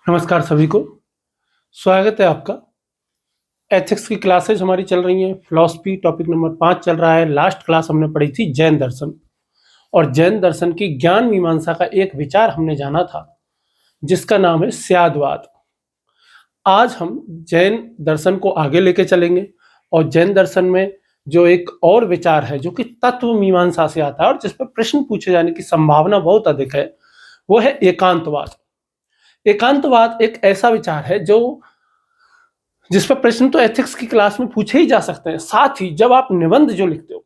नमस्कार सभी को। स्वागत है आपका। एथिक्स की क्लासेज हमारी चल रही हैं। फिलॉसफी टॉपिक नंबर 5 चल रहा है। लास्ट क्लास हमने पढ़ी थी जैन दर्शन, और जैन दर्शन की ज्ञान मीमांसा का एक विचार हमने जाना था जिसका नाम है स्यादवाद। आज हम जैन दर्शन को आगे लेके चलेंगे और जैन दर्शन में जो एक और विचार है जो कि तत्व मीमांसा से आता है और जिस पर प्रश्न पूछे जाने की संभावना बहुत अधिक है, वो है एकांतवाद। एकांतवाद एक ऐसा विचार है जिस पर प्रश्न तो एथिक्स की क्लास में पूछे ही जा सकते हैं। साथ ही जब आप निबंध जो लिखते हो,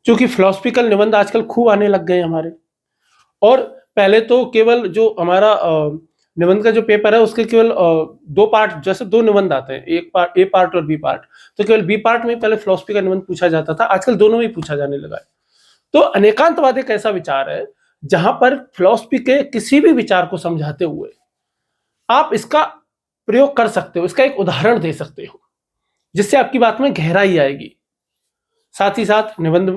क्योंकि फिलोसफिकल निबंध आजकल खूब आने लग गए हमारे, और पहले तो केवल जो हमारा निबंध का जो पेपर है उसके केवल दो पार्ट, जैसे दो निबंध आते हैं, एक पार्ट ए पार्ट और बी पार्ट। तो केवल बी पार्ट में पहले फिलोसफी का निबंध पूछा जाता था, आजकल दोनों में ही पूछा जाने लगा है। तो अनेकांतवाद एक ऐसा विचार है जहां पर फिलोसफी के किसी भी विचार को समझाते हुए आप इसका प्रयोग कर सकते हो, इसका एक उदाहरण दे सकते हो जिससे आपकी बात में गहराई आएगी। साथ ही साथ निबंध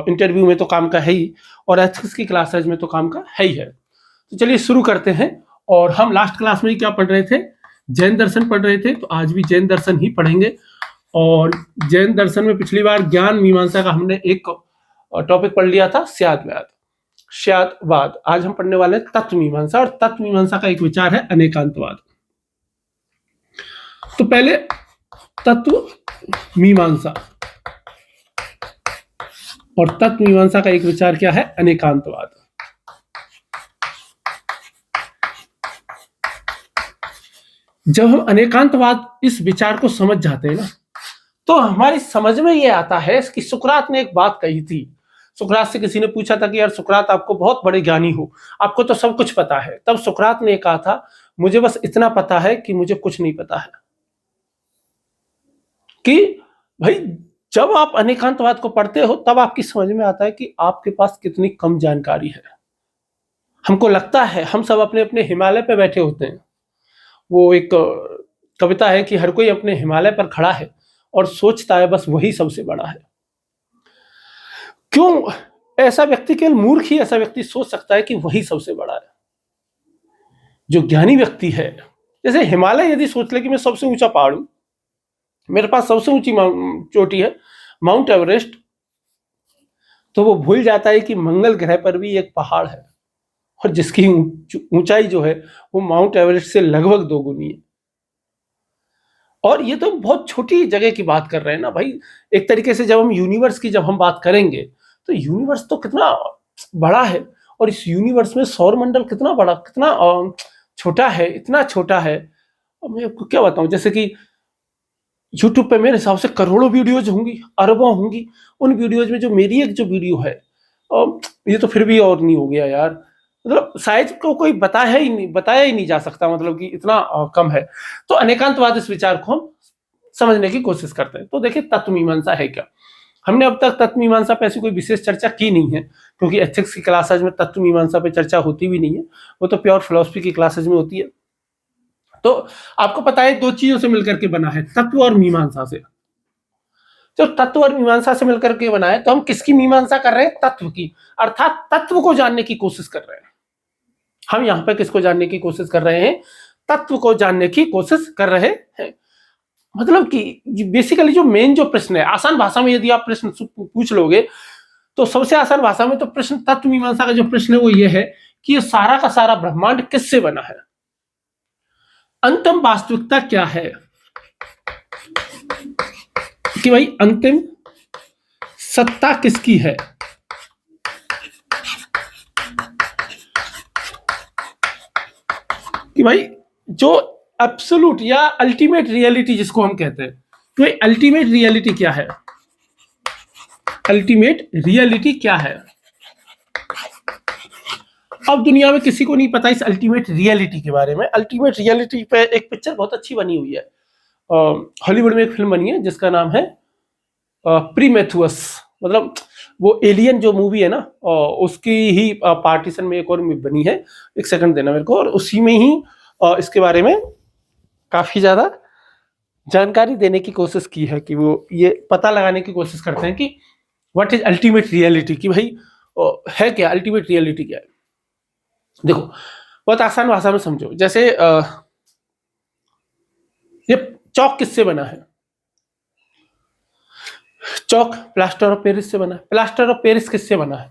इंटरव्यू में तो काम का है ही, और एथिक्स की क्लासेज में तो काम का है ही है। तो चलिए शुरू करते हैं। और हम लास्ट क्लास में ही क्या पढ़ रहे थे? जैन दर्शन पढ़ रहे थे, तो आज भी जैन दर्शन ही पढ़ेंगे। और जैन दर्शन में पिछली बार ज्ञान मीमांसा का हमने एक टॉपिक पढ़ लिया था, स्यादवाद। आज हम पढ़ने वाले हैं तत्व मीमांसा, और तत्व मीमांसा का एक विचार है अनेकांतवाद। तो पहले तत्व मीमांसा, और तत्व मीमांसा का एक विचार क्या है? अनेकांतवाद। जब हम अनेकांतवाद इस विचार को समझ जाते हैं ना, तो हमारी समझ में ये आता है कि सुकरात ने एक बात कही थी। सुकरात से किसी ने पूछा था कि यार सुकरात, आपको बहुत बड़े ज्ञानी हो, आपको तो सब कुछ पता है। तब सुकरात ने कहा था, मुझे बस इतना पता है कि मुझे कुछ नहीं पता है। कि भाई जब आप अनेकांतवाद को पढ़ते हो तब आपकी समझ में आता है कि आपके पास कितनी कम जानकारी है। हमको लगता है हम सब अपने अपने हिमालय पे बैठे होते हैं। वो एक कविता है कि हर कोई अपने हिमालय पर खड़ा है और सोचता है बस वही सबसे बड़ा है। क्यों? ऐसा व्यक्ति, केवल मूर्ख ही ऐसा व्यक्ति सोच सकता है कि वही सबसे बड़ा है। जो ज्ञानी व्यक्ति है, जैसे हिमालय यदि सोच ले कि मैं सबसे ऊंचा पहाड़ हूं, मेरे पास सबसे ऊंची चोटी है माउंट एवरेस्ट, तो वो भूल जाता है कि मंगल ग्रह पर भी एक पहाड़ है और जिसकी ऊंचाई जो है वो माउंट एवरेस्ट से लगभग 2 गुनी है। और ये तो बहुत छोटी जगह की बात कर रहे हैं ना भाई। एक तरीके से जब हम यूनिवर्स की जब हम बात करेंगे तो यूनिवर्स तो कितना बड़ा है, और इस यूनिवर्स में सौर मंडल कितना बड़ा, कितना छोटा है, इतना छोटा है। अब मैं आपको क्या बताऊं, जैसे कि यूट्यूब पे मेरे हिसाब से करोड़ों वीडियोज होंगी, अरबों होंगी। उन वीडियोज में जो मेरी एक जो वीडियो है, ये तो फिर भी और नहीं हो गया यार, मतलब साइज को कोई बताया ही नहीं जा सकता, मतलब कि इतना कम है। तो अनेकांतवाद इस विचार को हम समझने की कोशिश करते हैं। तो देखिए तत्व मीमांसा है क्या। हमने अब तक तत्व मीमांसा पे ऐसी कोई विशेष चर्चा की नहीं है, क्योंकि एथिक्स की क्लासेज में तत्व मीमांसा पे चर्चा होती भी नहीं है, वो तो प्योर फिलोसफी की क्लासेज में होती है। तो आपको पता है 2 चीजों से मिलकर के बना है, तत्व और मीमांसा से। जो तत्व और मीमांसा से मिलकर के बना है, तो हम किसकी मीमांसा कर रहे हैं? तत्व की, अर्थात तत्व को जानने की कोशिश कर रहे हैं। हम यहाँ पे किसको जानने की कोशिश कर रहे हैं? तत्व को जानने की कोशिश कर रहे हैं। मतलब कि बेसिकली जो मेन जो प्रश्न है, आसान भाषा में यदि आप प्रश्न पूछ लोगे तो सबसे आसान भाषा में तो प्रश्न, तत्व मीमांसा का जो प्रश्न है वो ये है कि ये सारा का सारा ब्रह्मांड किससे बना है? अंतिम वास्तविकता क्या है? कि भाई अंतिम सत्ता किसकी है? कि भाई जो एब्सोल्यूट या अल्टीमेट रियलिटी जिसको हम कहते हैं, तो अल्टीमेट रियलिटी क्या है? अल्टीमेट रियलिटी क्या है? अब दुनिया में किसी को नहीं पता इस अल्टीमेट रियलिटी के बारे में। अल्टीमेट रियलिटी पे एक पिक्चर बहुत अच्छी बनी हुई है, हॉलीवुड में एक फिल्म बनी है जिसका नाम है प्रीमेथुअस। मतलब वो एलियन जो मूवी है ना, उसकी ही पार्टीशन में एक और बनी है, एक सेकंड देना मेरे को, और उसी में ही इसके बारे में काफी ज्यादा जानकारी देने की कोशिश की है कि वो ये पता लगाने की कोशिश करते हैं कि व्हाट इज अल्टीमेट रियलिटी, कि भाई है क्या अल्टीमेट रियलिटी क्या है। देखो बहुत आसान भाषा में समझो, जैसे ये चौक किससे बना है? चौक प्लास्टर ऑफ पेरिस से बना है। प्लास्टर ऑफ पेरिस किससे बना है?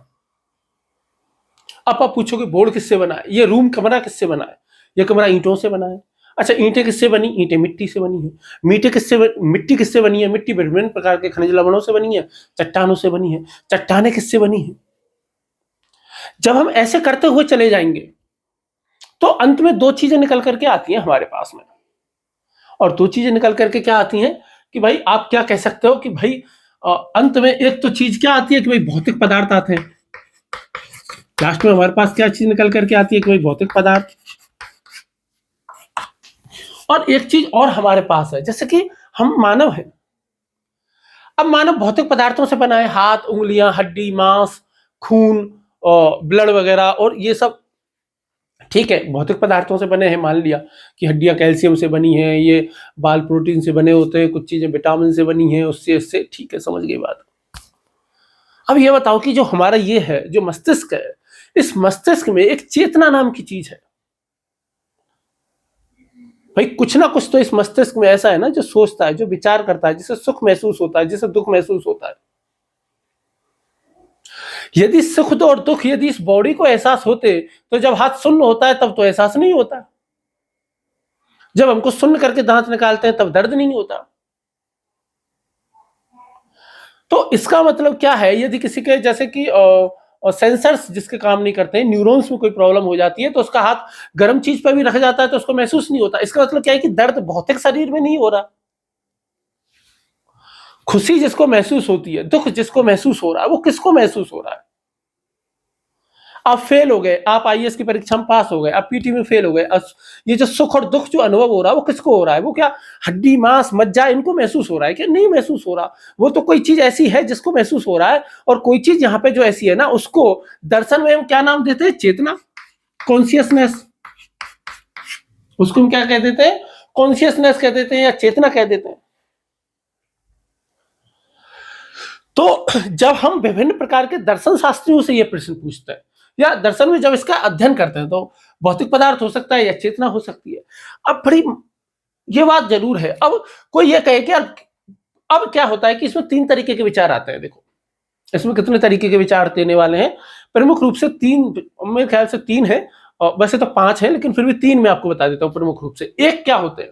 अब आप पूछोगे बोर्ड किससे बना है? ये रूम कमरा किससे बना है? ये कमरा ईंटों से बना है। अच्छा, ईंटें किससे बनी? ईंटें मिट्टी से बनी है। मिट्टी किससे बनी है? मिट्टी विभिन्न प्रकार के खनिज लवणों से बनी है, चट्टानों से बनी है। चट्टानें किससे बनी है? जब हम ऐसे करते हुए चले जाएंगे तो अंत में दो चीजें निकल करके आती हैं हमारे पास में, और दो चीजें निकल करके क्या आती हैं कि भाई आप क्या कह सकते हो कि भाई अंत में एक तो चीज क्या आती है कि भाई भौतिक पदार्थ आते हैं। लास्ट में हमारे पास क्या चीज निकल करके आती है कि भाई भौतिक पदार्थ। और एक चीज और हमारे पास है, जैसे कि हम मानव हैं। अब मानव भौतिक पदार्थों से बना है, हाथ, उंगलियां, हड्डी, मांस, खून, ब्लड वगैरह, और ये सब ठीक है भौतिक पदार्थों से बने हैं। मान लिया कि हड्डियां कैल्शियम से बनी हैं, ये बाल प्रोटीन से बने होते हैं, कुछ चीजें विटामिन से बनी हैं, उससे इससे, ठीक है, समझ गई बात। अब ये बताओ कि जो हमारा ये है, जो मस्तिष्क है, इस मस्तिष्क में एक चेतना नाम की चीज है। भाई कुछ ना कुछ तो इस मस्तिष्क में ऐसा है ना जो सोचता है, जो विचार करता है, जिसे सुख महसूस होता है, जिसे दुख महसूस होता है। यदि सुख और दुख यदि इस बॉडी को एहसास होते तो जब हाथ शून्य होता है तब तो एहसास नहीं होता, जब हमको शून्य करके दांत निकालते हैं तब दर्द नहीं होता। तो इसका मतलब क्या है, यदि किसी के जैसे कि सेंसर्स जिसके काम नहीं करते हैं, न्यूरॉन्स में कोई प्रॉब्लम हो जाती है तो उसका हाथ गर्म चीज पर भी रख जाता है तो उसको महसूस नहीं होता। इसका मतलब क्या है कि दर्द भौतिक शरीर में नहीं हो रहा। खुशी जिसको महसूस होती है, दुख जिसको महसूस हो रहा है, वो किसको महसूस हो रहा है? आप फेल हो गए, आप आईएएस की परीक्षा में पास हो गए, आप पीटी में फेल हो गए, ये जो सुख और दुख जो अनुभव हो रहा है वो किसको हो रहा है? वो क्या हड्डी, मांस, मज्जा इनको महसूस हो रहा है क्या? नहीं महसूस हो रहा। वो तो कोई चीज ऐसी है जिसको महसूस हो रहा है, और कोई चीज यहाँ पे जो ऐसी है ना, उसको दर्शन में हम क्या नाम देते हैं? चेतना, कॉन्शियसनेस। उसको हम क्या कह देते हैं? कॉन्शियसनेस कह देते हैं या चेतना कह देते हैं। तो जब हम विभिन्न प्रकार के दर्शन शास्त्रियों से ये प्रश्न पूछते हैं या दर्शन में जब इसका अध्ययन करते हैं, तो भौतिक पदार्थ हो सकता है या चेतना हो सकती है। अब बड़ी ये बात जरूर है। अब कोई ये कहे कि अब क्या होता है कि इसमें तीन तरीके के विचार आते हैं। देखो इसमें कितने तरीके के विचार देने वाले हैं, प्रमुख रूप से तीन, मेरे ख्याल से तीन है, वैसे तो पांच है लेकिन फिर भी तीन मैं आपको बता देता हूं प्रमुख रूप से। एक क्या होते हैं,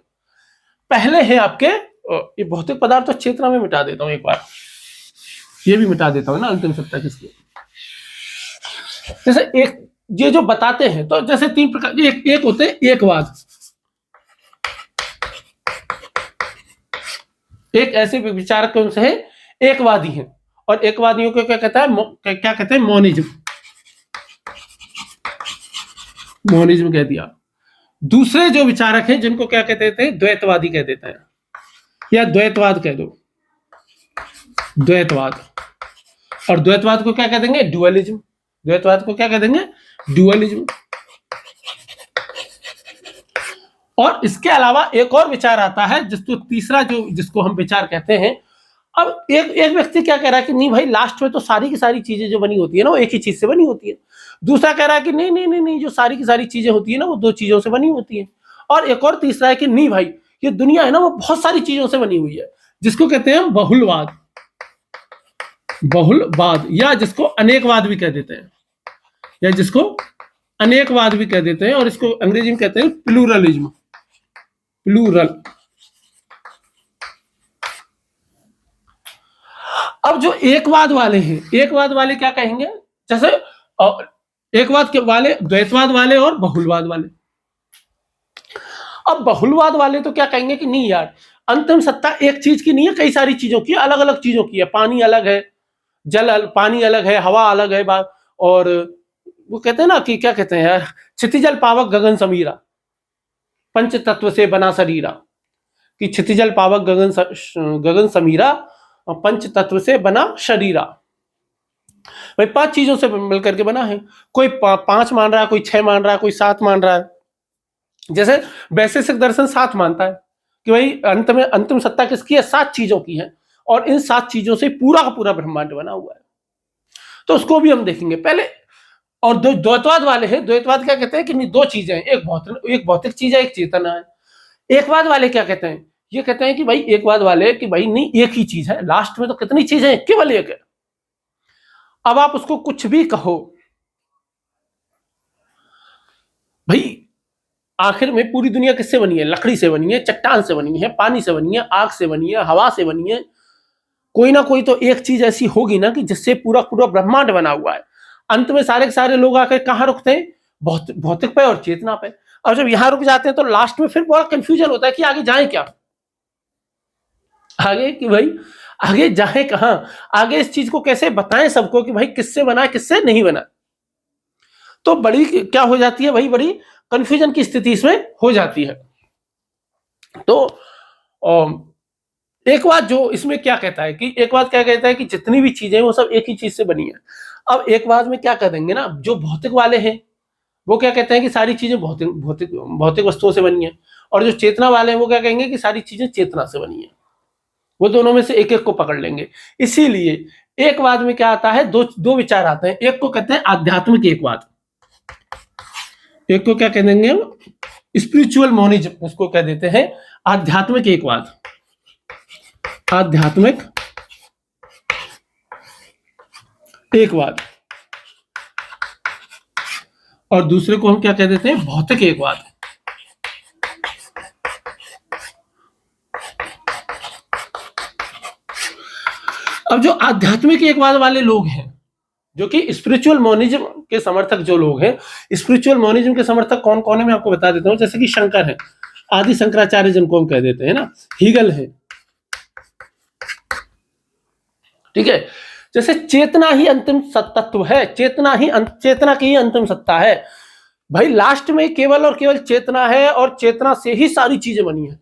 पहले है आपके ये भौतिक पदार्थ तो चेतना में मिटा देता हूं एक बार, ये भी मिटा देता हूं ना अंतिम सत्ता किसकी। जैसे एक ये जो बताते हैं, तो जैसे तीन प्रकार, एक होते हैं एकवाद। एक ऐसे विचारक कौन से है? एकवादी हैं, और एकवादियों को क्या कहता है? क्या कहते हैं? मोनिज्म। मोनिज्म कह दिया। दूसरे जो विचारक हैं जिनको क्या कहते थे? द्वैतवादी कह देते हैं, या द्वैतवाद कह दो, द्वैतवाद। और द्वैतवाद को क्या कह देंगे? ड्युअलिज्म। द्वैतवाद को क्या कह देंगे? ड्युअलिज्म। और इसके अलावा एक और विचार आता है जिसको तीसरा, जो जिसको हम विचार कहते हैं। अब एक व्यक्ति क्या कह रहा है कि नहीं भाई, लास्ट में तो सारी की सारी चीजें जो बनी होती है ना वो एक ही चीज से बनी होती है। दूसरा कह रहा है कि नहीं नहीं नहीं नहीं, जो सारी की सारी चीजें होती है ना वो दो चीजों से बनी होती है। और एक और तीसरा है कि नहीं भाई, ये दुनिया है ना वो बहुत सारी चीजों से बनी हुई है, जिसको कहते हैं बहुलवाद। बहुलवाद, या जिसको अनेकवाद भी कह देते हैं, या जिसको अनेकवाद भी कह देते हैं, और इसको अंग्रेजी में कहते हैं प्लूरलिज्म। प्लूरल। अब जो एकवाद वाले हैं, एकवाद वाले क्या कहेंगे? जैसे एकवाद के वाले, द्वैतवाद वाले और बहुलवाद वाले। अब बहुलवाद वाले तो क्या कहेंगे कि नहीं यार, अंतिम सत्ता एक चीज की नहीं है, कई सारी चीजों की, अलग अलग चीजों की है। पानी अलग है, पानी अलग है, हवा अलग है, और वो कहते हैं ना कि क्या कहते हैं यार, क्षितिजल पावक गगन समीरा, पंच तत्व से बना शरीरा। कि क्षितिजल पावक गगन समीरा, पंच तत्व से बना शरीरा। भाई पांच चीजों से मिलकर के बना है। कोई पांच मान रहा है, कोई छह मान रहा है, कोई सात मान रहा है। जैसे वैशेषिक दर्शन सात मानता है कि भाई अंत में अंतिम सत्ता किसकी है? सात चीजों की है, और इन सात चीजों से पूरा का पूरा ब्रह्मांड बना हुआ है। तो उसको भी हम देखेंगे। पहले और दो द्वैतवाद वाले हैं, द्वैतवाद क्या कहते हैं कि नहीं, दो चीजें हैं, एक भौतिक चीज है, एक चेतना है। एकवाद वाले क्या कहते हैं, ये कहते हैं कि भाई, एकवाद वाले कि भाई नहीं, एक ही चीज है, लास्ट में तो कितनी चीजें हैं, केवल एक है। अब आप उसको कुछ भी कहो भाई, आखिर में पूरी दुनिया किससे बनी है? लकड़ी से बनी है, चट्टान से बनी है, पानी से बनी है, आग से बनी है, हवा से बनी है। कोई ना कोई तो एक चीज ऐसी होगी ना कि जिससे पूरा पूरा ब्रह्मांड बना हुआ है। अंत में सारे के सारे लोग आकर कहाँ रुकते हैं? भौतिक पे और चेतना पे। और जब यहां रुक जाते हैं तो लास्ट में फिर बड़ा कंफ्यूजन होता है कि आगे जाए क्या, आगे कि भाई आगे जाए कहां, आगे इस चीज को कैसे बताएं सबको कि भाई किससे बना है, किससे नहीं बना। तो बड़ी क्या हो जाती है भाई, बड़ी कंफ्यूजन की स्थिति इसमें हो जाती है। तो एकवाद जो इसमें क्या कहता है कि एकवाद क्या कहता है कि जितनी भी चीजें वो सब एक ही चीज से बनी है। अब एकवाद में क्या कर देंगे ना, जो भौतिक वाले हैं वो क्या कहते हैं कि सारी चीजें भौतिक भौतिक भौतिक वस्तुओं से बनी है, और जो चेतना वाले हैं वो क्या कहेंगे कि सारी चीजें चेतना से बनी है। वो दोनों में से एक एक को पकड़ लेंगे। इसीलिए एकवाद में क्या आता है, दो विचार आते हैं। एक को कहते हैं आध्यात्मिक एकवाद, एक को क्या कह देंगे, स्पिरिचुअल मोनिज्म, उसको कह देते हैं आध्यात्मिक एकवाद, आध्यात्मिक एकवाद। और दूसरे को हम क्या कह देते हैं, भौतिक एकवाद। अब जो आध्यात्मिक एकवाद वाले लोग हैं, जो कि स्पिरिचुअल मोनिज्म के समर्थक जो लोग हैं, स्पिरिचुअल मोनिज्म के समर्थक कौन कौन है मैं आपको बता देता हूं। जैसे कि शंकर है, आदि शंकराचार्य जिनको हम कह देते हैं ना, हीगल है, ठीक है। जैसे चेतना ही अंतिम तत्व है, चेतना की ही अंतिम सत्ता है भाई। लास्ट में केवल और केवल चेतना है, और चेतना से ही सारी चीजें बनी है।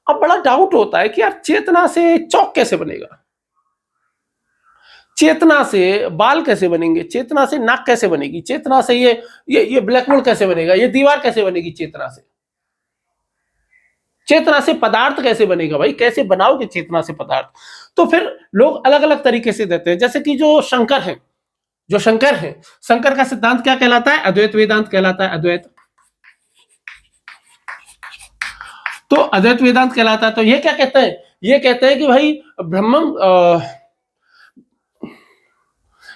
अब बड़ा डाउट होता है कि यार चेतना से चौक कैसे बनेगा, चेतना से बाल कैसे बनेंगे, चेतना से नाक कैसे बनेगी, चेतना से ये ब्लैक होल कैसे बनेगा, ये दीवार कैसे बनेगी, चेतना से पदार्थ कैसे बनेगा भाई, कैसे बनाओगे चेतना से पदार्थ। तो फिर लोग अलग अलग तरीके से देते हैं। जैसे कि जो शंकर है, शंकर का सिद्धांत क्या कहलाता है, अद्वैत वेदांत कहलाता है। अद्वैत, तो अद्वैत वेदांत कहलाता है। तो ये क्या कहते हैं, ये कहते हैं कि भाई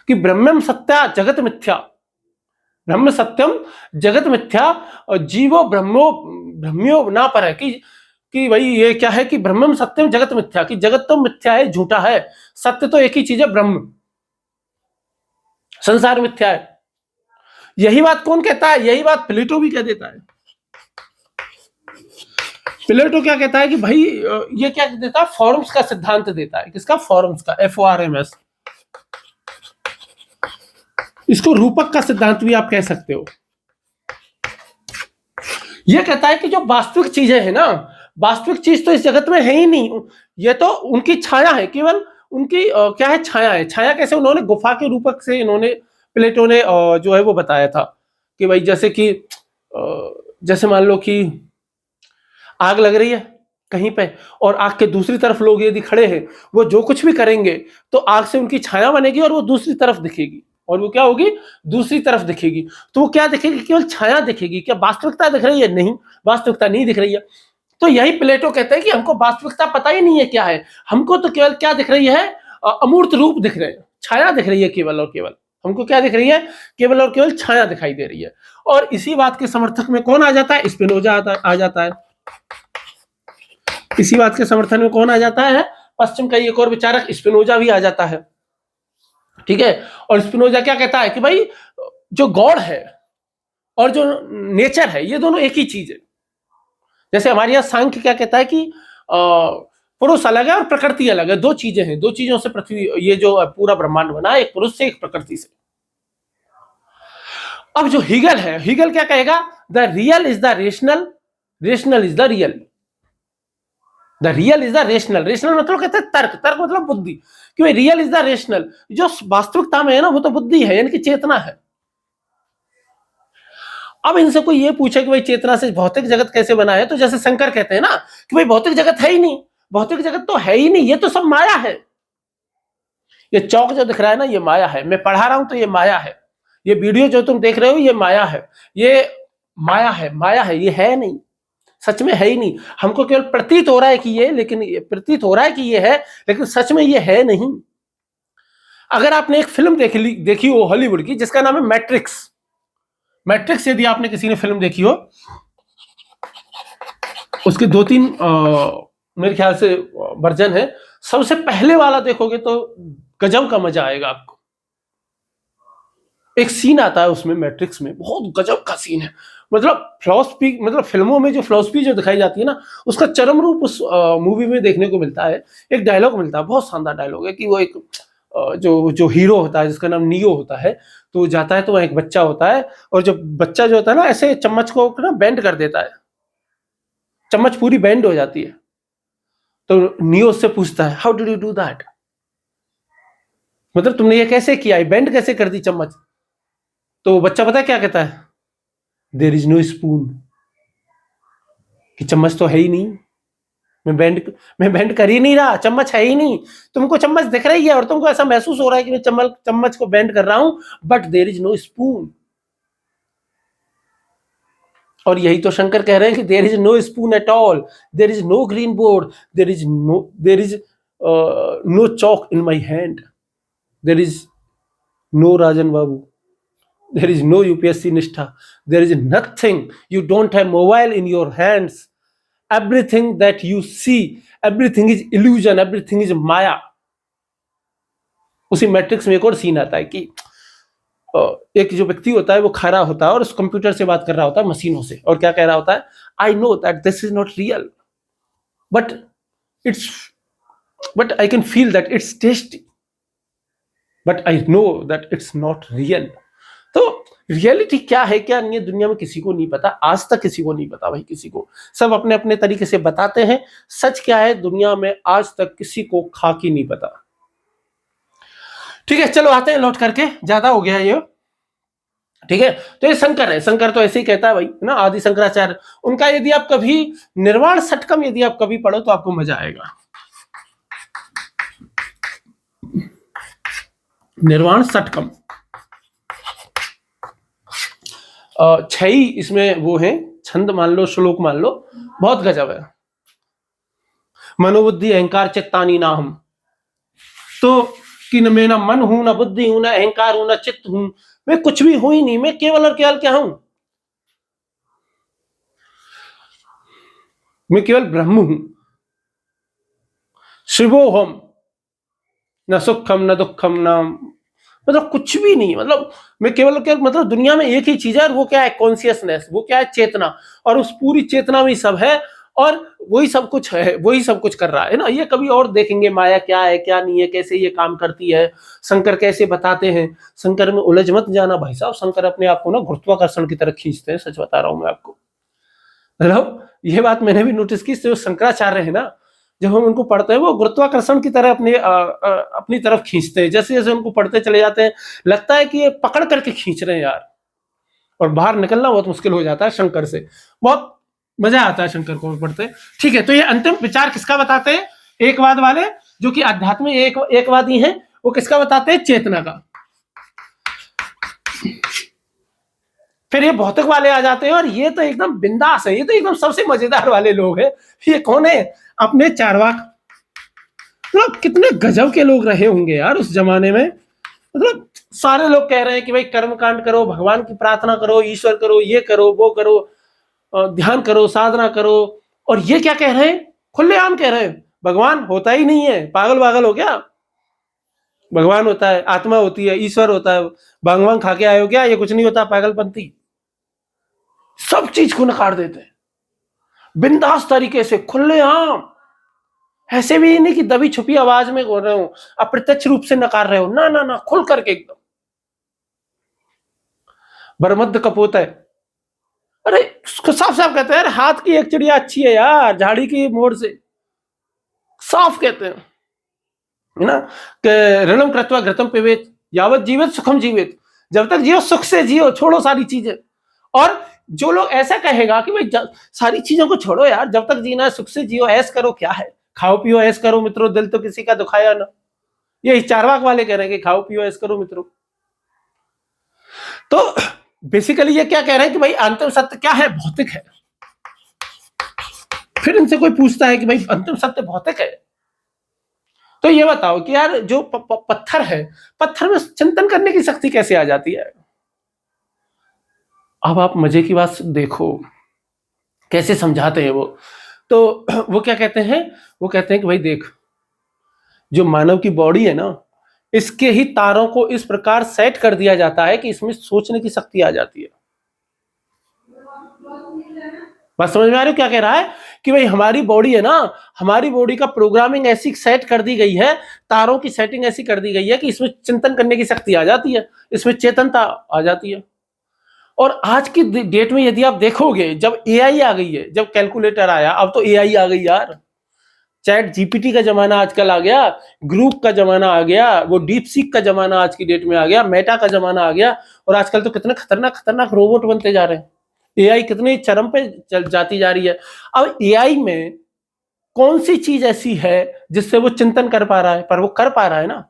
ब्रह्मम सत्या जगत मिथ्या, ब्रह्म सत्यम जगत मिथ्या, और जीवो ब्रह्म्यो ना पर है कि भाई ये क्या है कि ब्रह्मम सत्यम जगत मिथ्या, कि जगत तो मिथ्या है, झूठा है, सत्य तो एक ही चीज है, ब्रह्म, संसार मिथ्या है। यही बात कौन कहता है, यही बात प्लेटो भी कह देता है। प्लेटो क्या कहता है कि भाई ये क्या देता है, फॉर्म्स का सिद्धांत देता है। किसका, फॉर्म्स का, FORMS। इसको रूपक का सिद्धांत भी आप कह सकते हो। यह कहता है कि जो वास्तविक चीजें हैं ना, वास्तविक चीज तो इस जगत में है ही नहीं, ये तो उनकी छाया है, केवल उनकी क्या है, छाया है। छाया कैसे, उन्होंने गुफा के रूपक से इन्होंने, प्लेटो ने जो है वो बताया था कि भाई जैसे कि जैसे मान लो कि आग लग रही है कहीं पे, और आग के दूसरी तरफ लोग यदि खड़े हैं, वो जो कुछ भी करेंगे तो आग से उनकी छाया बनेगी, और वो दूसरी तरफ दिखेगी, और वो क्या होगी, दूसरी तरफ दिखेगी। तो वो क्या दिखेगी, केवल छाया दिखेगी। क्या वास्तविकता दिख रही है? नहीं, वास्तविकता नहीं दिख रही है। तो यही प्लेटो कहते हैं कि हमको वास्तविकता पता ही नहीं है क्या है, हमको तो केवल क्या दिख रही है, अमूर्त रूप दिख रहे हैं, छाया दिख रही है केवल और केवल। हमको क्या दिख रही है, केवल और केवल छाया दिखाई दे रही है। और इसी बात के समर्थक में कौन आ जाता है, स्पिनोजा आ जाता है। इसी बात के समर्थन में कौन आ जाता है, पश्चिम का एक और विचारक स्पिनोजा भी आ जाता है, ठीक है। और स्पिनोजा क्या कहता है कि भाई जो गॉड है और जो नेचर है, ये दोनों एक ही चीज है। जैसे हमारे यहाँ सांख्य क्या कहता है कि पुरुष अलग है और प्रकृति अलग है, दो चीजें हैं, दो चीजों से पृथ्वी, ये जो पूरा ब्रह्मांड बना है, एक पुरुष से एक प्रकृति से। अब जो हीगल है, हीगल क्या कहेगा, the real is the rational, rational is the real, the real is the rational. Rational मतलब कहते हैं तर्क, तर्क मतलब बुद्धि, कि भाई रियल इज द रेशनल, जो वास्तविकता में है ना वो तो बुद्धि है, यानी कि चेतना है। अब इनसे कोई ये पूछे कि भाई चेतना से भौतिक जगत कैसे बना है, तो जैसे शंकर कहते हैं ना कि भाई भौतिक जगत है ही नहीं, भौतिक जगत तो है ही नहीं, ये तो सब माया है। ये चौक जो दिख रहा है ना, ये माया है, मैं पढ़ा रहा हूं तो ये माया है, ये वीडियो जो तुम देख रहे हो ये माया है, ये माया है, माया है, ये है नहीं, सच में है ही नहीं। हमको केवल प्रतीत हो रहा है कि ये, लेकिन प्रतीत हो रहा है कि ये है, लेकिन सच में ये है नहीं। अगर आपने एक फिल्म देखी हो हॉलीवुड की जिसका नाम है मैट्रिक्स, मैट्रिक्स यदि आपने किसी ने फिल्म देखी हो, उसके 2-3 मेरे ख्याल से वर्जन है, सबसे पहले वाला देखोगे तो गजब का मजा आएगा आपको। एक सीन आता है उसमें मैट्रिक्स में, बहुत गजब का सीन है, मतलब फिलॉसफी, मतलब फिल्मों में जो फिलॉसफी जो दिखाई जाती है ना, उसका चरम रूप उस मूवी में देखने को मिलता है। एक डायलॉग मिलता है, बहुत शानदार डायलॉग है, कि वो एक जो हीरो होता है जिसका नाम नियो होता है, तो जाता है तो वहाँ एक बच्चा होता है, और जब बच्चा जो होता है ना ऐसे चम्मच को ना बेंड कर देता है, चम्मच पूरी बेंड हो जाती है, तो नियो उससे पूछता है how did you do that, मतलब तुमने ये कैसे किया, बेंड कैसे कर दी चम्मच। तो बच्चा पता है क्या कहता है, देयर इज नो स्पून, कि चम्मच तो है ही नहीं, मैं बेंड कर ही नहीं रहा, चम्मच है ही नहीं, तुमको चम्मच दिख रही है और तुमको ऐसा महसूस हो रहा है कि मैं चम्मच को बेंड कर रहा हूं, but there is no spoon. और यही तो शंकर कह रहे हैं कि there is no spoon at all, there is no green board, there is no chalk in my hand, there is no Rajan Babu, there is no UPSC nishtha, there is nothing, you don't have mobile in your hands, everything that you see, everything is illusion, everything is maya। उसी matrix में एक और scene आता है कि एक जो व्यक्ति होता है वो खड़ा होता है और उस कंप्यूटर से बात कर रहा होता है मशीनों से, और क्या कह रहा होता है, I know that this is not real, but I can feel that it's tasty, but I know that it's not real. तो रियलिटी क्या है क्या नहीं है दुनिया में किसी को नहीं पता, आज तक किसी को नहीं पता भाई, किसी को, सब अपने अपने तरीके से बताते हैं। सच क्या है दुनिया में आज तक किसी को खाकी नहीं पता। ठीक है, चलो आते हैं लौट करके, ज्यादा हो गया ये। ठीक है, तो ये शंकर है, शंकर तो ऐसे ही कहता है भाई ना, आदि शंकराचार्य, उनका यदि आप कभी निर्वाण षटकम यदि आप कभी पढ़ो तो आपको मजा आएगा। निर्वाण षटकम 6 ही इसमें वो है, छंद मान लो, श्लोक मान लो, बहुत गजब है। मनोबुद्धि अहंकार चित्तानी ना हम, तो कि न मैं ना मन हूं, ना बुद्धि हूं, ना अहंकार हूं, ना चित्त हूं, मैं कुछ भी हूं ही नहीं, मैं केवल और केवल क्या हूं, मैं केवल ब्रह्म हूं। शिवोहम न सुखम न दुखम न, मतलब कुछ भी नहीं, मतलब मैं केवल केवल, मतलब दुनिया में एक ही चीज है और वो क्या है, कॉन्शियसनेस, वो क्या है, चेतना, और उस पूरी चेतना में सब है और वही सब कुछ है, वही सब कुछ कर रहा है ना। ये कभी और देखेंगे माया क्या है क्या नहीं है, कैसे ये काम करती है, शंकर कैसे बताते हैं। शंकर में उलझ मत जाना भाई साहब, शंकर अपने आप को ना गुरुत्वाकर्षण की तरफ खींचते हैं, सच बता रहा हूं मैं आपको। मतलब ये बात मैंने भी नोटिस की, जो शंकराचार्य है ना, जब हम उनको पढ़ते हैं वो गुरुत्वाकर्षण की तरह अपनी तरफ खींचते हैं, जैसे जैसे उनको पढ़ते चले जाते हैं लगता है कि ये पकड़ करके खींच रहे हैं यार, और बाहर निकलना बहुत मुश्किल हो जाता है शंकर से, बहुत मजा आता है शंकर को पढ़ते। ठीक है, तो ये अंतिम विचार किसका बताते हैं, एकवाद वाले, जो कि अध्यात्म एकवादी हैं, वो किसका बताते हैं, चेतना का। फिर ये भौतिक वाले आ जाते हैं, और ये तो एकदम बिंदास है, ये तो एकदम सबसे मजेदार वाले लोग हैं। ये कौन है, अपने चारवाक, मतलब कितने गजब के लोग रहे होंगे यार उस जमाने में। मतलब सारे लोग कह रहे हैं कि भाई कर्म कांड करो, भगवान की प्रार्थना करो, ईश्वर करो, ये करो, वो करो, ध्यान करो, साधना करो, और ये क्या कह रहे हैं, खुलेआम कह रहे हैं भगवान होता ही नहीं है, पागल हो क्या, भगवान होता है, आत्मा होती है, ईश्वर होता है, भगवान खा के आए हो क्या, ये कुछ नहीं होता, पागलपंथी। सब चीज को नकार देते हैं बिंदास तरीके से, खुलेआम, ऐसे भी नहीं कि दबी छुपी आवाज में बोल रहे हो, अप्रत्यक्ष रूप से नकार रहे हो, ना ना ना, खुल करके एकदम। बरमद्द कपोत है, अरे साफ साफ कहते हैं, हाथ की एक चिड़िया अच्छी है यार झाड़ी की मोड़ से, साफ कहते हैं, है ना, कि ऋणम कृत्वा घृतम पिबेत यावत जीवित सुखम जीवित, जब तक जियो सुख से जियो, छोड़ो सारी चीजें। और जो लोग ऐसा कहेगा कि भाई सारी चीजों को छोड़ो यार, जब तक जीना है सुख से जियो, ऐश करो, क्या है, खाओ पियो ऐश करो मित्रों, दिल तो किसी का दुखाया ना। ये चारवाक वाले कह रहे हैं कि खाओ पियो ऐश करो मित्रों। तो बेसिकली ये क्या कह रहे हैं कि भाई अंतिम सत्य क्या है? भौतिक है। फिर इनसे कोई पूछता है कि भाई अंतिम सत्य भौतिक है, तो ये बताओ कि यार जो पत्थर है, पत्थर में चिंतन करने की शक्ति कैसे आ जाती है? अब आप मजे की बात देखो कैसे समझाते हैं वो। तो वो क्या कहते हैं, वो कहते हैं कि भाई देख, जो मानव की बॉडी है ना, इसके ही तारों को इस प्रकार सेट कर दिया जाता है कि इसमें सोचने की शक्ति आ जाती है। बात समझ में आ रही है क्या कह रहा है? कि भाई हमारी बॉडी है ना, हमारी बॉडी का प्रोग्रामिंग ऐसी सेट कर दी गई है, तारों की सेटिंग ऐसी कर दी गई है कि इसमें चिंतन करने की शक्ति आ जाती है, इसमें चेतनता आ जाती है। और आज की डेट में यदि आप देखोगे, जब एआई आ गई है, जब कैलकुलेटर आया, अब तो एआई आ गई यार, चैट जीपीटी का जमाना आजकल आ गया, ग्रुप का जमाना आ गया, वो डीप सीक का जमाना आज की डेट में आ गया, मेटा का जमाना आ गया, और आजकल तो कितने खतरनाक खतरनाक रोबोट बनते जा रहे हैं। एआई कितने चरम पे जाती जा रही है। अब एआई में कौन सी चीज ऐसी है जिससे वो चिंतन कर पा रहा है? पर वो कर पा रहा है ना।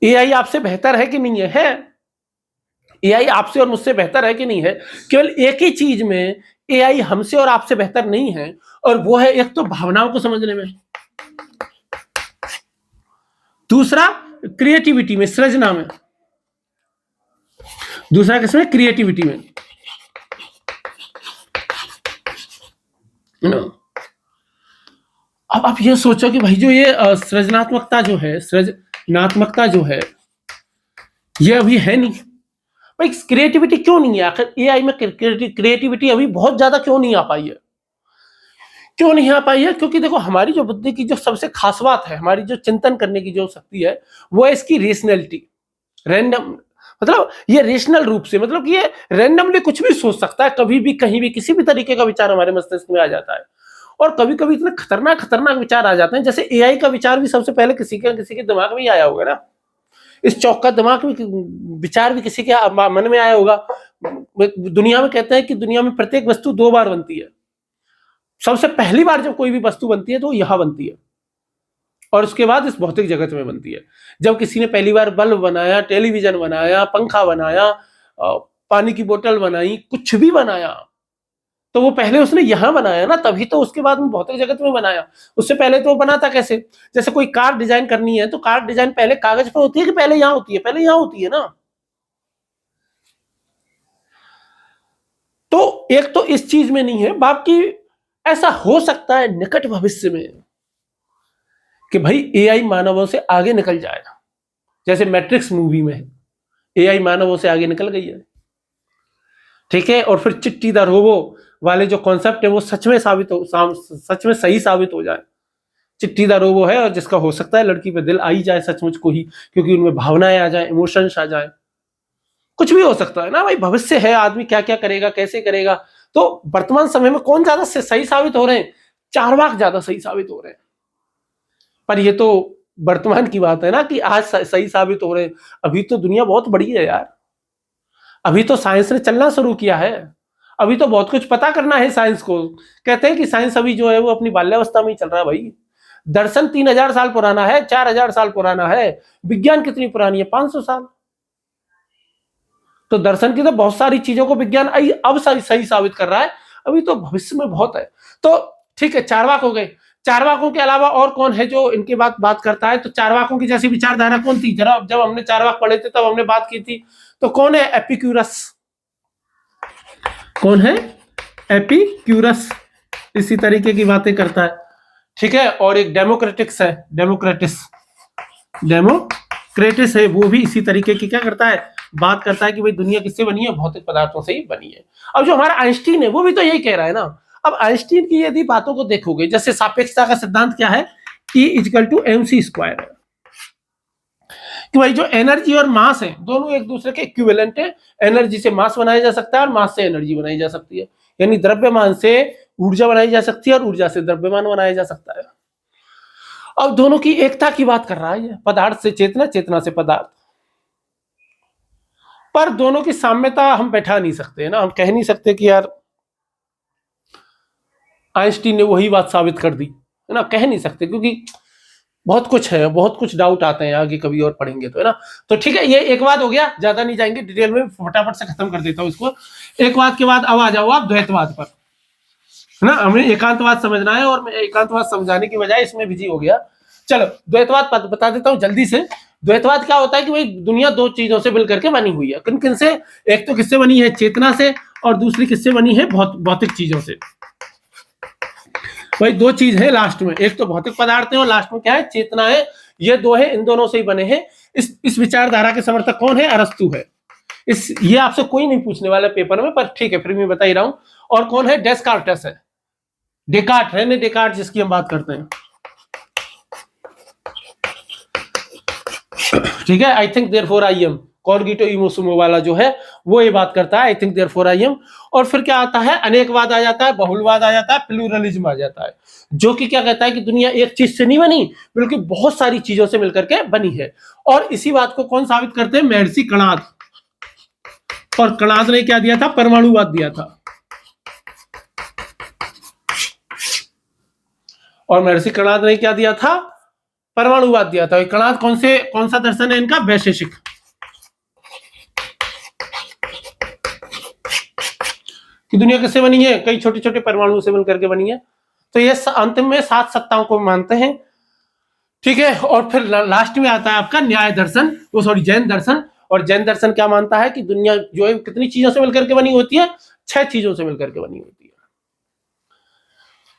एआई आपसे बेहतर है कि नहीं है? एआई आपसे और मुझसे बेहतर है कि नहीं है? केवल एक ही चीज में एआई हमसे और आपसे बेहतर नहीं है, और वो है एक तो भावनाओं को समझने में, दूसरा क्रिएटिविटी में, सृजना में, दूसरा किसमें? क्रिएटिविटी में। अब आप ये सोचो कि भाई जो ये सृजनात्मकता जो है, सृजनात्मकता जो है, ये अभी है नहीं भाई। क्रिएटिविटी क्यों नहीं है आखिर एआई में? क्रिएटिविटी अभी बहुत ज्यादा क्यों नहीं आ पाई है? क्यों नहीं आ पाई है? क्योंकि देखो, हमारी जो बुद्धि की जो सबसे खास बात है, हमारी जो चिंतन करने की जो शक्ति है, वो है इसकी रेशनैलिटी। रैंडम मतलब ये रेशनल रूप से, मतलब ये रैंडमली कुछ भी सोच सकता है, कभी भी कहीं भी किसी भी तरीके का विचार हमारे मस्तिष्क में आ जाता है। और कभी कभी इतने खतरनाक खतरनाक विचार आ जाते हैं, जैसे एआई का विचार भी सबसे पहले किसी के दिमाग में ही आया होगा ना। इस चौक का दिमाग में विचार भी किसी के मन में आया होगा। दुनिया में कहते हैं कि दुनिया में प्रत्येक वस्तु 2 बार बनती है। सबसे पहली बार जब कोई भी वस्तु बनती है तो यहां बनती है, और उसके बाद इस भौतिक जगत में बनती है। जब किसी ने पहली बार बल्ब बनाया, टेलीविजन बनाया, पंखा बनाया, पानी की बोतल बनाई, कुछ भी बनाया, तो वो पहले उसने यहां बनाया ना, तभी तो उसके बाद में भौतिक जगत में बनाया। उससे पहले तो बनाता कैसे? जैसे कोई कार डिजाइन करनी है, तो कार डिजाइन पहले कागज पर होती है कि पहले यहां होती है? पहले यहां होती है ना। तो एक तो इस चीज में नहीं है, बाकी ऐसा हो सकता है निकट भविष्य में कि भाई एआई मानवों से आगे निकल जाएगा, जैसे मैट्रिक्स मूवी में एआई मानवों से आगे निकल गई है, ठीक है। और फिर चिट्टी द रोबो वाले जो कॉन्सेप्ट है वो सच में सच में सही साबित हो जाए। चिट्टी द रोबो है, और जिसका हो सकता है लड़की पे दिल आई जाए सचमुच को ही, क्योंकि उनमें भावनाएं आ जाए, इमोशंस आ जाए। कुछ भी हो सकता है ना भाई, भविष्य है, आदमी क्या क्या करेगा, कैसे करेगा। तो वर्तमान समय में कौन ज्यादा सही साबित हो रहे हैं? चार्वाक ज्यादा सही साबित हो रहे हैं। पर ये तो वर्तमान की बात है ना, कि आज सही साबित हो रहे हैं। अभी तो दुनिया बहुत बड़ी है यार, अभी तो साइंस ने चलना शुरू किया है, अभी तो बहुत कुछ पता करना है साइंस को। कहते हैं कि साइंस अभी जो है वो अपनी बाल्यावस्था में ही चल रहा है भाई। दर्शन 3000 साल पुराना है, 4000 साल पुराना है। विज्ञान कितनी पुरानी है? 500 साल। तो दर्शन की तो बहुत सारी चीजों को विज्ञान अब सही साबित कर रहा है, अभी तो भविष्य में बहुत है। तो ठीक है, चारवाक हो गए। चारवाकों के अलावा और कौन है जो इनकी बात करता है? तो चारवाकों की जैसी विचारधारा कौन थी? जरा जब हमने चारवाक पढ़े थे तब हमने बात की थी। तो कौन है? एपिक्यूरस। कौन है? एपिक्यूरस इसी तरीके की बातें करता है, ठीक है। और एक डेमोक्रेटिक्स है, डेमोक्रेटिस है, वो भी इसी तरीके की क्या करता है? बात करता है कि भाई दुनिया किससे बनी है? भौतिक पदार्थों से ही बनी है। अब जो हमारा आइंस्टीन है वो भी तो यही कह रहा है ना। अब आइंस्टीन की यदि बातों को देखोगे, जैसे सापेक्षता का सिद्धांत क्या है? E = mc² है, कि भाई जो एनर्जी और मास है दोनों एक दूसरे के इक्विवेलेंट है। एनर्जी से मास बनाया जा सकता है और मास से एनर्जी बनाई जा सकती है, यानी द्रव्यमान से ऊर्जा बनाई जा सकती है और ऊर्जा से द्रव्यमान बनाया जा सकता है। अब दोनों की एकता की बात कर रहा है, पदार्थ से चेतना, चेतना से पदार्थ। पर दोनों की साम्यता हम बैठा नहीं सकते ना, हम कह नहीं सकते कि यार आइंस्टीन ने वही बात साबित कर दी, है ना, कह नहीं सकते, क्योंकि बहुत कुछ है, बहुत कुछ डाउट आते हैं आगे कभी और पढ़ेंगे तो, है ना। तो ठीक है, ये एकवाद हो गया, ज्यादा नहीं जाएंगे डिटेल में, फटाफट से खत्म कर देता हूँ इसको। एकवाद के बाद अब आ जाओ आप द्वैतवाद पर, है ना। हमें एकांतवाद समझना है और मैं एकांतवाद समझाने की बजाय इसमें बिजी हो गया। चलो द्वैतवाद बता देता हूँ जल्दी से। द्वैतवाद क्या होता है कि भाई दुनिया दो चीजों से मिल करके बनी हुई है। किन किन से? एक तो किससे बनी है? चेतना से, और दूसरी किससे बनी है? भौतिक चीजों से। भाई दो चीज है लास्ट में, एक तो भौतिक पदार्थ है और लास्ट में क्या है? चेतना है। ये दो है, इन दोनों से ही बने हैं। इस विचारधारा के समर्थक कौन है? अरस्तु है। ये आपसे कोई नहीं पूछने वाला पेपर में, पर ठीक है फिर मैं बता ही रहा हूं। और कौन है? डेस्कार्टस है। डेकार्ट है, डेकार्ट जिसकी हम बात करते हैं, ठीक है। I think therefore I am, कॉग्निटो इमो सुमो वाला जो है वो ये बात करता है, I think therefore I am. और फिर क्या आता है? अनेकवाद आ जाता है, बहुलवाद आ जाता है, प्लूरलिज्म आ जाता है, जो कि क्या कहता है कि दुनिया एक चीज से नहीं बनी बल्कि बहुत सारी चीजों से मिलकर के बनी है। और इसी बात को कौन साबित करते हैं? महर्षि कणाद। और कणाद ने क्या दिया था? परमाणुवाद दिया था। और महर्षि कणाद ने क्या दिया था? परमाणुवाद दिया था। कणाद कौन सा दर्शन है इनका? वैशेषिक। कि दुनिया किससे बनी है? कई छोटे छोटे परमाणुओं से मिलकर के बनी है। तो ये अंतिम में 7 सत्ताओं को मानते हैं, ठीक है। और फिर लास्ट में आता है आपका न्याय दर्शन, वो सॉरी जैन दर्शन। और जैन दर्शन क्या मानता है कि दुनिया जो है कितनी चीजों से मिलकर के बनी होती है? 6 चीजों से मिलकर के बनी होती है।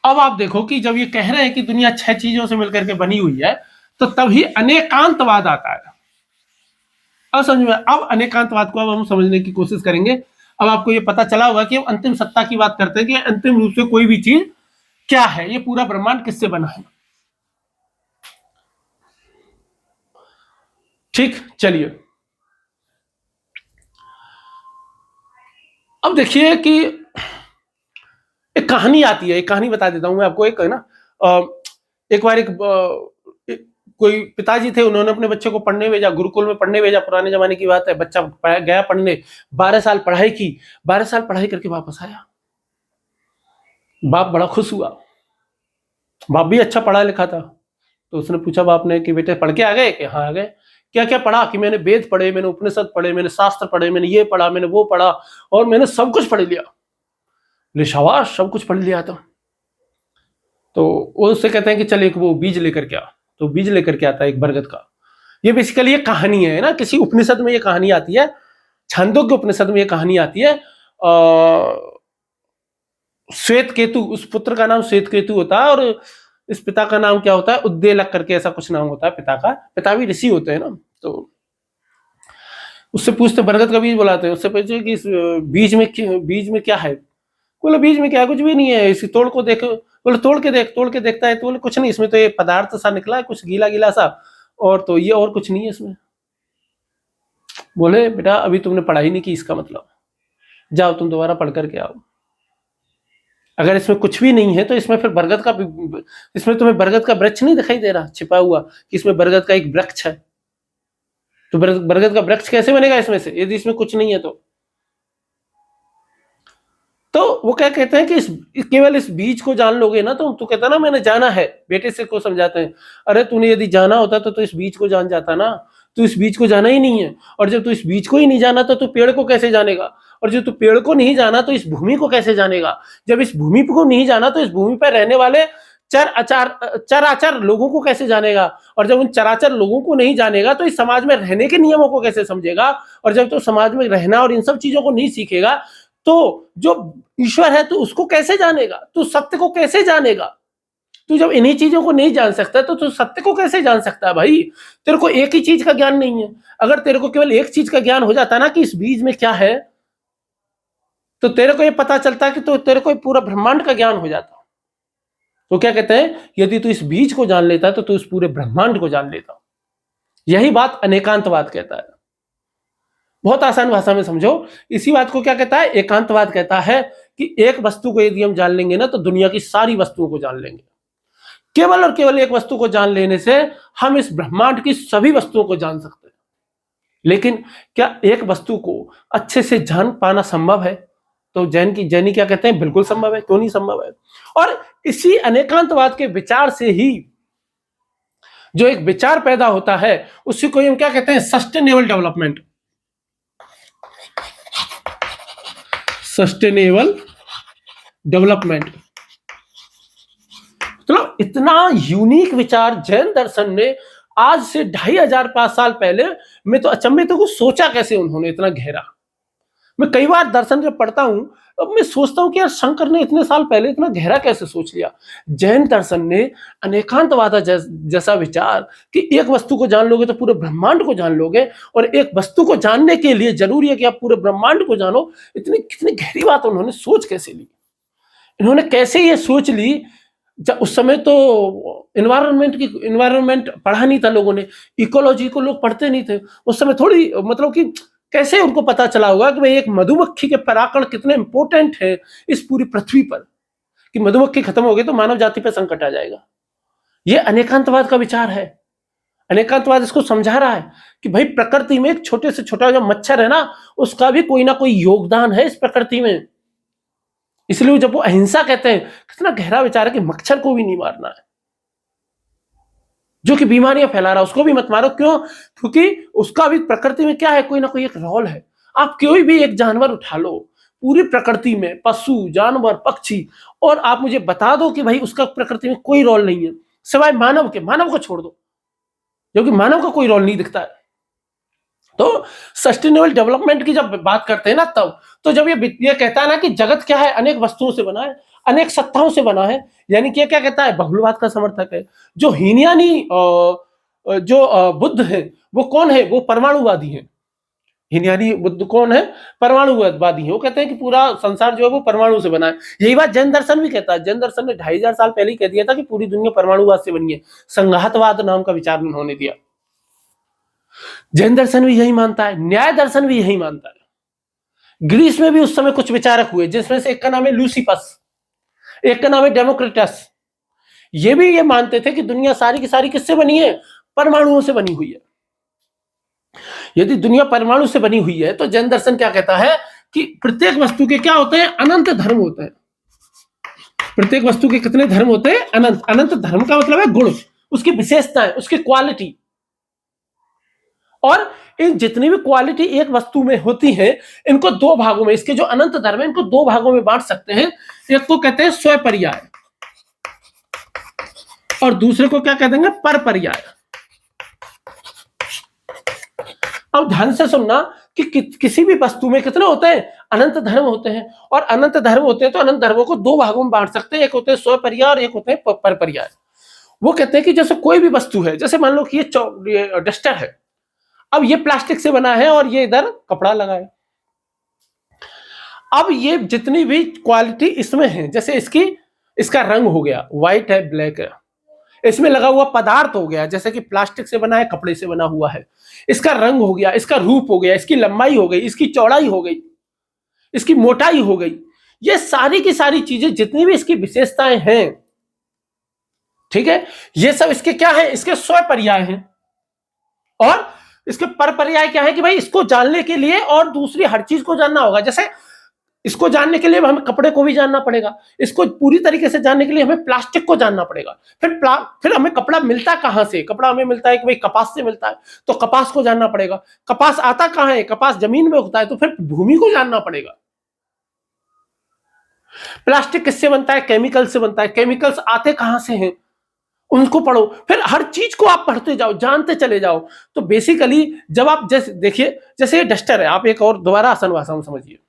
अब आप देखो कि जब ये कह रहे हैं कि दुनिया 6 चीजों से मिलकर के बनी हुई है, तो तभी अनेकांतवाद आता है। अब समझ में? अब अनेकांतवाद को अब हम समझने की कोशिश करेंगे। अब आपको ये पता चला होगा कि हम अंतिम सत्ता की बात करते हैं कि अंतिम रूप से कोई भी चीज क्या है, ये पूरा ब्रह्मांड किससे बना है। ठीक, चलिए अब देखिए कि एक कहानी आती है, एक कहानी बता देता हूं मैं आपको। एक है ना, एक बार कोई पिताजी थे, उन्होंने अपने बच्चे को पढ़ने भेजा, गुरुकुल में पढ़ने भेजा। पुराने जमाने की बात है, बच्चा गया पढ़ने, 12 साल पढ़ाई की, 12 साल पढ़ाई करके वापस आया। बाप बड़ा खुश हुआ, बाप भी अच्छा पढ़ा लिखा था। तो उसने पूछा बाप ने कि बेटे पढ़ के आ गए? कि हाँ आ गए। क्या क्या पढ़ा? कि मैंने वेद पढ़े, मैंने उपनिषद पढ़े, मैंने शास्त्र पढ़े, मैंने ये पढ़ा, मैंने वो पढ़ा, और मैंने सब कुछ पढ़ लिया। ले शाबाश, सब कुछ पढ़ लिया। तो वो उससे कहते हैं कि चल एक वो बीज लेकर के आ। तो बीज लेकर के आता है एक बरगद का। ये बेसिकली ये कहानी है ना, किसी उपनिषद में ये कहानी आती है, छांदोग्य उपनिषद में ये कहानी आती है। श्वेत केतु, उस पुत्र का नाम श्वेत केतु होता है, और इस पिता का नाम क्या होता है? उद्देलक करके ऐसा कुछ नाम होता है पिता का। पिता भी ऋषि होते हैं ना। तो उससे पूछते, बरगद का बीज बुलाते हैं, उससे पूछते कि इस बीज में क्या है? बोले बीज में क्या है? कुछ भी नहीं है, इसी तोड़ को देख। बोले तोड़ के देख। तोड़ के देखता है तो बोले कुछ नहीं, इसमें तो ये पदार्थ सा निकला है, कुछ गीला गीला सा, और तो ये और कुछ नहीं है इसमें। बोले बेटा अभी तुमने पढ़ाई नहीं की, इसका मतलब जाओ तुम दोबारा पढ़ करके आओ। अगर इसमें कुछ भी नहीं है तो इसमें फिर इसमें तुम्हें बरगद का वृक्ष नहीं दिखाई दे रहा छिपा हुआ, कि इसमें बरगद का एक वृक्ष है? तो बरगद का वृक्ष कैसे बनेगा इसमें से, यदि इसमें कुछ नहीं है तो वो क्या कहते हैं कि केवल इस बीज को जान लोगे ना, तो तू कहता ना मैंने जाना है, बेटे से को समझाते हैं, अरे तूने यदि जाना होता तो इस बीज को जान जाता ना। तू इस बीज को जाना ही नहीं है, और जब तू इस बीज को ही नहीं जाना तो तू पेड़ को कैसे जानेगा? और जब तू पेड़ को नहीं जाना तो इस भूमि को कैसे जानेगा? जब इस भूमि को नहीं जाना तो इस भूमि पर रहने वाले चराचर लोगों को कैसे जानेगा? और जब उन चराचर लोगों को नहीं जानेगा तो इस समाज में रहने के नियमों को कैसे समझेगा? और जब तो समाज में रहना और इन सब चीजों को नहीं सीखेगा तो जो ईश्वर है तो उसको कैसे जानेगा? तू सत्य को कैसे जानेगा? तू जब इन्हीं चीजों को नहीं जान सकता तो तू सत्य को कैसे जान सकता है? भाई तेरे को एक ही चीज का ज्ञान नहीं है। अगर तेरे को केवल एक चीज का ज्ञान हो जाता ना कि इस बीज में क्या है, तो तेरे को ये पता चलता कि तो तेरे को पूरा ब्रह्मांड का ज्ञान हो जाता। तो क्या कहते हैं, यदि तू इस बीज को जान लेता तो तू इस पूरे ब्रह्मांड को जान लेता। यही बात अनेकांतवाद कहता है। बहुत आसान भाषा में समझो, इसी बात को क्या कहता है? एकांतवाद कहता है कि एक वस्तु को यदि हम जान लेंगे ना तो दुनिया की सारी वस्तुओं को जान लेंगे। केवल और केवल एक वस्तु को जान लेने से हम इस ब्रह्मांड की सभी वस्तुओं को जान सकते हैं। लेकिन क्या एक वस्तु को अच्छे से जान पाना संभव है? तो जैनी क्या कहते हैं? बिल्कुल संभव है। क्यों नहीं संभव है? और इसी अनेकांतवाद के विचार से ही जो एक विचार पैदा होता है उसी को हम क्या कहते हैं, सस्टेनेबल डेवलपमेंट। सस्टेनेबल डेवलपमेंट मतलब इतना यूनिक विचार जैन दर्शन में आज से 2500 साल पहले, मैं तो अचंभित हूं सोचा कैसे उन्होंने इतना गहरा। मैं कई बार दर्शन जब पढ़ता हूं अब मैं सोचता हूं कि यार शंकर ने इतने साल पहले इतना गहरा कैसे सोच लिया। जैन दर्शन ने अनेकांतवाद जैसा विचार कि एक वस्तु को जान लोगे तो पूरे ब्रह्मांड को जान लोगे, और एक वस्तु को जानने के लिए जरूरी है कि आप पूरे ब्रह्मांड को जानो। इतनी कितनी गहरी बात उन्होंने सोच कैसे ली, इन्होंने कैसे ये सोच ली। जब उस समय तो इन्वायरमेंट पढ़ा नहीं था लोगों ने, इकोलॉजी को लोग पढ़ते नहीं थे उस समय। थोड़ी मतलब कि कैसे उनको पता चला होगा कि भाई एक मधुमक्खी के परागकण कितने इंपॉर्टेंट है इस पूरी पृथ्वी पर, कि मधुमक्खी खत्म हो गई तो मानव जाति पर संकट आ जाएगा। ये अनेकांतवाद का विचार है। अनेकांतवाद इसको समझा रहा है कि भाई प्रकृति में एक छोटे से छोटा जो मच्छर है ना, उसका भी कोई ना कोई योगदान है इस प्रकृति में। इसलिए जब वो अहिंसा कहते हैं, कितना गहरा विचार है कि मच्छर को भी नहीं मारना है, जो कि बीमारियां फैला रहा है उसको भी मत मारो। क्यों? क्योंकि उसका भी प्रकृति में क्या है, कोई ना कोई एक रोल है। आप कोई भी एक जानवर उठा लो पूरी प्रकृति में, पशु जानवर पक्षी, और आप मुझे बता दो कि भाई उसका प्रकृति में कोई रोल नहीं है सिवाय मानव के। मानव को छोड़ दो, क्योंकि मानव का कोई रोल नहीं दिखता है। तो सस्टेनेबल डेवलपमेंट की जब बात करते हैं ना, तब तो जब ये कहता है ना कि जगत क्या है, अनेक वस्तुओं से बना है, अनेक सत्ताओं से बना है, यानी कि क्या कहता है, बहुलवाद का समर्थक है। जो हीनयानी जो बुद्ध है वो कौन है, वो परमाणुवादी है। हीनयानी बुद्ध कौन है, परमाणुवादी है। वो कहते हैं कि पूरा संसार जो है वो परमाणु से बना है। यही बात जैन दर्शन भी कहता है। जैन दर्शन ने 2500 साल पहले ही कह दिया था कि पूरी दुनिया परमाणुवाद से बनी है। संघातवाद नाम का विचार उन्होंने दिया। जैन दर्शन भी यही मानता है, न्याय दर्शन भी यही मानता है। ग्रीस में भी उस समय कुछ विचारक हुए, जिसमें से एक का नाम है लूसिफस, एक का नाम है डेमोक्रिटस। ये भी ये मानते थे कि दुनिया सारी की सारी किससे बनी है, परमाणुओं से बनी हुई है। यदि दुनिया परमाणु से बनी हुई है तो जैन दर्शन क्या कहता है कि प्रत्येक वस्तु के क्या होते हैं, अनंत धर्म होते हैं। प्रत्येक वस्तु के कितने धर्म होते हैं, अनंत। अनंत धर्म का मतलब है गुण, उसकी विशेषताएं, उसकी क्वालिटी। और इन जितनी भी क्वालिटी एक वस्तु में होती है, इनको दो भागों में, इसके जो अनंत धर्म है इनको दो भागों में बांट सकते हैं। एक को कहते हैं स्वपर्याय और दूसरे को क्या कह देंगे, परपर्याय। अब ध्यान से सुनना कि किसी भी वस्तु में कितने होते हैं, अनंत धर्म होते हैं। और अनंत धर्म होते हैं तो अनंत धर्मों को दो भागों में बांट सकते हैं, एक होते हैं स्वपर्याय और एक होते हैं परपर्याय। वो कहते हैं कि जैसे कोई भी वस्तु है, जैसे मान लो कि ये डस्टर है, अब ये प्लास्टिक से बना है और ये इधर कपड़ा लगा है। अब ये जितनी भी क्वालिटी इसमें है, जैसे इसका रंग हो गया, व्हाइट है ब्लैक है, इसमें लगा हुआ पदार्थ हो गया, जैसे कि प्लास्टिक से बना है, कपड़े से बना हुआ है, इसका रंग हो गया, इसका रूप हो गया, इसकी लंबाई हो गई, इसकी चौड़ाई हो गई, इसकी मोटाई हो गई। ये सारी की सारी चीजें जितनी भी इसकी विशेषताएं हैं, ठीक है, ये सब इसके क्या है, इसके स्वपर्याय हैं। और इसके परपर्याय क्या है कि भाई इसको जानने के लिए और दूसरी हर चीज को जानना होगा। जैसे इसको जानने के लिए हमें कपड़े को भी जानना पड़ेगा, इसको पूरी तरीके से जानने के लिए हमें प्लास्टिक को जानना पड़ेगा। फिर हमें कपड़ा मिलता कहां से, कपड़ा हमें मिलता है कि भाई कपास से मिलता है, तो कपास को जानना पड़ेगा। कपास आता कहां है, कपास जमीन में उगता है, तो फिर भूमि को जानना पड़ेगा। प्लास्टिक किससे बनता है, केमिकल से बनता है, केमिकल्स आते कहां से हैं, उनको पढ़ो। फिर हर चीज को आप पढ़ते जाओ, जानते चले जाओ। तो बेसिकली जब आप जैसे देखिए, जैसे ये डस्टर है, आप एक और दोबारा आसान भाषा में समझिए।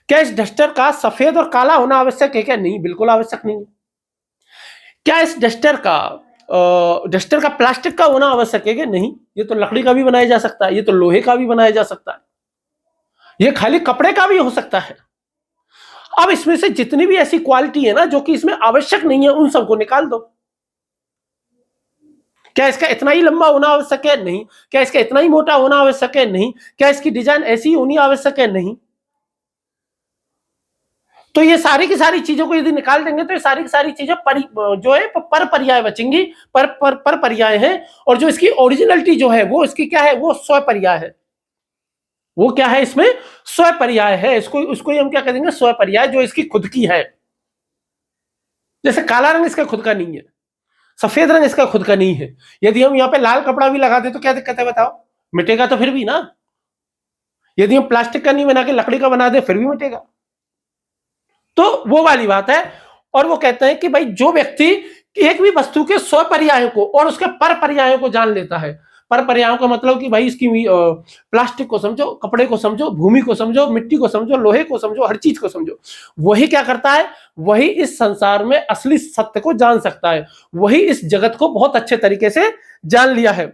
क्या इस डस्टर का सफेद और काला होना आवश्यक है क्या? नहीं, बिल्कुल आवश्यक नहीं है। क्या इस डस्टर का प्लास्टिक का होना आवश्यक है क्या? नहीं, ये तो लकड़ी का भी बनाया जा सकता है, ये तो लोहे का भी बनाया जा सकता है, ये खाली कपड़े का भी हो सकता है। अब इसमें से जितनी भी ऐसी क्वालिटी है ना जो कि इसमें आवश्यक नहीं है, उन सबको निकाल दो। क्या इसका इतना ही लंबा होना आवश्यक है? नहीं। क्या इसका इतना ही मोटा होना आवश्यक है? नहीं। क्या इसकी डिजाइन ऐसी होनी आवश्यक है? नहीं। तो ये सारी की सारी चीजों को यदि निकाल देंगे तो ये सारी की सारी चीजें जो है पर पर्याय बचेंगी, पर पर्याय है। और जो इसकी ओरिजिनलिटी जो है वो इसकी क्या है, वो स्वपर्याय है। वो क्या है, इसमें स्वपर्याय है। उसको हम क्या कह देंगे, स्वपर्याय, जो इसकी खुद की है। जैसे काला रंग इसका खुद का नहीं है, सफेद रंग इसका खुद का नहीं है। यदि हम यहाँ पे लाल कपड़ा भी लगा दे तो क्या दिक्कत है बताओ, मिटेगा तो फिर भी ना। यदि हम प्लास्टिक का नहीं बना के लकड़ी का बना दे फिर भी मिटेगा। तो वो वाली बात है। और वो कहते हैं कि भाई जो व्यक्ति एक भी वस्तु के 100 पर्यायों को और उसके पर पर्यायों को जान लेता है, पर पर्यायों का मतलब कि भाई इसकी प्लास्टिक को समझो, कपड़े को समझो, भूमि को समझो, मिट्टी को समझो, लोहे को समझो, हर चीज को समझो, वही क्या करता है, वही इस संसार में असली सत्य को जान सकता है, वही इस जगत को बहुत अच्छे तरीके से जान लिया है।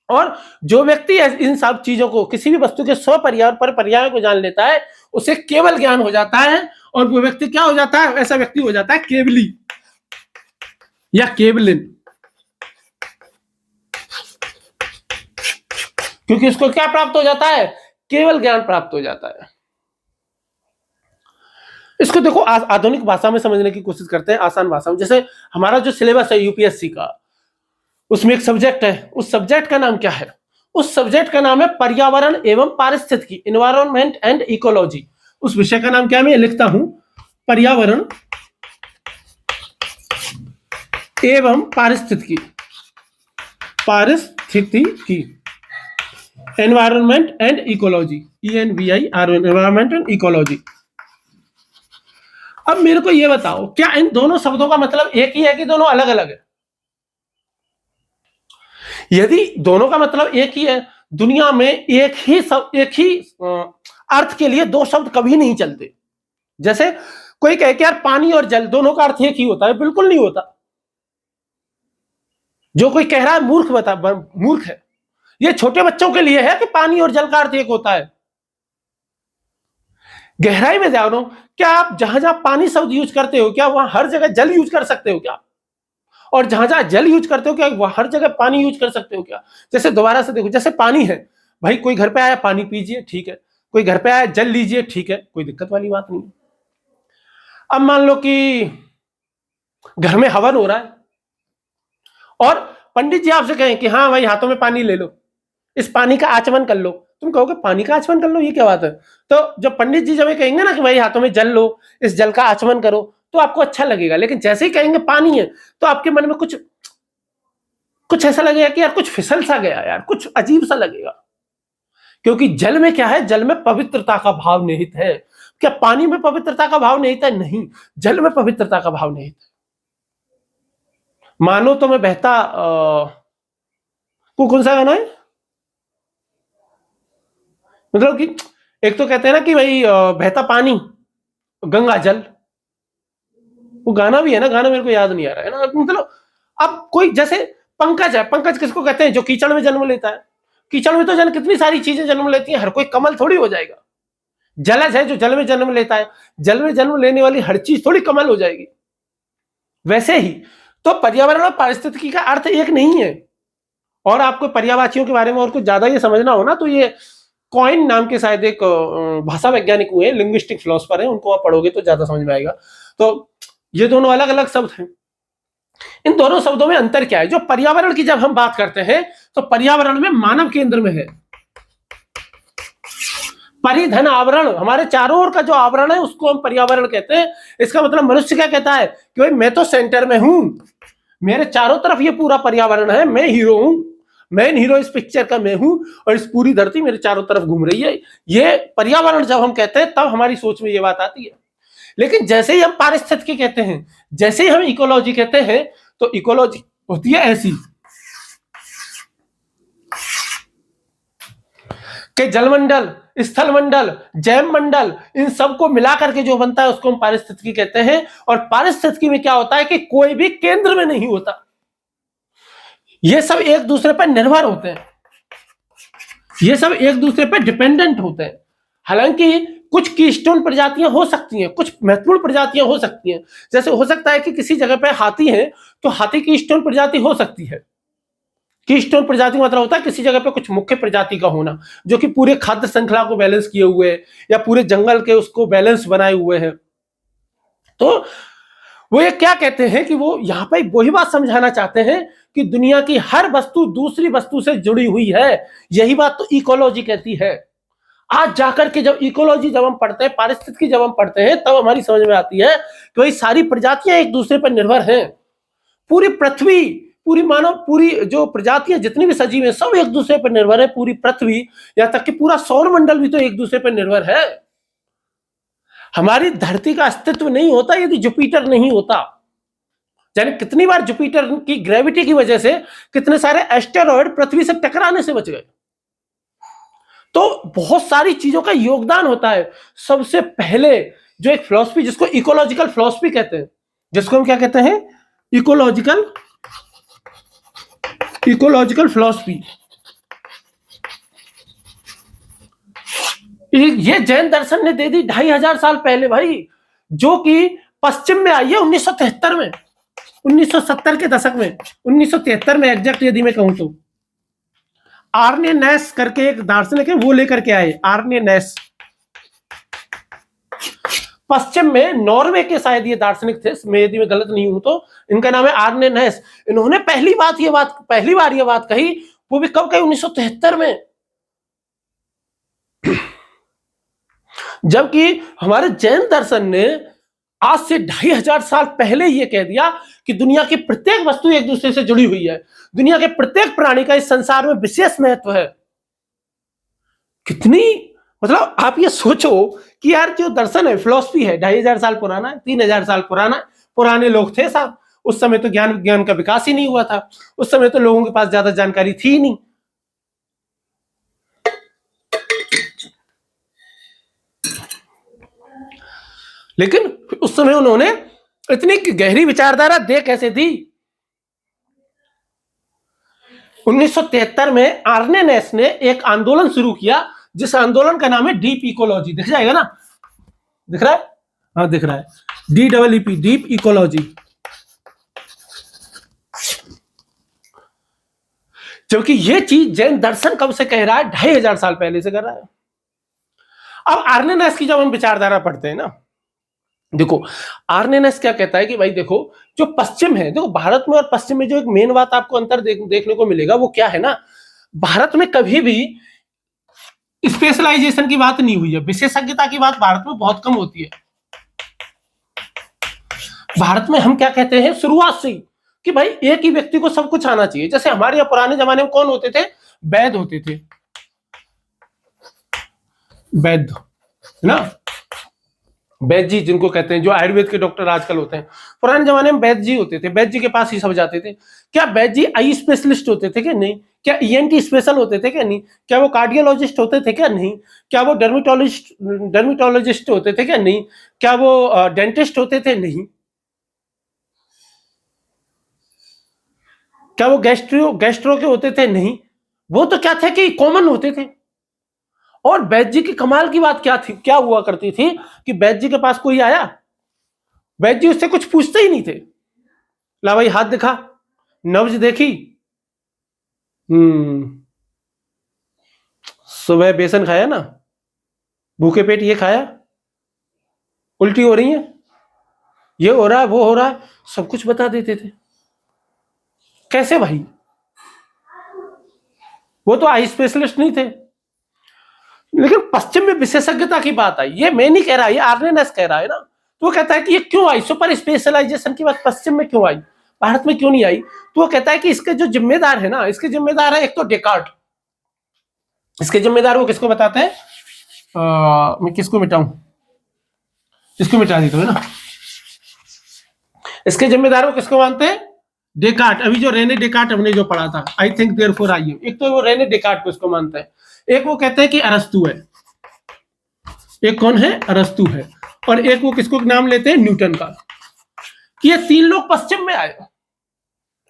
और जो व्यक्ति इन सब चीजों को, किसी भी वस्तु के 100 पर्याय पर पर्यायों को जान लेता है, उसे केवल ज्ञान हो जाता है। और वो व्यक्ति क्या हो जाता है, ऐसा व्यक्ति हो जाता है केवली या केवलिन, क्योंकि उसको क्या प्राप्त हो जाता है, केवल ज्ञान प्राप्त हो जाता है। इसको देखो आधुनिक भाषा में समझने की कोशिश करते हैं, आसान भाषा में। जैसे हमारा जो सिलेबस है यूपीएससी का, उसमें एक सब्जेक्ट है, उस सब्जेक्ट का नाम क्या है, उस सब्जेक्ट का नाम है पर्यावरण एवं पारिस्थितिकी, एनवायरनमेंट एंड इकोलॉजी। उस विषय का नाम क्या, मैं लिखता हूं, पर्यावरण एवं पारिस्थितिकी, environment and ecology, ENVIRON, environment and ecology. अब मेरे को ये बताओ, क्या इन दोनों शब्दों का मतलब एक ही है कि दोनों अलग अलग है? यदि दोनों का मतलब एक ही है, दुनिया में एक ही अर्थ के लिए दो शब्द कभी नहीं चलते। जैसे कोई कहे कि यार पानी और जल दोनों का अर्थ एक ही होता है, बिल्कुल नहीं होता। जो कोई कह रहा है मूर्ख है। ये छोटे बच्चों के लिए है कि पानी और जल का अर्थ एक होता है। गहराई में जानो, क्या आप जहां जहां पानी शब्द यूज करते हो, क्या वहां हर जगह जल यूज कर सकते हो क्या? और जहां जहां जल यूज करते हो, क्या वहां हर जगह पानी यूज कर सकते हो क्या? जैसे दोबारा से देखो, जैसे पानी है, भाई कोई घर पे आया पानी पीजिए, ठीक है। कोई घर पे आया जल लीजिए, ठीक है, कोई दिक्कत वाली बात नहीं। अब मान लो कि घर में हवन हो रहा है और पंडित जी आपसे कहें कि हाँ भाई हाथों में पानी ले लो, इस पानी का आचमन कर लो। तुम कहोगे पानी का आचमन कर लो, ये क्या बात है? तो जब पंडित जी जब कहेंगे ना कि भाई हाथों में जल लो, इस जल का आचमन करो, तो आपको अच्छा लगेगा। लेकिन जैसे ही कहेंगे पानी है, तो आपके मन में कुछ ऐसा लगेगा कि यार कुछ फिसल सा गया, यार कुछ अजीब सा लगेगा। क्योंकि जल में क्या है, जल में पवित्रता का भाव निहित है। क्या पानी में पवित्रता का भाव निहित है? नहीं, जल में पवित्रता का भाव निहित है। मानो तो मैं बहता कौन सा गाना है, मतलब कि एक तो कहते हैं ना कि भाई बहता पानी गंगा जल, वो गाना भी है ना, गाना मेरे को याद नहीं आ रहा है ना। मतलब अब कोई जैसे पंकज है, पंकज किसको कहते हैं, जो कीचड़ में जन्म लेता है। कीचड़ में तो जन कितनी सारी चीजें जन्म लेती हैं, हर कोई कमल थोड़ी हो जाएगा। जलज है जो जल में जन्म लेता है, जल में जन्म लेने वाली हर चीज थोड़ी कमल हो जाएगी। वैसे ही तो पर्यावरण और पारिस्थितिकी का अर्थ एक नहीं है। और आपको पर्यावाचियों के बारे में और कुछ ज्यादा ये समझना हो ना, तो ये कॉइन नाम के शायद एक भाषा वैज्ञानिक हुए, लिंग्विस्टिक फिलोसफर है, उनको आप पढ़ोगे तो ज्यादा समझ में आएगा। तो ये दोनों अलग अलग शब्द हैं। इन दोनों शब्दों में अंतर क्या है? जो पर्यावरण की जब हम बात करते हैं, तो पर्यावरण में मानव केंद्र में है। परिधन आवरण, हमारे चारों ओर का जो आवरण है उसको हम पर्यावरण कहते हैं। इसका मतलब मनुष्य क्या कहता है कि भाई मैं तो सेंटर में हूं, मेरे चारों तरफ ये पूरा पर्यावरण है, मैं हीरो हूं, मेन हीरो इस पिक्चर का मैं हूं, और इस पूरी धरती मेरे चारों तरफ घूम रही है। ये पर्यावरण जब हम कहते हैं तब हमारी सोच में ये बात आती है। लेकिन जैसे ही हम पारिस्थितिकी कहते हैं, जैसे ही हम इकोलॉजी कहते हैं, तो इकोलॉजी होती है ऐसी कि जलमंडल, स्थल मंडल, जैव मंडल, इन सबको मिलाकर के जो बनता है उसको हम पारिस्थितिकी कहते हैं। और पारिस्थितिकी में क्या होता है कि कोई भी केंद्र में नहीं होता, ये सब एक दूसरे पर निर्भर होते हैं, ये सब एक दूसरे पर डिपेंडेंट होते हैं। हालांकि कुछ कीस्टोन प्रजातियां हो सकती हैं, कुछ महत्वपूर्ण प्रजातियां हो सकती हैं। जैसे हो सकता है कि किसी जगह पे हाथी है, तो हाथी कीस्टोन प्रजाति हो सकती है। कीस्टोन प्रजाति मतलब होता है किसी जगह पे कुछ मुख्य प्रजाति का होना, जो कि पूरे खाद्य श्रृंखला को बैलेंस किए हुए है, या पूरे जंगल के उसको बैलेंस बनाए हुए हैं। तो वो ये क्या कहते हैं कि वो यहाँ पे वही बात समझाना चाहते हैं कि दुनिया की हर वस्तु दूसरी वस्तु से जुड़ी हुई है। यही बात तो इकोलॉजी कहती है। आज जाकर के जब इकोलॉजी जब हम पढ़ते हैं, पारिस्थितिकी जब हम पढ़ते हैं, तब हमारी समझ में आती है कि भाई सारी प्रजातियां एक दूसरे पर निर्भर हैं। पूरी पृथ्वी, पूरी मानव, पूरी जो प्रजातियां जितनी भी सजीव है सब एक दूसरे पर निर्भर है। पूरी पृथ्वी, यहां तक कि पूरा सौर मंडल भी तो एक दूसरे पर निर्भर है। हमारी धरती का अस्तित्व नहीं होता यदि जुपिटर नहीं होता। यानी कितनी बार जुपिटर की ग्रेविटी की वजह से कितने सारे एस्टेरॉयड पृथ्वी से टकराने से बच गए। तो बहुत सारी चीजों का योगदान होता है। सबसे पहले जो एक फिलॉसफी जिसको इकोलॉजिकल फिलॉसफी कहते हैं, जिसको हम क्या कहते हैं, इकोलॉजिकल फिलॉसफी, ये जैन दर्शन ने दे दी 2500 साल पहले भाई, जो कि पश्चिम में आई है 1973 में, 1970 के दशक में, 1973 में एग्जैक्ट यदि मैं कहूं तो। आर्ने नैस करके एक दार्शनिक है, वो लेकर के आए, आर्ने नैस। पश्चिम में नॉर्वे के शायद ये दार्शनिक थे, मैं यदि मैं गलत नहीं हूं तो। इनका नाम है आर्ने नैस। इन्होंने पहली बार ये बात कही, वो भी कब कही, 1973 में। जबकि हमारे जैन दर्शन ने आज से 2500 साल पहले यह कह दिया कि दुनिया की प्रत्येक वस्तु एक दूसरे से जुड़ी हुई है, दुनिया के प्रत्येक प्राणी का इस संसार में विशेष महत्व है। कितनी, मतलब आप ये सोचो कि यार जो दर्शन है, फिलॉसफी है, 2500 साल पुराना है, 3000 साल पुराना है। पुराने लोग थे साहब, उस समय तो ज्ञान विज्ञान का विकास ही नहीं हुआ था, उस समय तो लोगों के पास ज्यादा जानकारी थी ही नहीं। लेकिन उस समय उन्होंने इतनी गहरी विचारधारा दे कैसे दी। 1973 में आर्ने नैस ने एक आंदोलन शुरू किया, जिस आंदोलन का नाम है डीप इकोलॉजी। दिख जाएगा ना, दिख रहा है, हाँ दिख रहा है, DEEP, डीप इकोलॉजी। जबकि ये चीज जैन दर्शन कब से कह रहा है, 2500 साल पहले से कर रहा है। अब आर्ने नैस की जब हम विचारधारा पढ़ते हैं ना, देखो आर्ने नैस क्या कहता है कि भाई देखो, जो पश्चिम है, देखो भारत में और पश्चिम में जो एक मेन बात आपको अंतर देखने को मिलेगा वो क्या है ना, भारत में कभी भी स्पेशलाइजेशन की बात नहीं हुई है, विशेषज्ञता की बात भारत में बहुत कम होती है। भारत में हम क्या कहते हैं शुरुआत से ही कि भाई एक ही व्यक्ति को सब कुछ आना चाहिए। जैसे हमारे यहाँ पुराने जमाने में कौन होते थे, वैद्य होते थे, वैद्य ना, वैद्य जी जिनको कहते हैं, जो आयुर्वेद के डॉक्टर आजकल होते हैं, पुराने जमाने में वैद्य जी होते थे, वैद्य जी के पास ही सब जाते थे। क्या वैद्य जी आई स्पेशलिस्ट होते थे क्या? नहीं। क्या ENT स्पेशल होते थे क्या? नहीं। क्या वो कार्डियोलॉजिस्ट होते थे क्या? नहीं। क्या वो डर्मेटोलॉजिस्ट होते थे क्या? नहीं। क्या वो डेंटिस्ट होते थे? नहीं। क्या वो गैस्ट्रो के होते थे? नहीं। वो तो क्या थे कि कॉमन होते थे। और वैद्य जी की कमाल की बात क्या थी, क्या हुआ करती थी कि वैद्य जी के पास कोई आया, वैद्य जी उससे कुछ पूछते ही नहीं थे। ला भाई हाथ दिखा, नब्ज देखी, सुबह बेसन खाया ना, भूखे पेट ये खाया, उल्टी हो रही है, ये हो रहा है, वो हो रहा है, सब कुछ बता देते थे। कैसे भाई? वो तो आई स्पेशलिस्ट नहीं थे। लेकिन पश्चिम में विशेषज्ञता की बात आई, ये मैं नहीं कह रहा, ये आर्ने नैस कह रहा है ना। तो वो कहता है कि ये क्यों आई, सुपर स्पेशलाइजेशन की बात पश्चिम में क्यों आई, भारत में क्यों नहीं आई? तो वो कहता है कि इसके जो जिम्मेदार है ना, इसके जिम्मेदार है एक तो डेकार्ट। इसके जिम्मेदार वो किसको बताते हैं, मैं किसको मिटाऊं, इसको मिटा देता हूं ना। इसके जिम्मेदार वो किसको मानते हैं, डेकार्ट। अभी जो रेने डेकार्ट हमने जो पढ़ा था, आई थिंक देयरफॉर आई एम, एक तो वो रेने डेकार्ट को इसको मानता है। एक वो कहते हैं कि अरस्तु है, एक कौन है, अरस्तु है, और एक वो किसको नाम लेते हैं, न्यूटन का। कि ये तीन लोग पश्चिम में आए,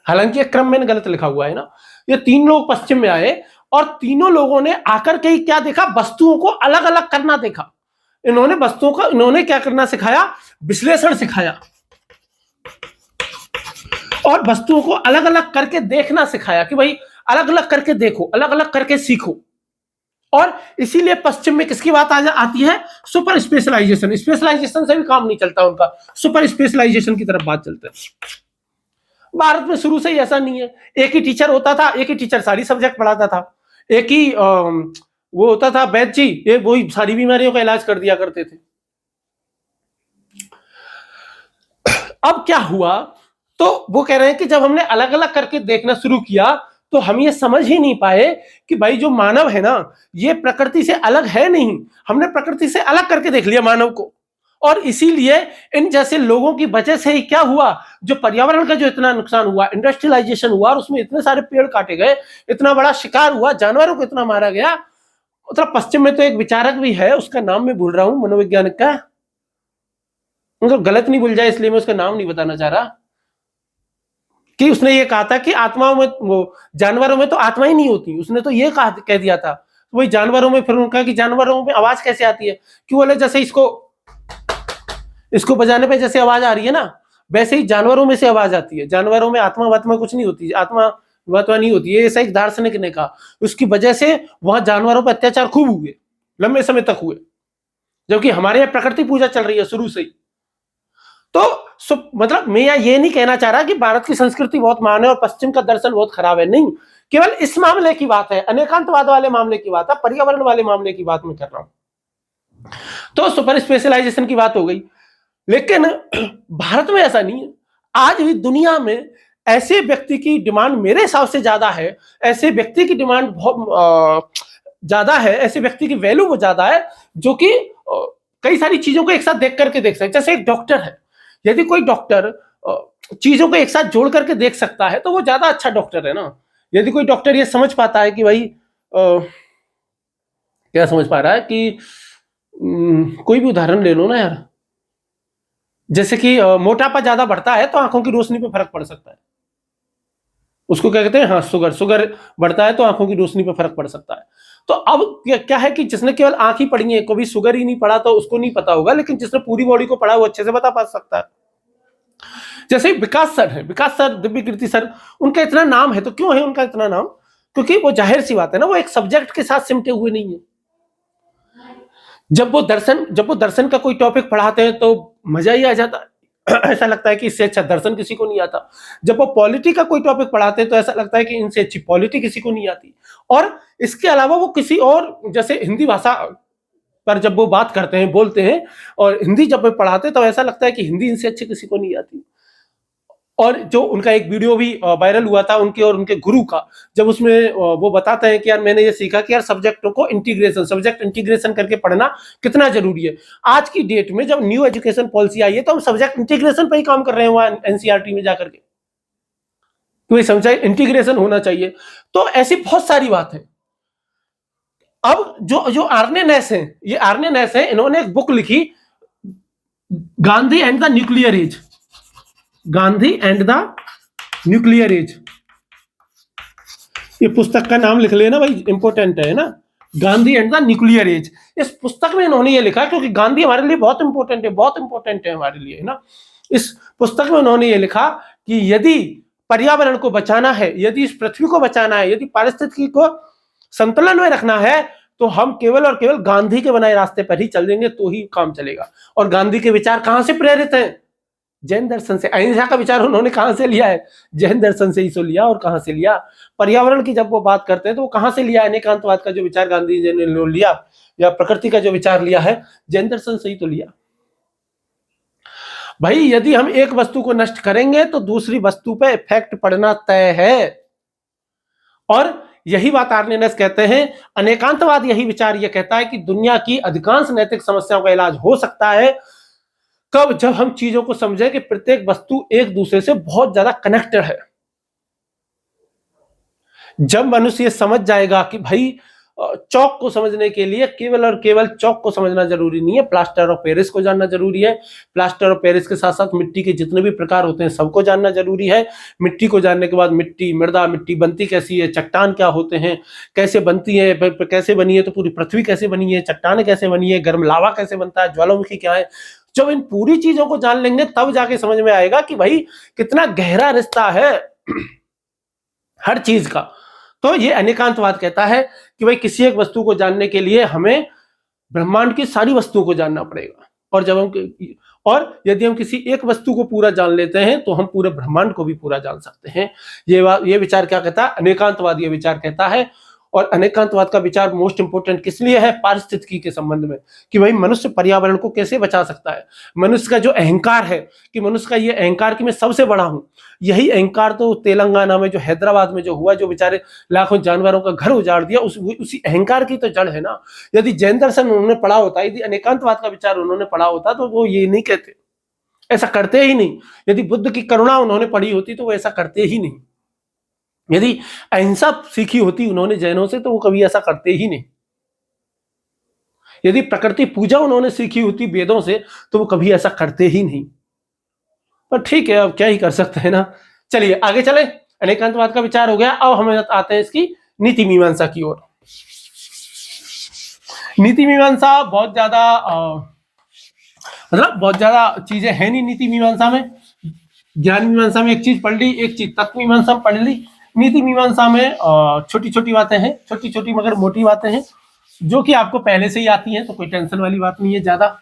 हालांकि एक क्रम मैंने गलत लिखा हुआ है ना। ये तीन लोग पश्चिम में आए और तीनों लोगों ने आकर के क्या देखा, वस्तुओं को अलग अलग करना देखा। इन्होंने वस्तुओं को, इन्होंने क्या करना सिखाया, विश्लेषण सिखाया, और वस्तुओं को अलग अलग करके देखना सिखाया कि भाई अलग अलग करके देखो, अलग अलग करके सीखो। और इसीलिए पश्चिम में किसकी बात आती है, सुपर स्पेशलाइजेशन। स्पेशलाइजेशन से भी काम नहीं चलता उनका, सुपर स्पेशलाइजेशन की तरफ बात चलता है। भारत में शुरू से ही ऐसा नहीं है, एक ही टीचर होता था, एक ही टीचर सारी सब्जेक्ट पढ़ाता था, एक ही वो होता था वैद्य जी, ये वही सारी बीमारियों का इलाज कर दिया करते थे। अब क्या हुआ तो वो कह रहे हैं कि जब हमने अलग अलग करके देखना शुरू किया तो हम ये समझ ही नहीं पाए कि भाई जो मानव है ना, ये प्रकृति से अलग है नहीं, हमने प्रकृति से अलग करके देख लिया मानव को। और इसीलिए इन जैसे लोगों की वजह से ही क्या हुआ, जो पर्यावरण का जो इतना नुकसान हुआ, इंडस्ट्रियलाइजेशन हुआ और उसमें इतने सारे पेड़ काटे गए, इतना बड़ा शिकार हुआ, जानवरों को इतना मारा गया। मतलब पश्चिम में तो एक विचारक भी है, उसका नाम मैं भूल रहा हूं, मनोवैज्ञानिक का, मतलब गलत नहीं भूल जाए इसलिए मैं उसका नाम नहीं बताना चाह रहा, कि उसने ये कहा था कि आत्माओं में, वो जानवरों में तो आत्मा ही नहीं होती, उसने तो ये कह दिया था। वही जानवरों में फिर उन्होंने कहा कि जानवरों में आवाज कैसे आती है, क्यों बोले जैसे इसको बजाने पे जैसे आवाज आ रही है ना, वैसे ही जानवरों में से आवाज आती है। जानवरों में आत्मा वात्मा कुछ नहीं होती, आत्मा वात्मा नहीं होती, ये ऐसा एक दार्शनिक ने कहा। उसकी वजह से वहां जानवरों पर अत्याचार खूब हुए, लंबे समय तक हुए, जबकि हमारे यहाँ प्रकृति पूजा चल रही है शुरू से ही। तो मतलब मैं ये नहीं कहना चाह रहा कि भारत की संस्कृति बहुत महान है और पश्चिम का दर्शन बहुत खराब है, नहीं, केवल इस मामले की बात है, अनेकांतवाद वाले मामले की बात है, पर्यावरण वाले मामले की बात मैं कर रहा हूं। तो सुपर स्पेशलाइजेशन की बात हो गई, लेकिन भारत में ऐसा नहीं है। आज भी दुनिया में ऐसे व्यक्ति की डिमांड मेरे हिसाब से ज्यादा है, ऐसे व्यक्ति की डिमांड बहुत ज्यादा है, ऐसे व्यक्ति की वैल्यू बहुत ज्यादा है जो कि कई सारी चीजों को एक साथ देख करके देख सकते। जैसे एक डॉक्टर है, यदि कोई डॉक्टर चीजों को एक साथ जोड़ करके देख सकता है तो वो ज्यादा अच्छा डॉक्टर है ना। यदि कोई डॉक्टर ये समझ पाता है कि भाई क्या समझ पा रहा है कि कोई भी उदाहरण ले लो ना यार, जैसे कि मोटापा ज्यादा बढ़ता है तो आंखों की रोशनी पे फर्क पड़ सकता है, उसको क्या कहते हैं, हाँ, शुगर बढ़ता है तो आंखों की रोशनी पे फर्क पड़ सकता है। तो अब क्या है कि जिसने केवल आंख ही पढ़ी है, कभी शुगर ही नहीं पढ़ा तो उसको नहीं पता होगा, लेकिन जिसने पूरी बॉडी को पढ़ा वो अच्छे से बता पा सकता है। जैसे विकास सर है, विकास सर, दिव्य कीर्ति सर, उनका इतना नाम है तो क्यों है उनका इतना नाम, क्योंकि वो जाहिर सी बात है ना, वो एक सब्जेक्ट के साथ सिमटे हुए नहीं है। जब वो दर्शन का कोई टॉपिक पढ़ाते हैं तो मजा ही आ जाता है, ऐसा लगता है कि इससे अच्छा दर्शन किसी को नहीं आता। जब वो पॉलिटी का कोई टॉपिक पढ़ाते हैं तो ऐसा लगता है कि इनसे अच्छी पॉलिटी किसी को नहीं आती। और इसके अलावा वो किसी और, जैसे हिंदी भाषा पर जब वो बात करते हैं, बोलते हैं, और हिंदी जब वो पढ़ाते हैं तो ऐसा लगता है कि हिंदी इनसे अच्छी किसी को नहीं आती। और जो उनका एक वीडियो भी वायरल हुआ था उनके और उनके गुरु का, जब उसमें वो बताते हैं कि यार मैंने ये सीखा कि यार सब्जेक्टों को सब्जेक्ट इंटीग्रेशन करके पढ़ना कितना जरूरी है। आज की डेट में जब न्यू एजुकेशन पॉलिसी आई है तो हम सब्जेक्ट इंटीग्रेशन पर ही काम कर रहे हैं वहां एनसीईआरटी में जाकर के, तो सब्जेक्ट इंटीग्रेशन होना चाहिए। तो ऐसी बहुत सारी बात है। अब जो आर्ने नैस है, ये आर्ने नैस है, इन्होंने एक बुक लिखी, Gandhi and the nuclear age, Gandhi and the nuclear age. ये पुस्तक का नाम लिख लेना भाई, इंपॉर्टेंट है ना, Gandhi and the nuclear age. इस पुस्तक में इन्होंने ये लिखा, क्योंकि गांधी हमारे लिए बहुत इंपॉर्टेंट है, बहुत इंपॉर्टेंट है हमारे लिए, है ना। इस पुस्तक में उन्होंने ये लिखा कि यदि पर्यावरण को बचाना है, यदि इस पृथ्वी को बचाना है, यदि पारिस्थितिकी को संतुलन में रखना है, तो हम केवल और केवल गांधी के बनाए रास्ते पर ही चलेंगे तो ही काम चलेगा। और गांधी के विचार कहां से प्रेरित हैं? जैन दर्शन से। अहिंसा का विचार उन्होंने कहां से लिया है? जैन दर्शन से ही तो लिया। और कहां से लिया? पर्यावरण की जब वो बात करते हैं तो वो कहां से लिया? अनेकांतवाद का जो विचार गांधी जी ने लिया, या प्रकृति का जो विचार लिया है, जैन दर्शन से ही तो लिया। भाई यदि हम एक वस्तु को नष्ट करेंगे तो दूसरी वस्तु पे इफेक्ट पड़ना तय है। और यही बात आर्नेनस कहते हैं, अनेकांतवाद यही विचार ये कहता है कि दुनिया की अधिकांश नैतिक समस्याओं का इलाज हो सकता है कब? जब हम चीजों को समझें कि प्रत्येक वस्तु एक दूसरे से बहुत ज्यादा कनेक्टेड है। जब मनुष्य ये समझ जाएगा कि भाई चौक को समझने के लिए केवल और केवल चौक को समझना जरूरी नहीं है, प्लास्टर ऑफ पेरिस को जानना जरूरी है। प्लास्टर ऑफ पेरिस के साथ साथ मिट्टी के जितने भी प्रकार होते हैं सबको जानना जरूरी है। मिट्टी को जानने के बाद मिट्टी, मृदा, मिट्टी बनती कैसी है, चट्टान क्या होते हैं, कैसे बनती है, कैसे बनी है, तो पूरी पृथ्वी कैसे बनी है, चट्टान कैसे बनी है, गर्म लावा कैसे बनता है, ज्वालामुखी क्या है। जब इन पूरी चीजों को जान लेंगे तब जाके समझ में आएगा कि भाई कितना गहरा रिश्ता है हर चीज का। तो ये अनेकांतवाद कहता है कि भाई किसी एक वस्तु को जानने के लिए हमें ब्रह्मांड की सारी वस्तुओं को जानना पड़ेगा। और यदि हम किसी एक वस्तु को पूरा जान लेते हैं तो हम पूरे ब्रह्मांड को भी पूरा जान सकते हैं। ये विचार क्या कहता है? अनेकांतवाद ये विचार कहता है। और अनेकांतवाद का विचार मोस्ट इंपोर्टेंट किस लिए है? पारिस्थितिकी के संबंध में, कि भाई मनुष्य पर्यावरण को कैसे बचा सकता है। मनुष्य का जो अहंकार है, कि मनुष्य का ये अहंकार कि मैं सबसे बड़ा हूं, यही अहंकार तो तेलंगाना में जो हैदराबाद में जो हुआ, जो बेचारे लाखों जानवरों का घर उजाड़ दिया, उसी अहंकार की तो जड़ है ना। यदि जैन दर्शन उन्होंने पढ़ा होता, यदि अनेकांतवाद का विचार उन्होंने पढ़ा होता, तो वो ये नहीं कहते, ऐसा करते ही नहीं। यदि बुद्ध की करुणा उन्होंने पढ़ी होती तो वो ऐसा करते ही नहीं। यदि अहिंसा सीखी होती उन्होंने जैनों से तो वो कभी ऐसा करते ही नहीं। यदि प्रकृति पूजा उन्होंने सीखी होती वेदों से तो वो कभी ऐसा करते ही नहीं। पर ठीक है, अब क्या ही कर सकते हैं ना। चलिए आगे चले, अनेकांतवाद का विचार हो गया। अब हम आते हैं इसकी नीति मीमांसा की ओर। नीति मीमांसा बहुत ज्यादा मतलब बहुत ज्यादा चीजें हैं नहीं नीति मीमांसा में। ज्ञान मीमांसा में एक चीज पढ़ ली, एक चीज तत्व मीमांसा में पढ़ ली। नीति मीमांसा में छोटी छोटी बातें हैं, छोटी छोटी मगर मोटी बातें हैं, जो कि आपको पहले से ही आती हैं, तो कोई टेंशन वाली बात नहीं है, ज्यादा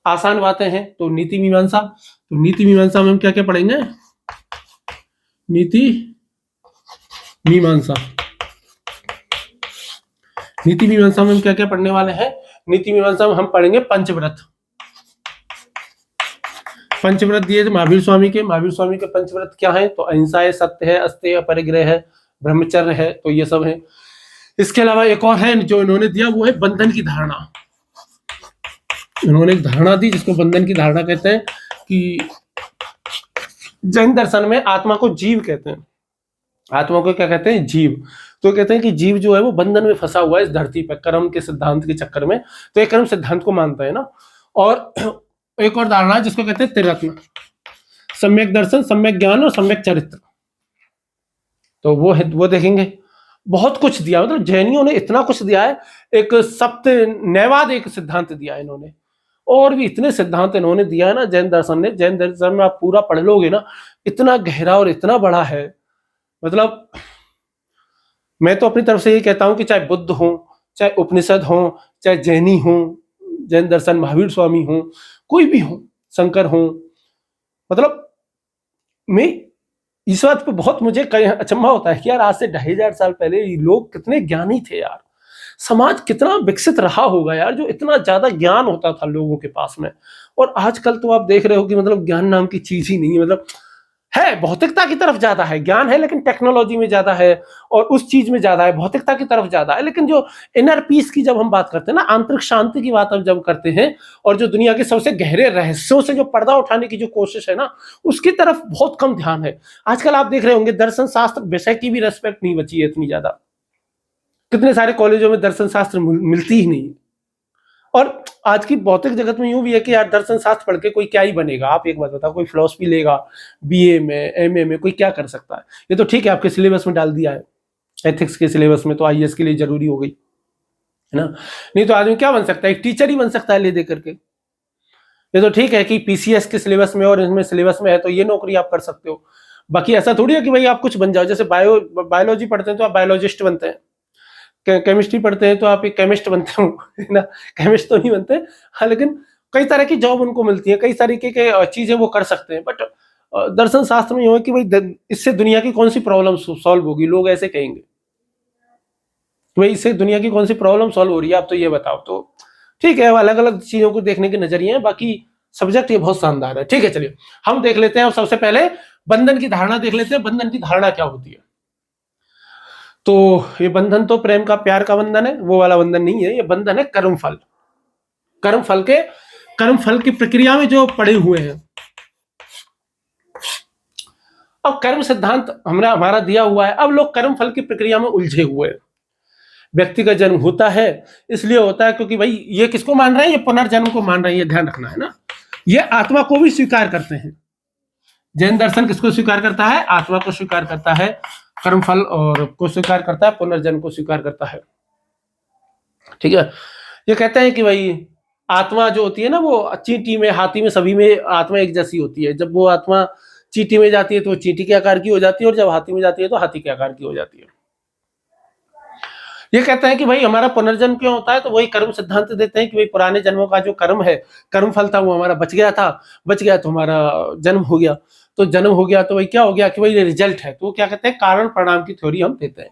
आसान बातें हैं। तो नीति मीमांसा, तो नीति मीमांसा में हम क्या क्या पढ़ेंगे? नीति मीमांसा, नीति मीमांसा में हम क्या क्या पढ़ने वाले हैं? नीति मीमांसा में हम पढ़ेंगे पंचव्रत। पंचव्रत दिए थे महावीर स्वामी के। महावीर स्वामी के पंचव्रत क्या है? तो अहिंसा है, सत्य है, अस्तेय, अपरिग्रह है, ब्रह्मचर्य है, तो ये सब है। इसके अलावा एक और है जो इन्होंने दिया, वो है बंधन की धारणा। इन्होंने एक धारणा दी जिसको बंधन की धारणा कहते हैं, कि जैन दर्शन में आत्मा को जीव कहते हैं। आत्मा को क्या कहते हैं? जीव। तो कहते हैं कि जीव जो है वो बंधन में फंसा हुआ है इस धरती पर, कर्म के सिद्धांत के चक्कर में। तो एक कर्म सिद्धांत को मानता है ना। और एक और धारणा है जिसको कहते हैं त्रिरत्न, सम्यक दर्शन, सम्यक ज्ञान और सम्यक चरित्र। तो वो देखेंगे। बहुत कुछ दिया, मतलब जैनियों ने इतना कुछ दिया है। एक सप्त नैवाद एक सिद्धांत दिया है इन्होंने, और भी इतने सिद्धांत इन्होंने दिया है ना जैन दर्शन ने। जैन दर्शन में आप पूरा पढ़ लोगे ना, इतना गहरा और इतना बड़ा है। मतलब मैं तो अपनी तरफ से ये कहता हूं कि चाहे बुद्ध हो, चाहे उपनिषद हो, चाहे जैनी हो, जैन दर्शन महावीर स्वामी हो, कोई भी हो, शंकर हो, मतलब मैं इस बात पे बहुत मुझे अचंभा होता है कि यार आज से 2500 साल पहले ये लोग कितने ज्ञानी थे यार। समाज कितना विकसित रहा होगा यार, जो इतना ज्यादा ज्ञान होता था लोगों के पास में। और आजकल तो आप देख रहे हो कि मतलब ज्ञान नाम की चीज ही नहीं है। मतलब है, भौतिकता की तरफ ज्यादा है ज्ञान है, लेकिन टेक्नोलॉजी में ज्यादा है और उस चीज में ज्यादा है, भौतिकता की तरफ ज्यादा है। लेकिन जो इनर पीस की जब हम बात करते हैं ना, आंतरिक शांति की बात हम जब करते हैं, और जो दुनिया के सबसे गहरे रहस्यों से जो पर्दा उठाने की जो कोशिश है ना, उसकी तरफ बहुत कम ध्यान है। आजकल आप देख रहे होंगे दर्शन शास्त्र विषय की भी रेस्पेक्ट नहीं बची है इतनी ज्यादा। कितने सारे कॉलेजों में दर्शन शास्त्र मिलती ही नहीं। और आज की भौतिक जगत में यूं भी है कि यार दर्शन शास्त्र पढ़ के कोई क्या ही बनेगा। आप एक बात बताओ, कोई फिलॉसफी लेगा बीए में, एमए में, कोई क्या कर सकता है? ये तो ठीक है आपके सिलेबस में डाल दिया है, एथिक्स के सिलेबस में, तो आईएएस के लिए जरूरी हो गई है ना। नहीं तो आदमी क्या बन सकता है? एक टीचर ही बन सकता है ले दे करके। ये तो ठीक है कि पीसीएस के सिलेबस में और इसमें सिलेबस में है तो ये नौकरी आप कर सकते हो। बाकी ऐसा थोड़ी है कि भाई आप कुछ बन जाओ। जैसे बायोलॉजी पढ़ते हैं तो आप बायोलॉजिस्ट बनते हैं, केमिस्ट्री पढ़ते हैं तो आप एक केमिस्ट बनते हो, है ना। केमिस्ट तो नहीं बनते, हाँ, लेकिन कई तरह की जॉब उनको मिलती है, कई तरीके के चीजें वो कर सकते हैं। बट दर्शन शास्त्र में ये है कि भाई इससे दुनिया की कौन सी प्रॉब्लम सॉल्व होगी, लोग ऐसे कहेंगे। तो भाई इससे दुनिया की कौन सी प्रॉब्लम सॉल्व हो रही है, आप तो ये बताओ। तो ठीक है, अलग अलग चीजों को देखने के नजरिए हैं। बाकी सब्जेक्ट ये बहुत शानदार है। ठीक है, चलिए हम देख लेते हैं। सबसे पहले बंधन की धारणा देख लेते हैं। बंधन की धारणा क्या होती है? तो ये बंधन तो प्रेम का, प्यार का बंधन है, वो वाला बंधन नहीं है। ये बंधन है कर्मफल, कर्मफल की प्रक्रिया में जो पड़े हुए हैं। अब कर्म सिद्धांत हमारा दिया हुआ है, अब लोग कर्मफल की प्रक्रिया में उलझे हुए हैं। व्यक्ति का जन्म होता है इसलिए होता है क्योंकि भाई ये किसको मान रहे हैं? ये पुनर्जन्म को मान रहे हैं, ये ध्यान रखना है ना। ये आत्मा को भी स्वीकार करते हैं। जैन दर्शन किसको स्वीकार करता है? आत्मा को स्वीकार करता है, कर्मफल और को स्वीकार करता है, पुनर्जन्म को स्वीकार करता है। ठीक है, ये कहते हैं कि भाई आत्मा जो होती है ना, वो चींटी में, हाथी में, सभी में आत्मा एक जैसी होती है। जब वो आत्मा चींटी में जाती है तो चींटी के आकार की हो जाती है, और जब हाथी में जाती है तो हाथी के आकार की हो जाती है। ये कहते हैं कि भाई हमारा पुनर्जन्म क्यों होता है? तो वही कर्म सिद्धांत देते हैं कि भाई पुराने जन्मों का जो कर्म है, कर्मफल था, वो हमारा बच गया तो हमारा जन्म हो गया। तो जन्म हो गया तो भाई क्या हो गया कि भाई ये रिजल्ट है। तो क्या कहते हैं? कारण परिणाम की थ्योरी हम देते हैं।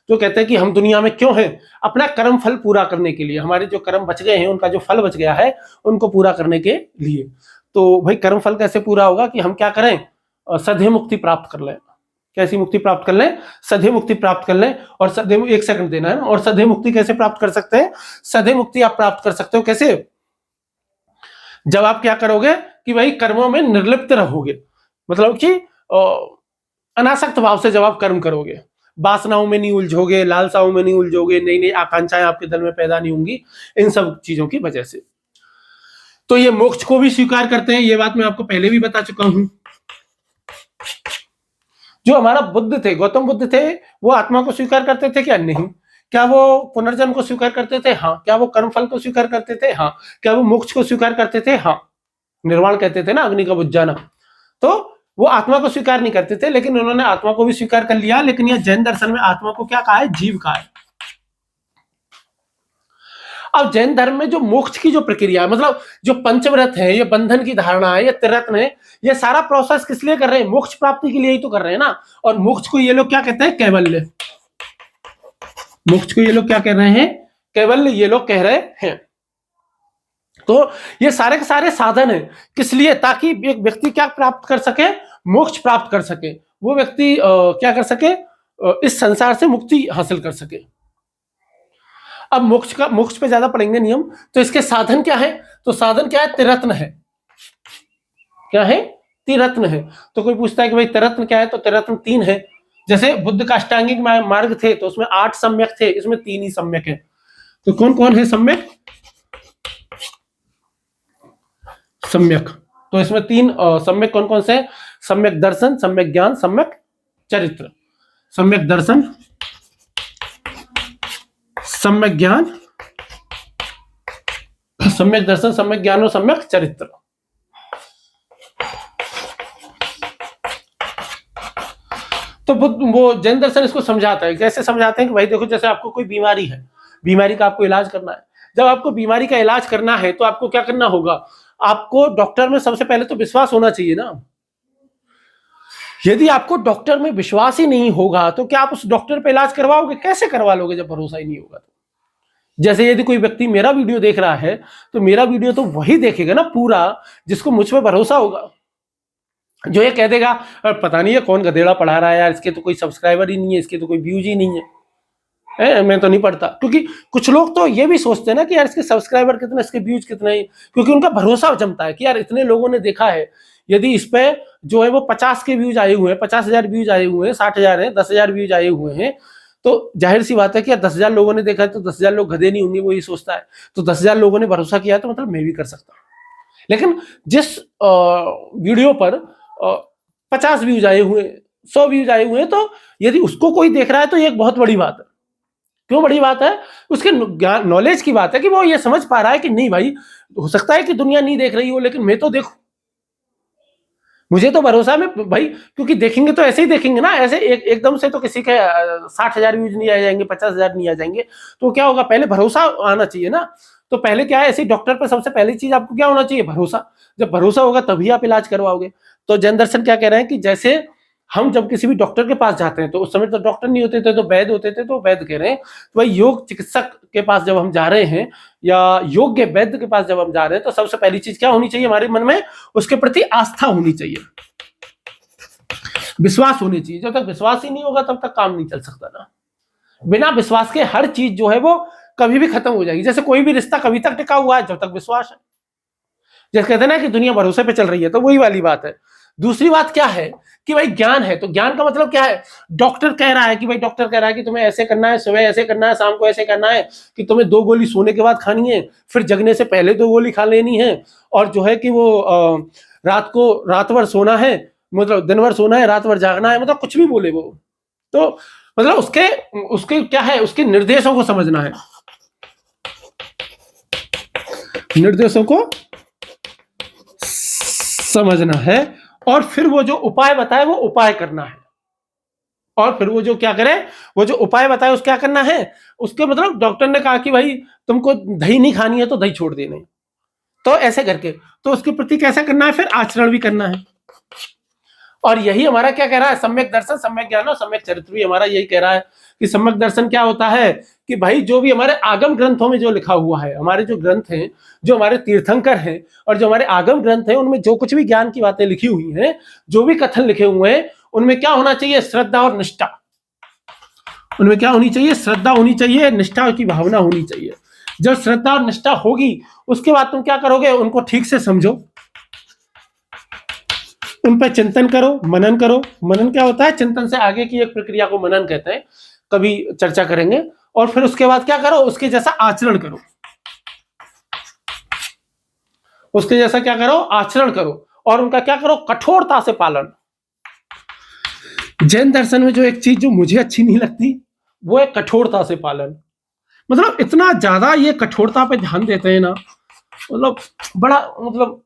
जो कहते हैं कि हम दुनिया में क्यों हैं, अपना कर्म फल पूरा करने के लिए, हमारे जो कर्म बच गए हैं उनका जो फल बच गया है उनको पूरा करने के लिए। तो भाई कर्म फल कैसे पूरा होगा कि हम क्या करें, सधे मुक्ति प्राप्त कर लें। कैसी मुक्ति प्राप्त कर लें, सधे मुक्ति प्राप्त कर लें। और सधे, एक सेकंड देना है ना। और सधे मुक्ति कैसे प्राप्त कर सकते हैं, सधे मुक्ति आप प्राप्त कर सकते हो कैसे, जब आप क्या करोगे कि भाई कर्मों में निर्लिप्त रहोगे, मतलब कि अनासक्त भाव से जब आप कर्म करोगे, वासनाओं में नहीं उलझोगे, लालसाओं में नहीं उलझोगे, नई नई आकांक्षाएं आपके दिल में पैदा नहीं होंगी इन सब चीजों की वजह से। तो ये मोक्ष को भी स्वीकार करते हैं, ये बात मैं आपको पहले भी बता चुका हूं। जो हमारा बुद्ध थे, गौतम बुद्ध थे, वो आत्मा को स्वीकार करते थे क्या, नहीं। क्या वो पुनर्जन्म को स्वीकार करते थे, हाँ। क्या वो कर्मफल को स्वीकार करते थे, हाँ। क्या वो मोक्ष को स्वीकार करते थे, हाँ। निर्वाण कहते थे ना, अग्नि का बुझ जाना। तो वो आत्मा को स्वीकार नहीं करते थे, लेकिन उन्होंने आत्मा को भी स्वीकार कर लिया। लेकिन यह जैन दर्शन में आत्मा को क्या कहा है, जीव कहा है। अब जैन धर्म में जो मोक्ष की जो प्रक्रिया है, मतलब जो पंचव्रत है, ये बंधन की धारणा है, ये त्रिरत्न है, ये सारा प्रोसेस किस लिए कर रहे हैं, मोक्ष प्राप्ति के लिए ही तो कर रहे हैं ना। और मोक्ष को ये लोग क्या कहते हैं, कैवल्य। मोक्ष को ये लोग क्या कह रहे हैं, कैवल्य ये लोग कह रहे हैं। तो ये सारे के सारे साधन है किस लिए, ताकि एक व्यक्ति क्या प्राप्त कर सके, मोक्ष प्राप्त कर सके। वो व्यक्ति क्या कर सके, इस संसार से मुक्ति हासिल कर सके। अब मोक्ष पे ज्यादा पढ़ेंगे नियम। तो इसके साधन क्या है, तो साधन क्या है, त्रिरत्न है। क्या है, त्रिरत्न है। तो कोई पूछता है कि भाई त्रिरत्न क्या है, तो त्रिरत्न 3 है। जैसे बुद्ध का अष्टांगिक मार्ग थे तो उसमें 8 सम्यक थे, इसमें 3 ही सम्यक है। तो कौन कौन है सम्यक, सम्यक। तो इसमें 3 सम्यक कौन कौन से, सम्यक दर्शन, सम्यक ज्ञान, सम्यक चरित्र। सम्यक दर्शन, सम्यक ज्ञान, सम्यक दर्शन, सम्यक ज्ञान और सम्यक चरित्र। तो वो जैन दर्शन इसको समझाता है। कैसे समझाते हैं कि भाई देखो, जैसे आपको कोई बीमारी है, बीमारी का आपको इलाज करना है। जब आपको बीमारी का इलाज करना है तो आपको क्या करना होगा, आपको डॉक्टर में सबसे पहले तो विश्वास होना चाहिए ना। यदि आपको डॉक्टर में विश्वास ही नहीं होगा तो क्या आप उस डॉक्टर पे इलाज करवाओगे, कैसे करवा लोगे जब भरोसा ही नहीं होगा तो। जैसे यदि कोई व्यक्ति मेरा वीडियो देख रहा है तो मेरा वीडियो तो वही देखेगा ना पूरा जिसको मुझ पर भरोसा होगा। जो ये कह देगा पता नहीं है कौन गधेड़ा पढ़ा रहा है यार, इसके तो कोई सब्सक्राइबर ही नहीं है, इसके तो कोई व्यूज ही नहीं है, मैं तो नहीं पढ़ता। क्योंकि कुछ लोग तो ये भी सोचते हैं ना कि यार इसके सब्सक्राइबर कितने, इसके व्यूज कितने हैं, क्योंकि उनका भरोसा जमता है कि यार इतने लोगों ने देखा है। यदि इस पे जो है वो 50 के व्यूज आए हुए हैं, 50,000 व्यूज आए हुए हैं, 60,000 है, 10,000 व्यूज आए हुए हैं, तो जाहिर सी बात है कि 10,000 लोगों ने देखा है तो 10,000 लोग गधे नहीं होंगे, वो ये सोचता है। तो 10,000 लोगों ने भरोसा किया तो मतलब मैं भी कर सकता हूँ। लेकिन जिस वीडियो पर 50 व्यूज आए हुए, 100 व्यूज आए हुए हैं, तो यदि उसको कोई देख रहा है तो ये एक बहुत बड़ी बात है। क्यों बड़ी बात है, उसके नॉलेज की बात है कि वो ये समझ पा रहा है कि नहीं भाई, हो सकता है कि दुनिया नहीं देख रही हो लेकिन मैं तो देखूं, मुझे तो भरोसा में भाई। क्योंकि देखेंगे तो ऐसे ही देखेंगे ना, ऐसे एकदम से तो किसी के 60,000 व्यूज नहीं आ जाएंगे, 50,000 नहीं आ जाएंगे। तो क्या होगा, पहले भरोसा आना चाहिए ना। तो पहले क्या है, ऐसे डॉक्टर पर सबसे पहली चीज आपको क्या होना चाहिए, भरोसा। जब भरोसा होगा तभी आप इलाज करवाओगे। तो जैन दर्शन क्या कह रहे हैं कि जैसे हम जब किसी भी डॉक्टर के पास जाते हैं, तो उस समय तो डॉक्टर नहीं होते थे, तो वैद्य होते थे, तो वैद्य कह रहे हैं तो भाई योग चिकित्सक के पास जब हम जा रहे हैं या योग्य वैद्य के पास जब हम जा रहे हैं, तो सबसे पहली चीज क्या होनी चाहिए हमारे मन में, उसके प्रति आस्था होनी चाहिए, विश्वास होनी चाहिए। जब तक विश्वास ही नहीं होगा तब तक काम नहीं चल सकता ना। बिना विश्वास के हर चीज जो है वो कभी भी खत्म हो जाएगी। जैसे कोई भी रिश्ता कभी तक टिका हुआ है जब तक विश्वास है। जैसे कहते हैं ना कि दुनिया भरोसे पे चल रही है, तो वही वाली बात है। दूसरी बात क्या है कि भाई ज्ञान है, तो ज्ञान का मतलब क्या है, डॉक्टर कह रहा है कि भाई, डॉक्टर कह रहा है कि तुम्हें ऐसे करना है, सुबह ऐसे करना है, शाम को ऐसे करना है, कि तुम्हें 2 गोली सोने के बाद खानी है, फिर जगने से पहले 2 गोली खा लेनी है, और जो है कि वो रात भर सोना है, मतलब दिन भर सोना है, रात भर जागना है, मतलब कुछ भी बोले वो। तो मतलब उसके क्या है, उसके निर्देशों को समझना है, निर्देशों को समझना है, और फिर वो जो उपाय बताए वो उपाय करना है। और फिर वो जो क्या करे, वो जो उपाय बताए उस क्या करना है, उसके मतलब डॉक्टर ने कहा कि भाई तुमको दही नहीं खानी है तो दही छोड़ देना है, तो ऐसे करके तो उसके प्रति कैसा करना है, फिर आचरण भी करना है। और यही हमारा क्या कह रहा है, सम्यक दर्शन, सम्यक ज्ञान और सम्यक चरित्र भी हमारा यही कह रहा है कि सम्यक दर्शन क्या होता है कि भाई जो भी हमारे आगम ग्रंथों में जो लिखा हुआ है, हमारे जो ग्रंथ हैं, जो हमारे तीर्थंकर हैं और जो हमारे आगम ग्रंथ हैं, उनमें जो कुछ भी ज्ञान की बातें लिखी हुई हैं, जो भी कथन लिखे हुए हैं, उनमें क्या होना चाहिए, श्रद्धा और निष्ठा। उनमें क्या होनी चाहिए, श्रद्धा होनी चाहिए, निष्ठा की भावना होनी चाहिए। जब श्रद्धा और निष्ठा होगी, उसके बाद तुम क्या करोगे, उनको ठीक से समझो, उन पर चिंतन करो, मनन करो। मनन क्या होता है, चिंतन से आगे की एक प्रक्रिया को मनन कहते हैं, कभी चर्चा करेंगे। और फिर उसके बाद क्या करो, उसके जैसा आचरण करो, उसके जैसा क्या करो, आचरण करो। और उनका क्या करो, कठोरता से पालन। जैन दर्शन में जो एक चीज जो मुझे अच्छी नहीं लगती, वो है कठोरता से पालन। मतलब इतना ज्यादा ये कठोरता पे ध्यान देते हैं ना, मतलब बड़ा, मतलब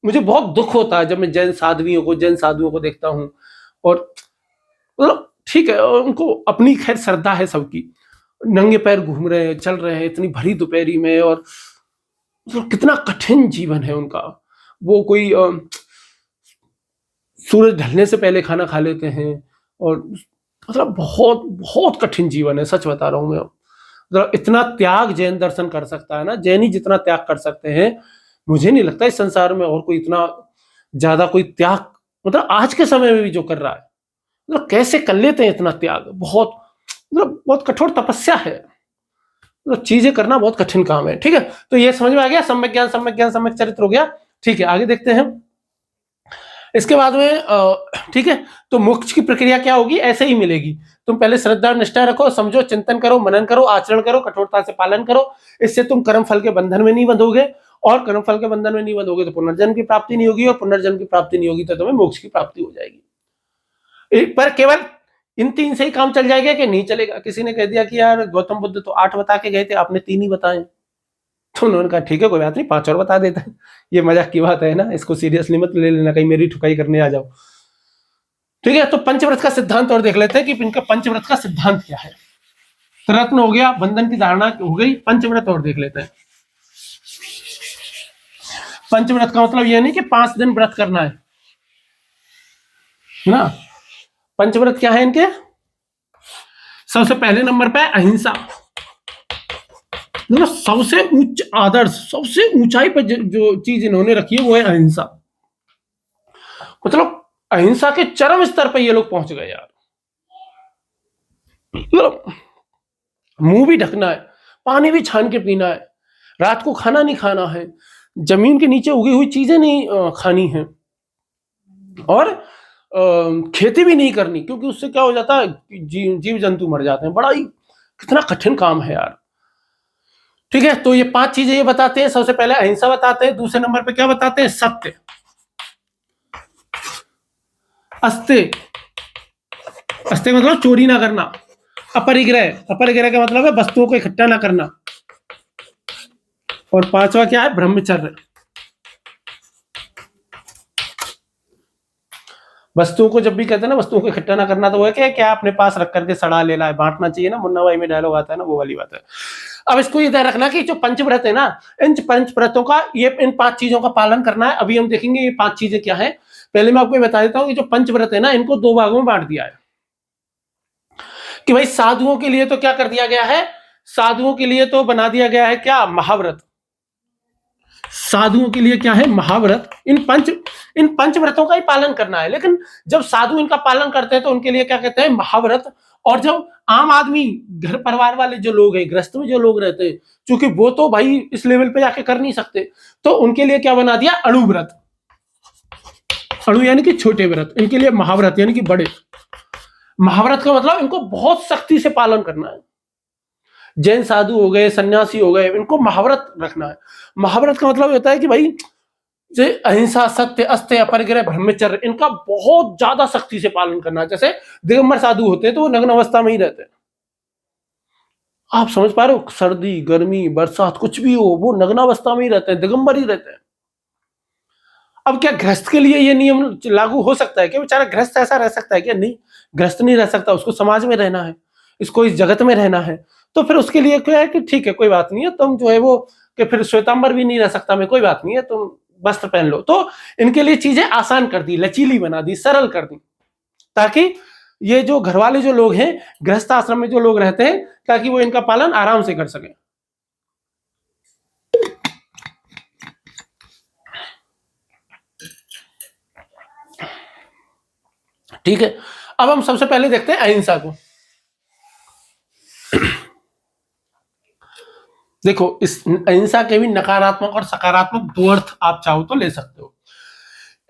मुझे बहुत दुख होता है जब मैं जैन साधुओं को देखता हूँ। और मतलब ठीक है, उनको अपनी खैर श्रद्धा है सबकी, नंगे पैर घूम रहे हैं, चल रहे हैं इतनी भरी दोपहरी में, और मतलब कितना कठिन जीवन है उनका। वो कोई सूरज ढलने से पहले खाना खा लेते हैं, और मतलब बहुत बहुत कठिन जीवन है, सच बता रहा हूँ मैं। मतलब इतना त्याग जैन दर्शन कर सकता है ना, जैन ही जितना त्याग कर सकते हैं, मुझे नहीं लगता इस संसार में और कोई इतना ज्यादा कोई त्याग, मतलब आज के समय में भी जो कर रहा है, मतलब कैसे कर लेते हैं इतना त्याग। बहुत मतलब बहुत कठोर तपस्या है, मतलब चीजें करना बहुत कठिन काम है। ठीक है, तो ये समझ में आ गया, सम्यक ज्ञान, सम्यक ज्ञान, सम्यक चरित्र हो गया। ठीक है, आगे देखते हैं। इसके बाद में ठीक है, तो मोक्ष की प्रक्रिया क्या होगी, ऐसे ही मिलेगी। तुम पहले श्रद्धा और निष्ठा रखो, समझो, चिंतन करो, मनन करो, आचरण करो, कठोरता से पालन करो। इससे तुम कर्म फल के बंधन में नहीं बंधोगे, और कर्म फल के बंधन में नहीं बंधोगे तो पुनर्जन्म की प्राप्ति नहीं होगी, और पुनर्जन्म की प्राप्ति नहीं होगी तो तुम्हें मोक्ष की प्राप्ति हो जाएगी। पर केवल इन 3 से ही काम चल जाएगा कि नहीं चलेगा। किसी ने कह दिया कि यार गौतम बुद्ध तो 8 बता के गए थे, आपने 3 ही बताए। तो उन्होंने कहा ठीक है, कोई बात नहीं, 5 और बता देते हैं। ये मजाक की बात है ना, इसको सीरियसली मत ले लेना, कहीं मेरी ठुकाई करने आ जाओ। ठीक है, तो पंचव्रत का सिद्धांत और देख लेते हैं कि इनका पंचव्रत का सिद्धांत क्या है। रत्न हो गया, बंधन की धारणा हो गई, पंचव्रत और देख लेते हैं। पंचव्रत का मतलब यह नहीं कि 5 दिन व्रत करना है ना। पंचव्रत क्या है इनके, सबसे पहले नंबर पे अहिंसा। मतलब सबसे उच्च आदर्श, सबसे ऊंचाई पर जो चीज इन्होंने रखी है वो है अहिंसा। मतलब अहिंसा के चरम स्तर पर ये लोग पहुंच गए यार। मतलब मुंह भी ढकना है, पानी भी छान के पीना है, रात को खाना नहीं खाना है, जमीन के नीचे उगी हुई चीजें नहीं खानी है, और खेती भी नहीं करनी, क्योंकि उससे क्या हो जाता है, जीव जंतु मर जाते हैं। बड़ा ही कितना कठिन काम है यार। ठीक है, तो ये 5 चीजें ये बताते हैं। सबसे पहले अहिंसा बताते हैं, दूसरे नंबर पे क्या बताते हैं, सत्य। अस्ते, अस्ते मतलब चोरी ना करना। अपरिग्रह, अपरिग्रह का मतलब है वस्तुओं को इकट्ठा ना करना। और 5वां क्या है, ब्रह्मचर्य। वस्तुओं को जब भी कहते हैं ना वस्तुओं को इकट्ठा ना करना, तो वो है क्या अपने पास रख करके सड़ा लेना है, बांटना चाहिए ना, मुन्ना भाई में डायलॉग आता है ना, वो वाली बात है। अब इसको ये ध्यान रखना कि जो पंचव्रत है ना, इन पंचव्रतों का ये इन 5 चीजों का पालन करना है। अभी हम देखेंगे ये 5 चीजें क्या है। पहले मैं आपको बता देता हूँ कि जो पंचव्रत है ना, इनको 2 भागों में बांट दिया है। कि भाई साधुओं के लिए तो क्या कर दिया गया है, साधुओं के लिए तो बना दिया गया है क्या, महाव्रत। साधुओं के लिए क्या है, महाव्रत। इन पंचव्रतों का ही पालन करना है। लेकिन जब साधु इनका पालन करते हैं तो उनके लिए क्या कहते हैं, महाव्रत। और जब आम आदमी, घर परिवार वाले जो लोग हैं, गृहस्थ में जो लोग रहते हैं, क्योंकि वो तो भाई इस लेवल पे जाके कर नहीं सकते, तो उनके लिए क्या बना दिया, अणुव्रत। अणु यानी कि छोटे व्रत, इनके लिए महाव्रत यानी कि बड़े। महाव्रत का मतलब इनको बहुत सख्ती से पालन करना है। जैन साधु हो गए, सन्यासी हो गए, इनको महाव्रत रखना है। महाव्रत का मतलब होता है कि भाई अहिंसा, सत्य, अस्त्य, अपरिग्रह, ब्रह्मचर्य, इनका बहुत ज्यादा सख्ती से पालन करना है। जैसे दिगंबर साधु होते हैं तो वो नग्न अवस्था में ही रहते हैं। आप समझ पा रहे हो, सर्दी गर्मी बरसात कुछ भी हो, वो नग्न अवस्था में ही रहते हैं, दिगंबर ही रहते हैं। अब क्या गृहस्थ के लिए ये नियम लागू हो सकता है क्या, बेचारा गृहस्थ ऐसा रह सकता है क्या, नहीं, गृहस्थ नहीं रह सकता, उसको समाज में रहना है, इसको इस जगत में रहना है। तो फिर उसके लिए क्या है कि ठीक है, कोई बात नहीं है, तुम जो है वो कि फिर श्वेतांबर भी नहीं रह सकता मैं, कोई बात नहीं है, तुम वस्त्र पहन लो। तो इनके लिए चीजें आसान कर दी, लचीली बना दी, सरल कर दी, ताकि ये जो घर वाले जो लोग हैं, गृहस्थ आश्रम में जो लोग रहते हैं, ताकि वो इनका पालन आराम से कर सके। ठीक है, अब हम सबसे पहले देखते हैं अहिंसा को। देखो, इस अहिंसा के भी नकारात्मक और सकारात्मक दो अर्थ आप चाहो तो ले सकते हो।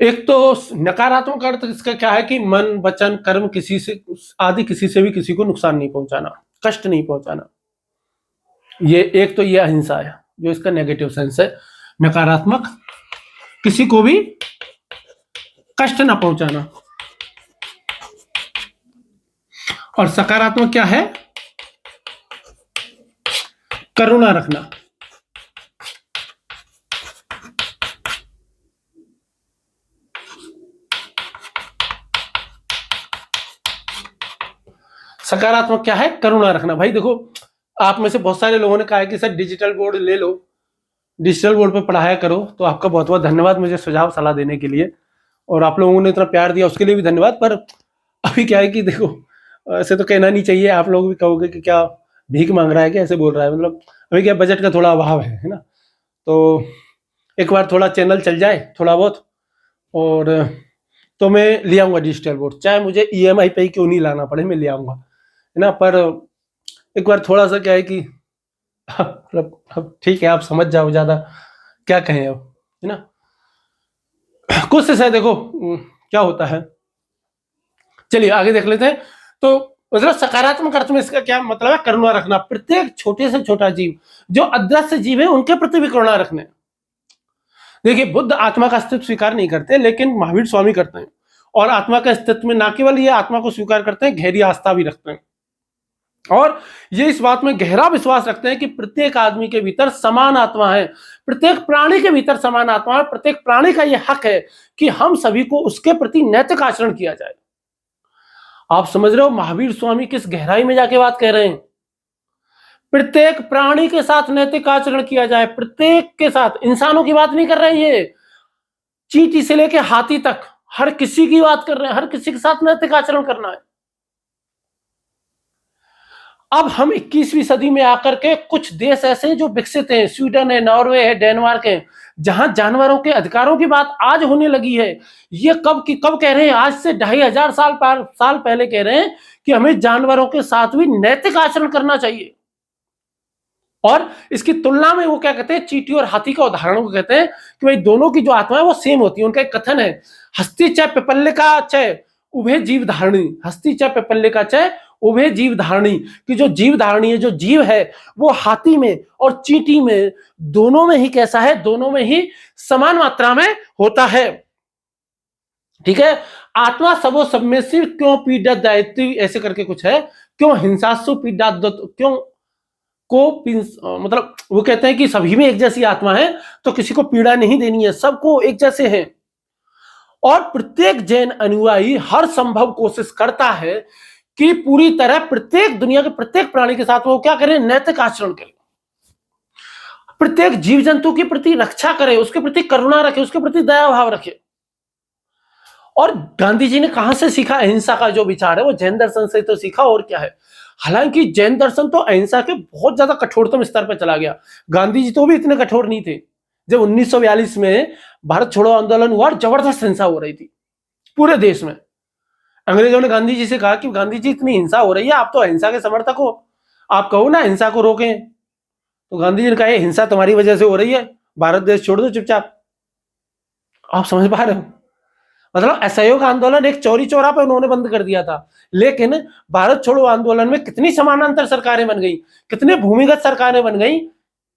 एक तो नकारात्मक अर्थ इसका क्या है कि मन, वचन, कर्म किसी से भी किसी को नुकसान नहीं पहुंचाना, कष्ट नहीं पहुंचाना। ये एक तो ये अहिंसा है जो इसका नेगेटिव सेंस है, नकारात्मक, किसी को भी कष्ट ना पहुंचाना। और सकारात्मक क्या है? करुणा रखना। सकारात्मक क्या है? करुणा रखना। भाई देखो, आप में से बहुत सारे लोगों ने कहा है कि सर डिजिटल बोर्ड ले लो, डिजिटल बोर्ड पे पढ़ाया करो, तो आपका बहुत बहुत धन्यवाद मुझे सुझाव सलाह देने के लिए, और आप लोगों ने इतना प्यार दिया उसके लिए भी धन्यवाद। पर अभी क्या है कि देखो, ऐसे तो कहना नहीं चाहिए, आप लोग भी कहोगे कि क्या भीख मांग रहा है, क्या ऐसे बोल रहा है, मतलब अभी क्या बजट का थोड़ा अभाव है ना। तो एक बार थोड़ा चैनल चल जाए थोड़ा बहुत, और तो मैं ले आऊँगा डिजिटल बोर्ड, चाहे मुझे EMI पे ही क्यों नहीं लाना पड़े, मैं ले आऊँगा, है ना। पर एक बार थोड़ा सा क्या है कि अब ठीक है, आप समझ जाओ, ज़्यादा क्या कहें अब, है ना। कोशिश है, देखो क्या होता है। चलिए आगे देख लेते हैं। तो मतलब सकारात्मक अर्थ में इसका क्या मतलब है? करुणा रखना। प्रत्येक छोटे से छोटा जीव, जो अदृश्य जीव है, उनके प्रति भी करुणा रखने। देखिए, बुद्ध आत्मा का अस्तित्व स्वीकार नहीं करते, लेकिन महावीर स्वामी करते हैं, और आत्मा के अस्तित्व में न केवल ये आत्मा को स्वीकार करते हैं, गहरी आस्था भी रखते हैं, और ये इस बात में गहरा विश्वास रखते हैं कि प्रत्येक आदमी के भीतर समान आत्मा है, प्रत्येक प्राणी के भीतर समान आत्मा है, प्रत्येक प्राणी का यह हक है कि हम सभी को उसके प्रति नैतिक आचरण किया जाए। आप समझ रहे हो महावीर स्वामी किस गहराई में जाके बात कह रहे हैं? प्रत्येक प्राणी के साथ नैतिक आचरण किया जाए, प्रत्येक के साथ। इंसानों की बात नहीं कर रहे हैं, ये चींटी से लेके हाथी तक हर किसी की बात कर रहे हैं, हर किसी के साथ नैतिक आचरण करना है। अब हम 21वीं सदी में आकर के कुछ देश ऐसे हैं जो विकसित हैं, स्वीडन है, नॉर्वे है, डेनमार्क है, जहां जानवरों के अधिकारों की बात आज होने लगी है। ये कब कह रहे हैं? आज से 2500 साल पहले कह रहे हैं कि हमें जानवरों के साथ भी नैतिक आचरण करना चाहिए। और इसकी तुलना में वो क्या कहते हैं, चींटी और हाथी का उदाहरण को कहते हैं कि भाई दोनों की जो आत्मा है वो सेम होती है। उनका एक कथन है, हस्ती च पिपल्लिका च उभय जीव धारणी, हस्ती च पिपल्लिका च उभय जीव धारणी, कि जो जीव धारणी है, जो जीव है, वो हाथी में और चींटी में, दोनों में ही कैसा है? दोनों में ही समान मात्रा में होता है। ठीक है। आत्मा सबो सब में सिर्फ क्यों पीड़ा दायित्व, ऐसे करके कुछ है, क्यों हिंसासु पीड़ा, क्यों को मतलब वो कहते हैं कि सभी में एक जैसी आत्मा है, तो किसी को पीड़ा नहीं देनी है, सबको एक जैसे है। और प्रत्येक जैन अनुयायी हर संभव कोशिश करता है कि पूरी तरह प्रत्येक दुनिया के प्रत्येक प्राणी के साथ वो क्या करें? नैतिक आचरण करें, प्रत्येक जीव जंतु के प्रति रक्षा करे, उसके प्रति करुणा रखे, उसके प्रति दया भाव रखे। और गांधी जी ने कहां से सीखा अहिंसा का जो विचार है? वो जैन दर्शन से तो सीखा, और क्या है। हालांकि जैन दर्शन तो अहिंसा के बहुत ज्यादा कठोरतम स्तर पर चला गया। गांधी जी तो भी इतने कठोर नहीं थे। जब 1942 में भारत छोड़ो आंदोलन हुआ, जबरदस्त हिंसा हो रही थी पूरे देश में। अंग्रेजों ने गांधी जी से कहा कि गांधी जी इतनी हिंसा हो रही है, आप तो अहिंसा के समर्थक हो, आप कहो ना हिंसा को रोकें। तो गांधी जी ने कहा हिंसा तुम्हारी वजह से हो रही है, भारत देश छोड़ दो चुपचाप। आप समझ पा रहे हो? मतलब असहयोग आंदोलन एक चौरी चौरा पर उन्होंने बंद कर दिया था, लेकिन भारत छोड़ो आंदोलन में कितनी समानांतर सरकारें बन गई, कितने भूमिगत सरकारें बन गई।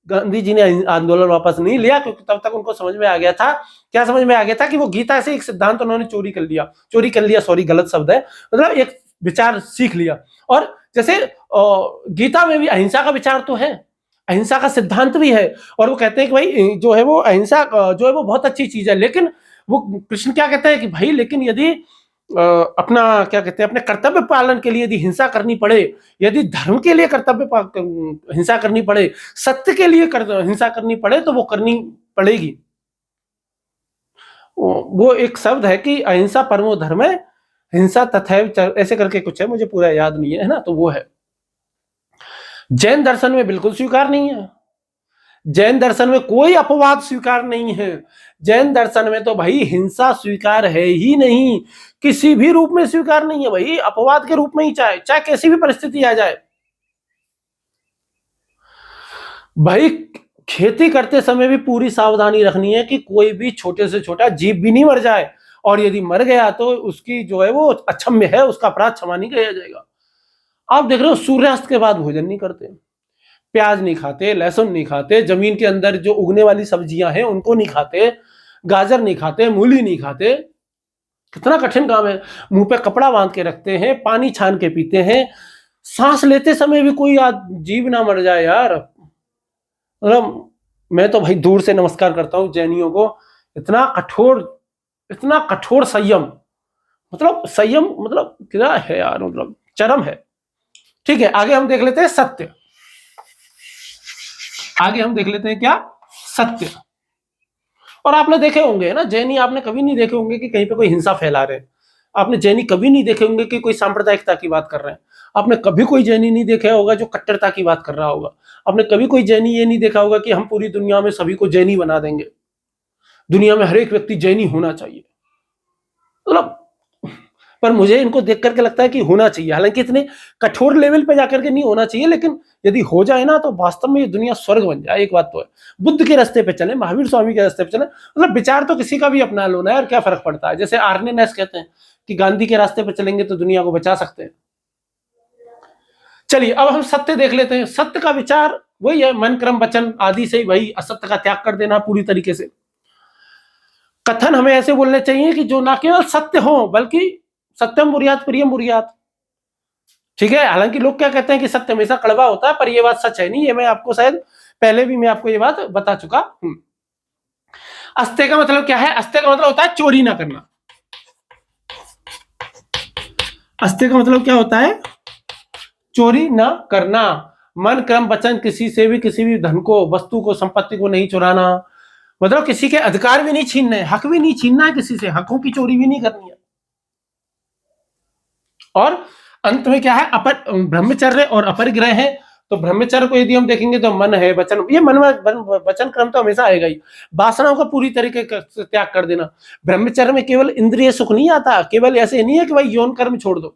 गांधी जी ने आंदोलन वापस नहीं लिया, क्योंकि तब तक उनको समझ में आ गया था, क्या समझ में आ गया था कि वो गीता से एक सिद्धांत उन्होंने चोरी कर लिया, सॉरी गलत शब्द है, मतलब एक विचार सीख लिया। और जैसे गीता में भी अहिंसा का विचार तो है, अहिंसा का सिद्धांत भी है, और वो कहते हैं कि भाई जो है वो अहिंसा जो है वो बहुत अच्छी चीज है। लेकिन वो कृष्ण क्या कहते हैं कि भाई लेकिन यदि अपना क्या कहते हैं, अपने कर्तव्य पालन के लिए यदि हिंसा करनी पड़े, यदि धर्म के लिए हिंसा करनी पड़े, सत्य के लिए हिंसा करनी पड़े, तो वो करनी पड़ेगी। वो एक शब्द है कि अहिंसा परमो धर्म है, हिंसा तथैव ऐसे करके कुछ है, मुझे पूरा याद नहीं है ना, तो वो है। जैन दर्शन में बिल्कुल स्वीकार नहीं है, जैन दर्शन में कोई अपवाद स्वीकार नहीं है। जैन दर्शन में तो भाई हिंसा स्वीकार है ही नहीं, किसी भी रूप में स्वीकार नहीं है भाई, अपवाद के रूप में ही, चाहे चाहे कैसी भी परिस्थिति आ जाए। भाई खेती करते समय भी पूरी सावधानी रखनी है कि कोई भी छोटे से छोटा जीव भी नहीं मर जाए, और यदि मर गया तो उसकी जो है वो अक्षम्य है, उसका अपराध क्षमा नहीं किया जाएगा। आप देख रहे हो सूर्यास्त के बाद भोजन नहीं करते, प्याज नहीं खाते, लहसुन नहीं खाते, जमीन के अंदर जो उगने वाली सब्जियां हैं उनको नहीं खाते, गाजर नहीं खाते, मूली नहीं खाते। कितना कठिन काम है। मुंह पे कपड़ा बांध के रखते हैं, पानी छान के पीते हैं, सांस लेते समय भी कोई जीव ना मर जाए यार। मतलब मैं तो भाई दूर से नमस्कार करता हूँ जैनियों को, इतना कठोर संयम, मतलब संयम मतलब क्या है यार, मतलब चरम है। ठीक है, आगे हम देख लेते हैं सत्य। आगे हम देख लेते हैं क्या, सत्य। और आपने देखे होंगे ना, जैनी आपने कभी नहीं देखे होंगे कि कहीं पे कोई हिंसा फैला रहे हैं। आपने जैनी कभी नहीं देखे होंगे कि कोई सांप्रदायिकता की बात कर रहे हैं। आपने कभी कोई जैनी नहीं देखा होगा जो कट्टरता की बात कर रहा होगा। आपने कभी कोई जैनी ये नहीं देखा होगा कि हम पूरी दुनिया में सभी को जैनी बना देंगे, दुनिया में हर एक व्यक्ति जैनी होना चाहिए। मतलब पर मुझे इनको देख करके लगता है कि होना चाहिए, हालांकि इतने कठोर लेवल पे जाकर के नहीं होना चाहिए, लेकिन यदि हो जाए ना तो वास्तव में ये दुनिया स्वर्ग बन जाए। एक बात तो है, बुद्ध के रास्ते पे चले, महावीर स्वामी के रास्ते पे चले, मतलब विचार तो किसी का भी अपना लो ना यार, क्या फर्क पड़ता है। जैसे आर्ने नैस कहते हैं कि गांधी के रास्ते पे चलेंगे तो दुनिया को बचा सकते हैं। चलिए अब हम सत्य देख लेते हैं। सत्य का विचार वही है, मन क्रम वचन आदि से भाई असत्य का त्याग कर देना पूरी तरीके से। कथन हमें ऐसे बोलने चाहिए कि जो ना केवल सत्य हो बल्कि सत्यम बुरियात प्रियम बुरियात। ठीक है, हालांकि लोग क्या कहते हैं कि सत्य हमेशा कड़वा होता है, पर यह बात सच है नहीं। ये मैं आपको शायद पहले भी मैं आपको ये बात बता चुका हूं। अस्ते का मतलब क्या है, अस्ते का मतलब होता है चोरी ना करना। अस्ते का मतलब क्या होता है, चोरी ना करना। मन क्रम वचन किसी से भी किसी भी धन को, वस्तु को, संपत्ति को नहीं चुराना, मतलब किसी के अधिकार भी नहीं छीनने, हक भी नहीं छीनना है किसी से, हकों की चोरी भी नहीं करनी है। और अंत में क्या है, ब्रह्मचर्य और अपरिग्रह है। तो ब्रह्मचर्य को यदि हम देखेंगे तो मन है, वचन, ये मन वचन क्रम तो हमेशा आएगा ही। वासनाओं का पूरी तरीके से त्याग कर देना। ब्रह्मचर्य में केवल इंद्रिय सुख नहीं आता, केवल ऐसे नहीं है कि भाई यौन कर्म छोड़ दो,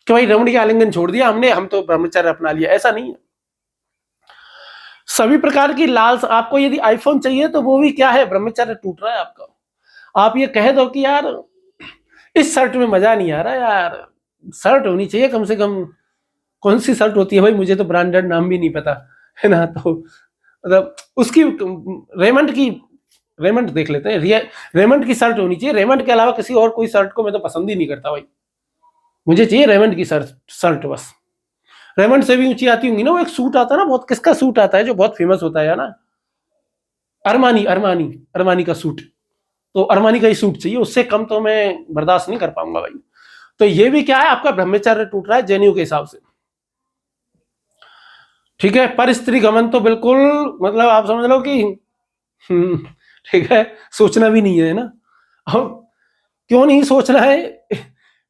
कि भाई रमणीय आलिंगन छोड़ दिया हमने, हम तो ब्रह्मचर्य अपना लिया, ऐसा नहीं है। सभी प्रकार की लालसा, आपको यदि आईफोन चाहिए तो वो भी क्या है, ब्रह्मचर्य टूट रहा है आपका। आप ये कह दो कि यार इस शर्ट में मजा नहीं आ रहा यार, शर्ट होनी चाहिए कम से कम, कौन सी शर्ट होती है भाई, मुझे तो ब्रांडेड नाम भी नहीं पता है ना, तो मतलब उसकी रेमंड देख लेते हैं, रेमंड की शर्ट होनी चाहिए। रेमंड के अलावा किसी और कोई शर्ट को मैं तो पसंद ही नहीं करता भाई, मुझे चाहिए रेमंड की शर्ट बस। रेमंड से भी ऊंची आती होंगी ना, वो एक सूट आता है ना, बहुत, किसका सूट आता है जो बहुत फेमस होता है ना, अरमानी का सूट। तो अरमानी का ही सूट चाहिए, उससे कम तो मैं बर्दाश्त नहीं कर पाऊंगा भाई। तो ये भी क्या है, आपका ब्रह्मचर्य टूट रहा है जैनियों के हिसाब से। ठीक है, पर स्त्री गमन तो बिल्कुल, मतलब आप समझ लो कि ठीक है, सोचना भी नहीं है ना। अब क्यों नहीं सोचना है,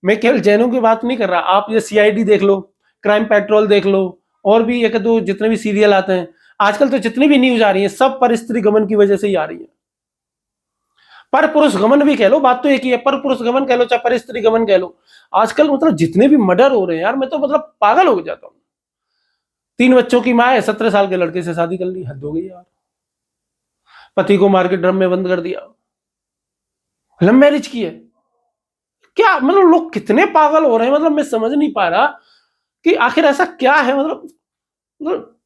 मैं केवल जैनों की बात नहीं कर रहा, आप ये सीआईडी देख लो, क्राइम पेट्रोल देख लो, और भी एक दो जितने भी सीरियल आते हैं आजकल, तो जितनी भी न्यूज आ रही है सब पर स्त्री गमन की वजह से ही आ रही है। पर पुरुष गमन भी कह लो, बात तो एक ही है, पर पुरुष गमन कह लो चाहे पर स्त्री गमन कह लो। आजकल मतलब जितने भी मर्डर हो रहे हैं यार, मैं तो मतलब पागल हो जाता हूँ। 3 बच्चों की माँ है, 17 साल के लड़के से शादी कर ली, हद हो गई यार। पति को मार के ड्रम में बंद कर दिया, लव मैरिज की है। क्या मतलब लोग कितने पागल हो रहे हैं, मतलब मैं समझ नहीं पा रहा कि आखिर ऐसा क्या है। मतलब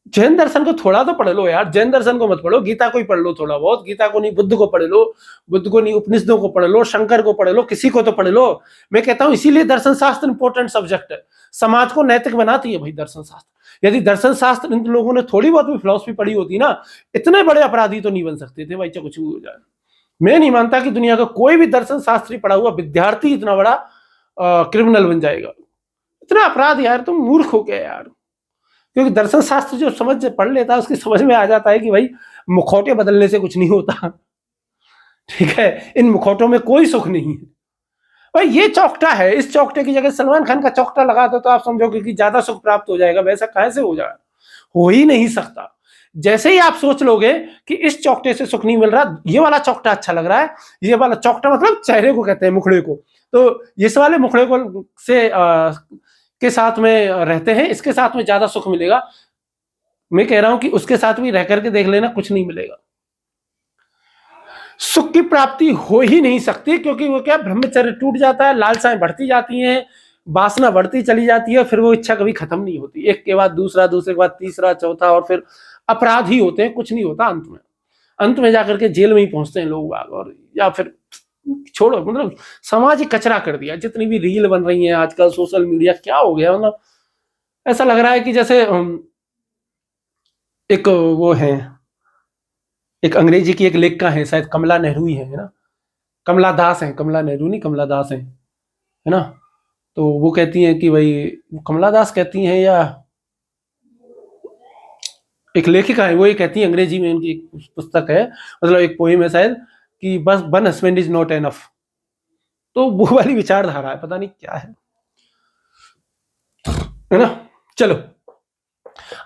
जैन दर्शन को थोड़ा तो पढ़ लो यार, जैन दर्शन को मत पढ़ो, गीता को ही पढ़ लो थोड़ा बहुत, गीता को नहीं बुद्ध को पढ़ लो, बुद्ध को नहीं उपनिषदों को पढ़ लो, शंकर को पढ़ लो, किसी को तो पढ़ लो। मैं कहता हूं इसीलिए दर्शन शास्त्र इंपॉर्टेंट सब्जेक्ट है, समाज को नैतिक बनाती है भाई दर्शन शास्त्र। यदि दर्शन शास्त्र इन लोगों ने थोड़ी बहुत भी फिलॉसफी पढ़ी होती ना, इतने बड़े अपराधी तो नहीं बन सकते थे भाई, चाहे कुछ भी हो जाए। मैं नहीं मानता कि दुनिया का कोई भी दर्शन शास्त्री पढ़ा हुआ विद्यार्थी इतना बड़ा क्रिमिनल बन जाएगा। इतना अपराध यार, तुम मूर्ख हो गए यार। क्योंकि दर्शन शास्त्र जो समझ पढ़ लेता है उसकी समझ में आ जाता है कि भाई मुखौटे बदलने से कुछ नहीं होता। ठीक है, इन मुखौटों में कोई सुख नहीं है। भाई ये चौकटा है, इस चौकटे की जगह सलमान खान का चौकटा लगा दो तो आप समझोगे कि ज्यादा सुख प्राप्त हो जाएगा। वैसा कैसे हो जाएगा? हो ही नहीं सकता। जैसे ही आप सोच लोगे कि इस चौकटे से सुख नहीं मिल रहा, ये वाला चौकटा अच्छा लग रहा है, ये वाला चौकटा मतलब चेहरे को कहते हैं, मुखड़े को, तो इस वाले मुखड़े को से के साथ में रहते हैं, इसके साथ में ज्यादा सुख मिलेगा। मैं कह रहा हूं कि उसके साथ भी रह करके देख लेना, कुछ नहीं मिलेगा। सुख की प्राप्ति हो ही नहीं सकती, क्योंकि वो क्या, ब्रह्मचर्य टूट जाता है, लालसाएं बढ़ती जाती हैं, वासना बढ़ती चली जाती है, फिर वो इच्छा कभी खत्म नहीं होती। एक के बाद दूसरा, दूसरे के बाद तीसरा, चौथा, और फिर अपराध ही होते हैं, कुछ नहीं होता। अंत में जाकर के जेल में ही पहुंचते हैं लोग बाग, और या फिर छोड़ो, मतलब समाज ही कचरा कर दिया। जितनी भी रील बन रही है आजकल, सोशल मीडिया क्या हो गया, मतलब ऐसा लग रहा है कि जैसे एक वो है, एक अंग्रेजी की एक लेखिका है, शायद कमला नेहरू ही है ना, कमला दास है, कमला नेहरू नहीं, कमला दास है ना। तो वो कहती हैं कि भाई, कमला दास कहती हैं या एक लेखिका है, वो ये कहती है, अंग्रेजी में उनकी एक पुस्तक है, मतलब एक पोएम है शायद, कि बस one husband is not enough. तो वो वाली विचारधारा है, पता नहीं क्या है ना। चलो,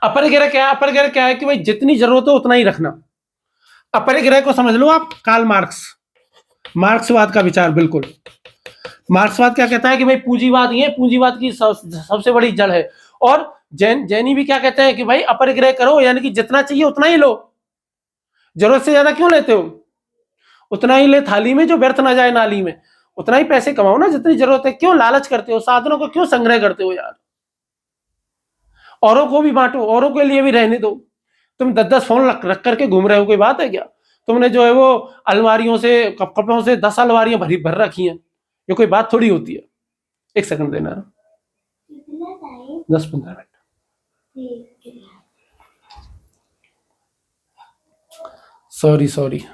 अपरिग्रह क्या है? अपरिग्रह क्या है कि भाई जितनी जरूरत हो उतना ही रखना। अपरिग्रह को समझ लो आप, कार्ल मार्क्स, मार्क्सवाद का विचार। बिल्कुल, मार्क्सवाद क्या कहता है कि भाई पूंजीवाद, ये पूंजीवाद की सबसे बड़ी जड़ है। और जैनी भी क्या कहते हैं कि भाई अपरिग्रह करो, यानी कि जितना चाहिए उतना ही लो, जरूरत से ज्यादा क्यों लेते हो, उतना ही ले थाली में जो व्यर्थ ना जाए नाली में। उतना ही पैसे कमाओ ना जितनी जरूरत है, क्यों लालच करते हो, साधनों को क्यों संग्रह करते हो यार। औरों को भी बांटो, औरों के लिए भी रहने दो। तुम 10-10 फोन रख करके घूम रहे हो, कोई बात है क्या? तुमने जो है वो अलमारियों से, कपड़ों से 10 अलमारियां भर रखी हैं, ये कोई बात थोड़ी होती है। एक सेकंड देना, 10-15 मिनट। सॉरी।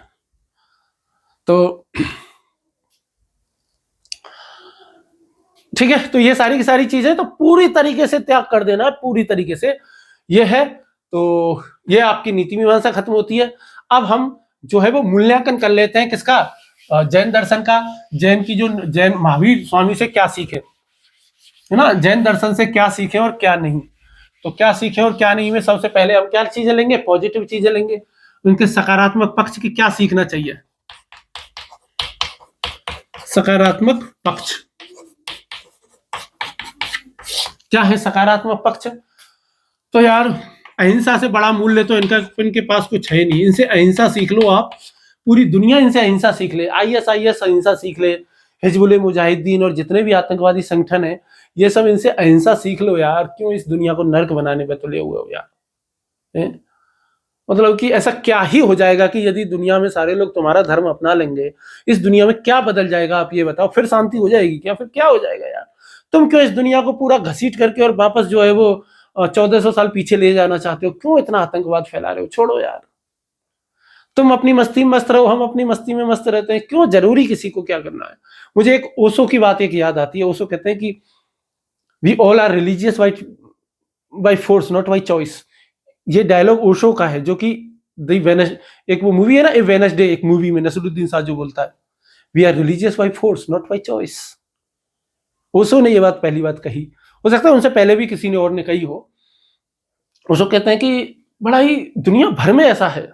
तो ठीक है, तो ये सारी की सारी चीजें तो पूरी तरीके से त्याग कर देना है, पूरी तरीके से ये है। तो ये आपकी नीति मीमांसा खत्म होती है। अब हम जो है वो मूल्यांकन कर लेते हैं किसका, जैन दर्शन का। जैन की जो जैन महावीर स्वामी से क्या सीखे, है ना, जैन दर्शन से क्या सीखे और क्या नहीं। तो क्या सीखे और क्या नहीं में सबसे पहले हम क्या चीजें लेंगे, पॉजिटिव चीजें लेंगे, उनके सकारात्मक पक्ष की क्या सीखना चाहिए। सकारात्मक पक्ष क्या है? सकारात्मक पक्ष तो यार, अहिंसा से बड़ा मूल्य तो इनके पास कुछ है नहीं। इनसे अहिंसा सीख लो आप, पूरी दुनिया इनसे अहिंसा सीख ले। ISIS अहिंसा सीख ले, हिजबुल मुजाहिदीन और जितने भी आतंकवादी संगठन है, ये सब इनसे अहिंसा सीख लो यार। क्यों इस दुनिया को नर्क बनाने पे तुले हुए हो यार? मतलब कि ऐसा क्या ही हो जाएगा कि यदि दुनिया में सारे लोग तुम्हारा धर्म अपना लेंगे, इस दुनिया में क्या बदल जाएगा आप ये बताओ? फिर शांति हो जाएगी क्या? फिर क्या हो जाएगा यार? तुम क्यों इस दुनिया को पूरा घसीट करके और वापस जो है वो 1400 साल पीछे ले जाना चाहते हो? क्यों इतना आतंकवाद फैला रहे हो? छोड़ो यार, तुम अपनी मस्ती में मस्त रहो, हम अपनी मस्ती में मस्त रहते हैं। क्यों जरूरी किसी को क्या करना है? मुझे एक ओशो की बात एक याद आती है। ओशो कहते हैं कि we all are religious by force not by choice. ये डायलॉग ओशो का है, जो कि एक वो मूवी है ना, ए वेनसडे, एक मूवी में नसरुद्दीन शाह जो बोलता है, we are religious by force not by choice. Osho ने ये बात पहली बात कही, हो सकता है उनसे पहले भी किसी ने और ने कही हो। ओशो कहते हैं कि बड़ा ही दुनिया भर में ऐसा है,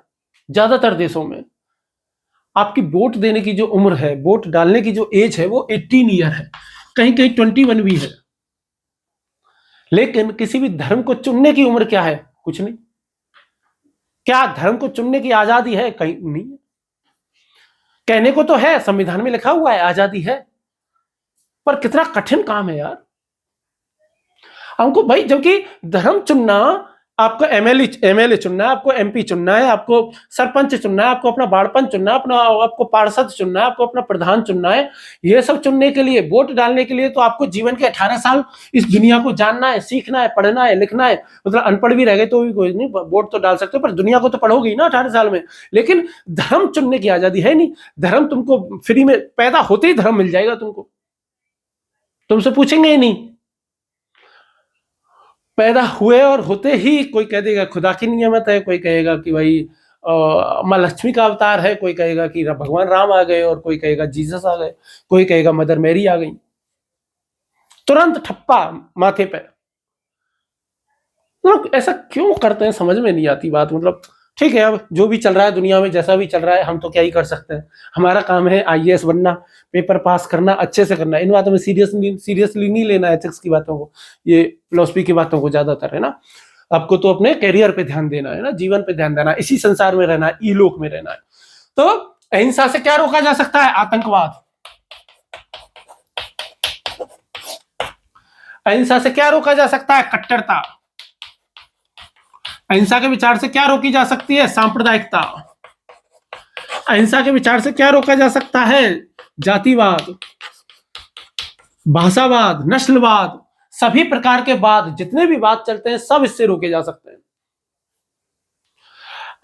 ज्यादातर देशों में आपकी वोट देने की जो उम्र है, वोट डालने की जो एज है, वो 18 ईयर है, कहीं कहीं 21 भी है। लेकिन किसी भी धर्म को चुनने की उम्र क्या है? कुछ नहीं। क्या धर्म को चुनने की आजादी है? कहीं नहीं। कहने को तो है, संविधान में लिखा हुआ है आजादी है, पर कितना कठिन काम है यार हमको भाई। जबकि धर्म चुनना, आपको एमएलए चुनना है, आपको MP चुनना है, आपको सरपंच चुनना है, आपको अपना बाड़पन चुनना है, अपना आपको पार्षद चुनना है, आपको अपना प्रधान चुनना है। ये सब चुनने के लिए, वोट डालने के लिए तो आपको जीवन के 18 साल इस दुनिया को जानना है, सीखना है, पढ़ना है, लिखना है। मतलब अनपढ़ भी रह गए तो भी कोई नहीं, वोट तो डाल सकते हो, पर दुनिया को तो पढ़ोगे ही ना 18 साल में। लेकिन धर्म चुनने की आजादी है नहीं। धर्म तुमको फ्री में, पैदा होते ही धर्म मिल जाएगा तुमको, तुमसे पूछेंगे ही नहीं। पैदा हुए और होते ही कोई कह देगा खुदा की नियमत है, कोई कहेगा कि भाई माँ लक्ष्मी का अवतार है, कोई कहेगा कि भगवान राम आ गए, और कोई कहेगा जीसस आ गए, कोई कहेगा मदर मैरी आ गई। तुरंत ठप्पा माथे पे। लोग ऐसा क्यों करते हैं समझ में नहीं आती बात। मतलब ठीक है, अब जो भी चल रहा है दुनिया में, जैसा भी चल रहा है, हम तो क्या ही कर सकते हैं। हमारा काम है आईएएस बनना, पेपर पास करना, अच्छे से करना। इन बातों में सीरियसली नहीं लेना, एथिक्स की बातों को, ये फिलॉसफी की बातों को ज्यादातर, है ना। आपको तो अपने करियर पे ध्यान देना है ना, जीवन पे ध्यान देना है, इसी संसार में रहना है, इलोक में रहना है। तो अहिंसा से क्या रोका जा सकता है? आतंकवाद। अहिंसा से क्या रोका जा सकता है? कट्टरता। अहिंसा के विचार से क्या रोकी जा सकती है? सांप्रदायिकता। अहिंसा के विचार से क्या रोका जा सकता है? जातिवाद, भाषावाद, नस्लवाद। सभी प्रकार के वाद, जितने भी वाद चलते हैं, सब इससे रोके जा सकते हैं।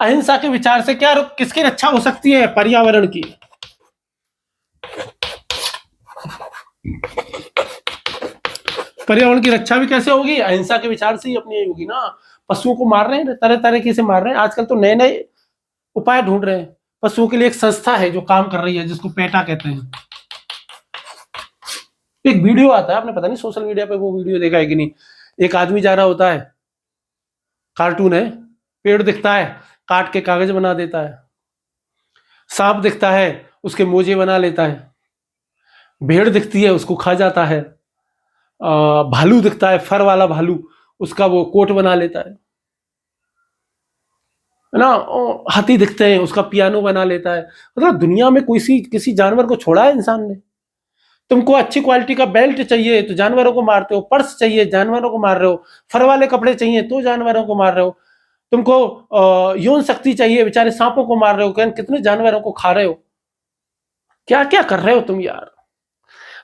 अहिंसा के विचार से क्या किसकी रक्षा हो सकती है? पर्यावरण की। पर्यावरण की रक्षा भी कैसे होगी? अहिंसा के विचार से ही अपनी होगी ना। पशुओं को मार रहे हैं, तरह तरह से मार रहे हैं। आजकल तो नए नए उपाय ढूंढ रहे हैं। पशुओं के लिए एक संस्था है जो काम कर रही है, जिसको पेटा कहते हैं। एक वीडियो आता है, आपने पता नहीं सोशल मीडिया पे वो वीडियो देखा है कि नहीं। एक आदमी जा रहा होता है, कार्टून है, पेड़ दिखता है, काट के कागज बना देता है। सांप दिखता है, उसके मोजे बना लेता है। भेड़ दिखती है, उसको खा जाता है। भालू दिखता है, फर वाला भालू, उसका वो कोट बना लेता है ना। हाथी दिखते हैं, उसका पियानो बना लेता है। मतलब दुनिया में किसी जानवर को छोड़ा है इंसान ने? तुमको अच्छी क्वालिटी का बेल्ट चाहिए तो जानवरों को मारते हो, पर्स चाहिए जानवरों को मार रहे हो, फर वाले कपड़े चाहिए तो जानवरों को मार रहे हो, तुमको यौन शक्ति चाहिए, बेचारे सांपों को मार रहे हो, कितने जानवरों को खा रहे हो। क्या क्या कर रहे हो तुम यार।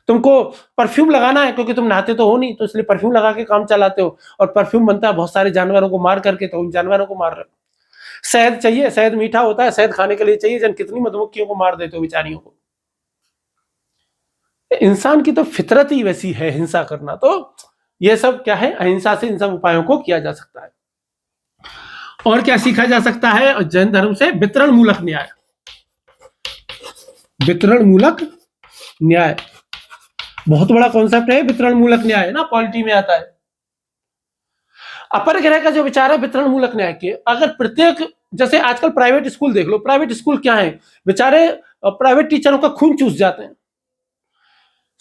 तुमको परफ्यूम लगाना है, क्योंकि तुम नहाते तो हो नहीं, तो इसलिए परफ्यूम लगा के काम चलाते हो, और परफ्यूम बनता है बहुत सारे जानवरों को मार करके, तो उन जानवरों को मार रहे हो। शहद चाहिए, शहद मीठा होता है, शहद खाने के लिए चाहिए, जन कितनी मधुमक्खियों को मार देते हो बेचारियों को। इंसान की तो फितरत ही वैसी है हिंसा करना। तो ये सब क्या है? अहिंसा से इन सब उपायों को किया जा सकता है। और क्या सीखा जा सकता है जैन धर्म से? वितरण मूलक न्याय। वितरण मूलक न्याय बहुत बड़ा कॉन्सेप्ट है। वितरण मूलक न्याय है ना, पॉलिटी में आता है। अपर ग्रह का जो विचार है वितरण मूलक न्याय के, अगर प्रत्येक, जैसे आजकल प्राइवेट स्कूल देख लो, प्राइवेट स्कूल क्या है, बेचारे प्राइवेट टीचरों का खून चूस जाते हैं,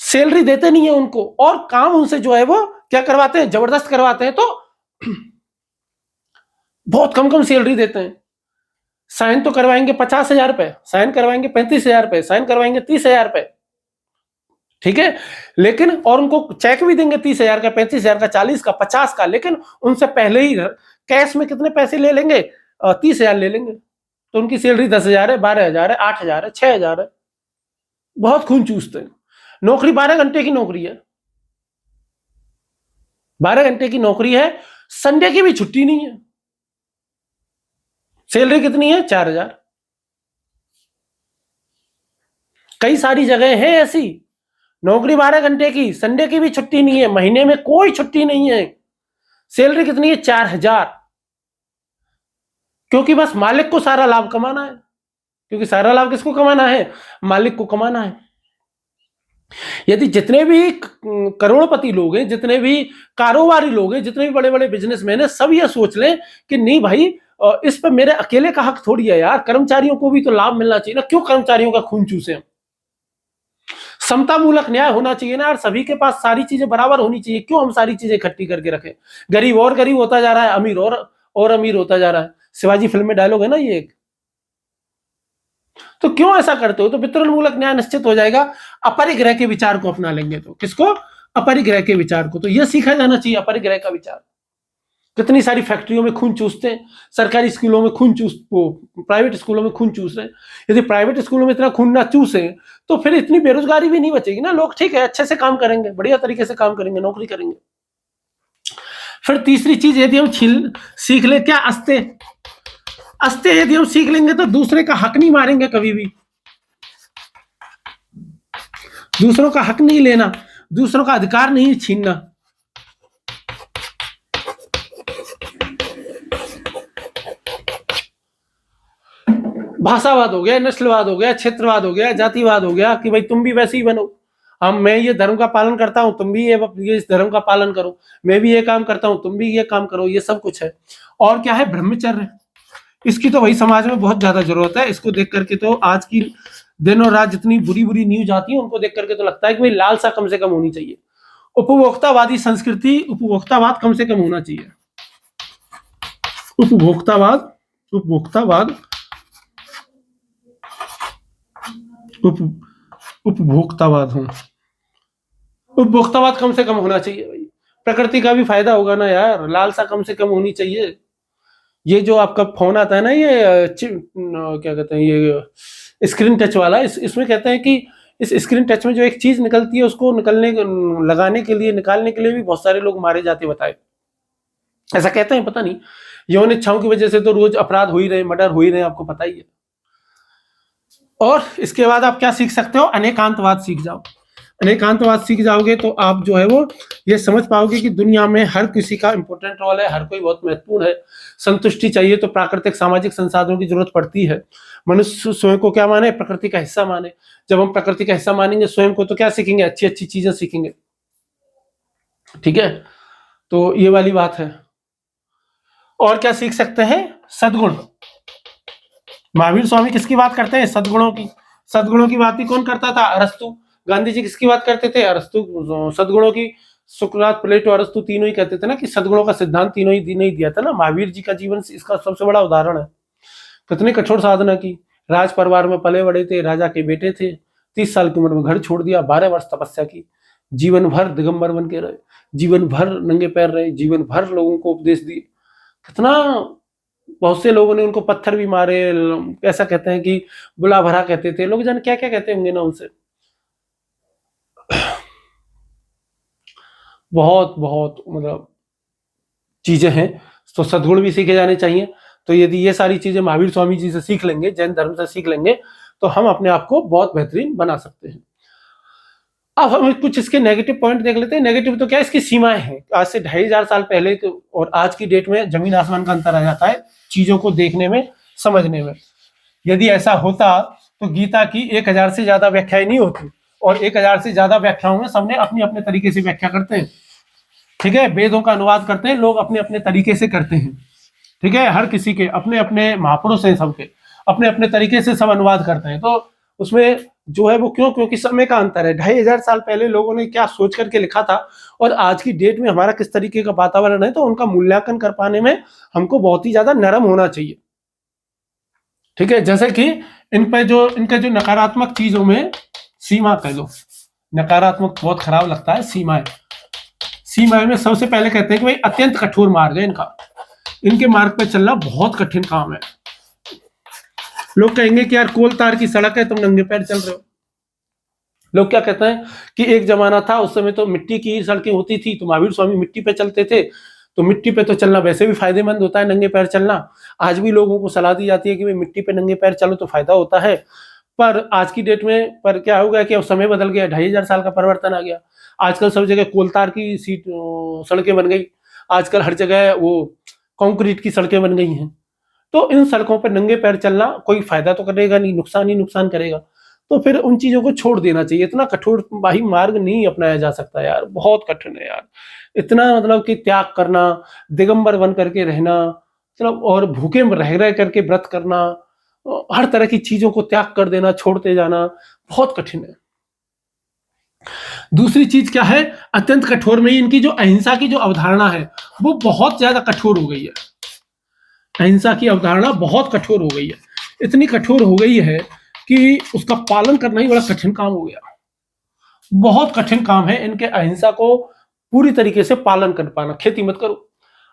सैलरी देते नहीं है उनको, और काम उनसे जो है वो क्या करवाते हैं? जबरदस्त करवाते हैं। तो बहुत कम कम सैलरी देते हैं। साइन तो करवाएंगे 50,000 रुपए, साइन करवाएंगे 35,000 रुपए, साइन करवाएंगे 30,000 रुपए, ठीक है। लेकिन और उनको चेक भी देंगे 30,000 का, 35,000 का, 40 का, 50 का, लेकिन उनसे पहले ही कैश में कितने पैसे ले लेंगे? 30,000 ले लेंगे। तो उनकी सैलरी 10,000 है, 12,000 है, 8,000 है, 6,000 है। बहुत खून चूसते हैं। नौकरी 12 घंटे की नौकरी है, 12 घंटे की नौकरी है, संडे की भी छुट्टी नहीं है। सैलरी कितनी है? 4,000। कई सारी जगह है ऐसी, नौकरी 12 घंटे की, संडे की भी छुट्टी नहीं है, महीने में कोई छुट्टी नहीं है, सैलरी कितनी है? 4,000। क्योंकि बस मालिक को सारा लाभ कमाना है। क्योंकि सारा लाभ किसको कमाना है? मालिक को कमाना है। यदि जितने भी करोड़पति लोग हैं, जितने भी कारोबारी लोग हैं, जितने भी बड़े बड़े बिजनेसमैन हैं, सब ये सोच लें कि नहीं भाई, इस पर मेरे अकेले का हक थोड़ी है यार, कर्मचारियों को भी तो लाभ मिलना चाहिए ना। क्यों कर्मचारियों का खून चूसे? समता मूलक न्याय होना चाहिए ना यार, सभी के पास सारी चीजें बराबर होनी चाहिए। क्यों हम सारी चीजें इकट्ठी करके रखें? गरीब और गरीब होता जा रहा है, अमीर और अमीर होता जा रहा है। शिवाजी फिल्म में डायलॉग है ना ये एक। तो क्यों ऐसा करते हो? तो वितरण मूलक न्याय निश्चित हो जाएगा। अपरिग्रह के विचार को अपना लेंगे तो। किसको? अपरिग्रह के विचार को। तो यह सीखा जाना चाहिए, अपरिग्रह का विचार। कितनी सारी फैक्ट्रियों में खून चूसते हैं, सरकारी स्कूलों में खून चूस, प्राइवेट स्कूलों में खून चूस रहे हैं। यदि प्राइवेट स्कूलों में इतना खून ना चूसे तो फिर इतनी बेरोजगारी भी नहीं बचेगी ना। लोग ठीक है अच्छे से काम करेंगे, बढ़िया तरीके से काम करेंगे, नौकरी करेंगे। फिर तीसरी चीज यदि हम सीख ले, क्या? अस्ते। अस्ते यदि हम सीख लेंगे तो दूसरे का हक नहीं मारेंगे कभी भी। दूसरों का हक नहीं लेना, दूसरों का अधिकार नहीं छीनना। भाषावाद हो गया, नस्लवाद हो गया, क्षेत्रवाद हो गया, जातिवाद हो गया कि भाई तुम भी वैसे ही बनो, हम मैं ये धर्म का पालन करता हूं, तुम भी ये इस धर्म का पालन करो, मैं भी ये काम करता हूं, तुम भी ये काम करो, ये सब कुछ है। और क्या है? ब्रह्मचर्य। इसकी तो वही समाज में बहुत ज्यादा जरूरत है। इसको देख करके तो आज की दिन और रात जितनी बुरी बुरी न्यूज आती है उनको देख करके तो लगता है कि भाई लालसा कम से कम होनी चाहिए। उपभोक्तावादी संस्कृति, उपभोक्तावाद कम से कम होना चाहिए। उपभोक्तावाद, उपभोक्तावाद, उपभोक्तावाद हो, उपभोक्तावाद कम से कम होना चाहिए भाई। प्रकृति का भी फायदा होगा ना यार, लालसा कम से कम होनी चाहिए। ये जो आपका फोन आता है ना, ये क्या कहते हैं, ये स्क्रीन टच वाला, इसमें कहते हैं कि इस स्क्रीन टच में जो एक चीज निकलती है उसको लगाने के लिए, निकालने के लिए भी बहुत सारे लोग मारे जाते बताए, ऐसा कहते हैं। पता नहीं, यौन इच्छाओं की वजह से तो रोज अपराध हो ही रहे, मर्डर हो ही रहे, आपको पता ही है। और इसके बाद आप क्या सीख सकते हो? अनेकांतवाद सीख जाओ। अनेकांतवाद सीख जाओगे तो आप जो है वो ये समझ पाओगे कि दुनिया में हर किसी का इंपॉर्टेंट रोल है, हर कोई बहुत महत्वपूर्ण है। संतुष्टि चाहिए तो प्राकृतिक सामाजिक संसाधनों की जरूरत पड़ती है। मनुष्य स्वयं को क्या माने? प्रकृति का हिस्सा माने। जब हम प्रकृति का हिस्सा मानेंगे स्वयं को तो क्या सीखेंगे? अच्छी अच्छी चीजें सीखेंगे। ठीक है, तो ये वाली बात है। और क्या सीख सकते हैं? सद्गुण। महावीर स्वामी किसकी बात करते हैं? सद्गुणों की। सद्गुणों की बात ही कौन करता था? अरस्तु। गांधी जी किसकी बात करते थे? अरस्तु। सद्गुणों की सुकरात, प्लेटो, अरस्तु तीनों ही कहते थे ना कि सद्गुणों का सिद्धांत तीनों ही नहीं दिया था ना। महावीर जी का जीवन इसका सबसे बड़ा उदाहरण है। कितनी कठोर साधना की, राज परिवार में पले बड़े थे, राजा के बेटे थे, 30 साल की उम्र में घर छोड़ दिया, 12 वर्ष तपस्या की, जीवन भर दिगंबर बन के रहे, जीवन भर नंगे पैर रहे, जीवन भर लोगों को उपदेश दिए। कितना, बहुत से लोगों ने उनको पत्थर भी मारे, ऐसा कहते हैं कि बुला भरा कहते थे लोग, जाने क्या क्या कहते होंगे ना उनसे। बहुत बहुत मतलब चीजें हैं, तो सद्गुण भी सीखे जाने चाहिए। तो यदि ये सारी चीजें महावीर स्वामी जी से सीख लेंगे, जैन धर्म से सीख लेंगे, तो हम अपने आप को बहुत बेहतरीन बना सकते हैं। अब हम कुछ इसके नेगेटिव पॉइंट देख लेते हैं। नेगेटिव तो क्या, इसकी सीमाएं हैं। आज से 2500 साल पहले और आज की डेट में जमीन आसमान का अंतर आ जाता है चीजों को देखने में, समझने में। यदि ऐसा होता तो गीता की 1000 से ज्यादा व्याख्याएं नहीं होती, और 1000 से ज्यादा व्याख्याओं में सबने अपने अपने तरीके से व्याख्या करते हैं। ठीक है, वेदों का अनुवाद करते हैं लोग अपने अपने तरीके से करते हैं। ठीक है, हर किसी के अपने अपने महापुरुष हैं, सबके अपने अपने तरीके से सब अनुवाद करते हैं। तो उसमें जो है वो क्यों? क्योंकि समय का अंतर है। 2500 साल पहले लोगों ने क्या सोच करके लिखा था और आज की डेट में हमारा किस तरीके का वातावरण है, तो उनका मूल्यांकन कर पाने में हमको बहुत ही ज्यादा नरम होना चाहिए। ठीक है, जैसे कि इन पे जो इनके जो नकारात्मक चीजों में सीमा कह लो, नकारात्मक बहुत खराब लगता है। सीमाएं, सीमाएं में सबसे पहले कहते हैं कि भाई अत्यंत कठोर मार्ग है इनका, इनके मार्ग पे चलना बहुत कठिन काम है। लोग कहेंगे कि यार कोल तार की सड़क है, तुम नंगे पैर चल रहे हो। लोग क्या कहते हैं कि एक जमाना था उस समय तो मिट्टी की सड़कें होती थी, तो महावीर स्वामी मिट्टी पे चलते थे, तो मिट्टी पे तो चलना वैसे भी फायदेमंद होता है, नंगे पैर चलना। आज भी लोगों को सलाह दी जाती है कि भाई मिट्टी पे नंगे पैर चलो तो फायदा होता है। पर आज की डेट में पर क्या हो गया कि अब समय बदल गया, 2500 साल का परिवर्तन आ गया। आजकल सब जगह कोलतार की सड़कें बन गई, आजकल हर जगह वो कंक्रीट की सड़कें बन गई हैं। तो इन सड़कों पर नंगे पैर चलना कोई फायदा तो करेगा नहीं, नुकसान ही नुकसान करेगा। तो फिर उन चीजों को छोड़ देना चाहिए। इतना कठोर भाई मार्ग नहीं अपनाया जा सकता यार, बहुत कठिन है यार। इतना मतलब कि त्याग करना, दिगंबर बन करके रहना, मतलब और भूखे रह रह करके व्रत करना, हर तरह की चीजों को त्याग कर देना, छोड़ते जाना, बहुत कठिन है। दूसरी चीज क्या है, अत्यंत कठोर में ही इनकी जो अहिंसा की जो अवधारणा है वो बहुत ज्यादा कठोर हो गई है। अहिंसा की अवधारणा बहुत कठोर हो गई है, इतनी कठोर हो गई है कि उसका पालन करना ही बड़ा कठिन काम हो गया। बहुत कठिन काम है इनके अहिंसा को पूरी तरीके से पालन कर पाना। खेती मत करो,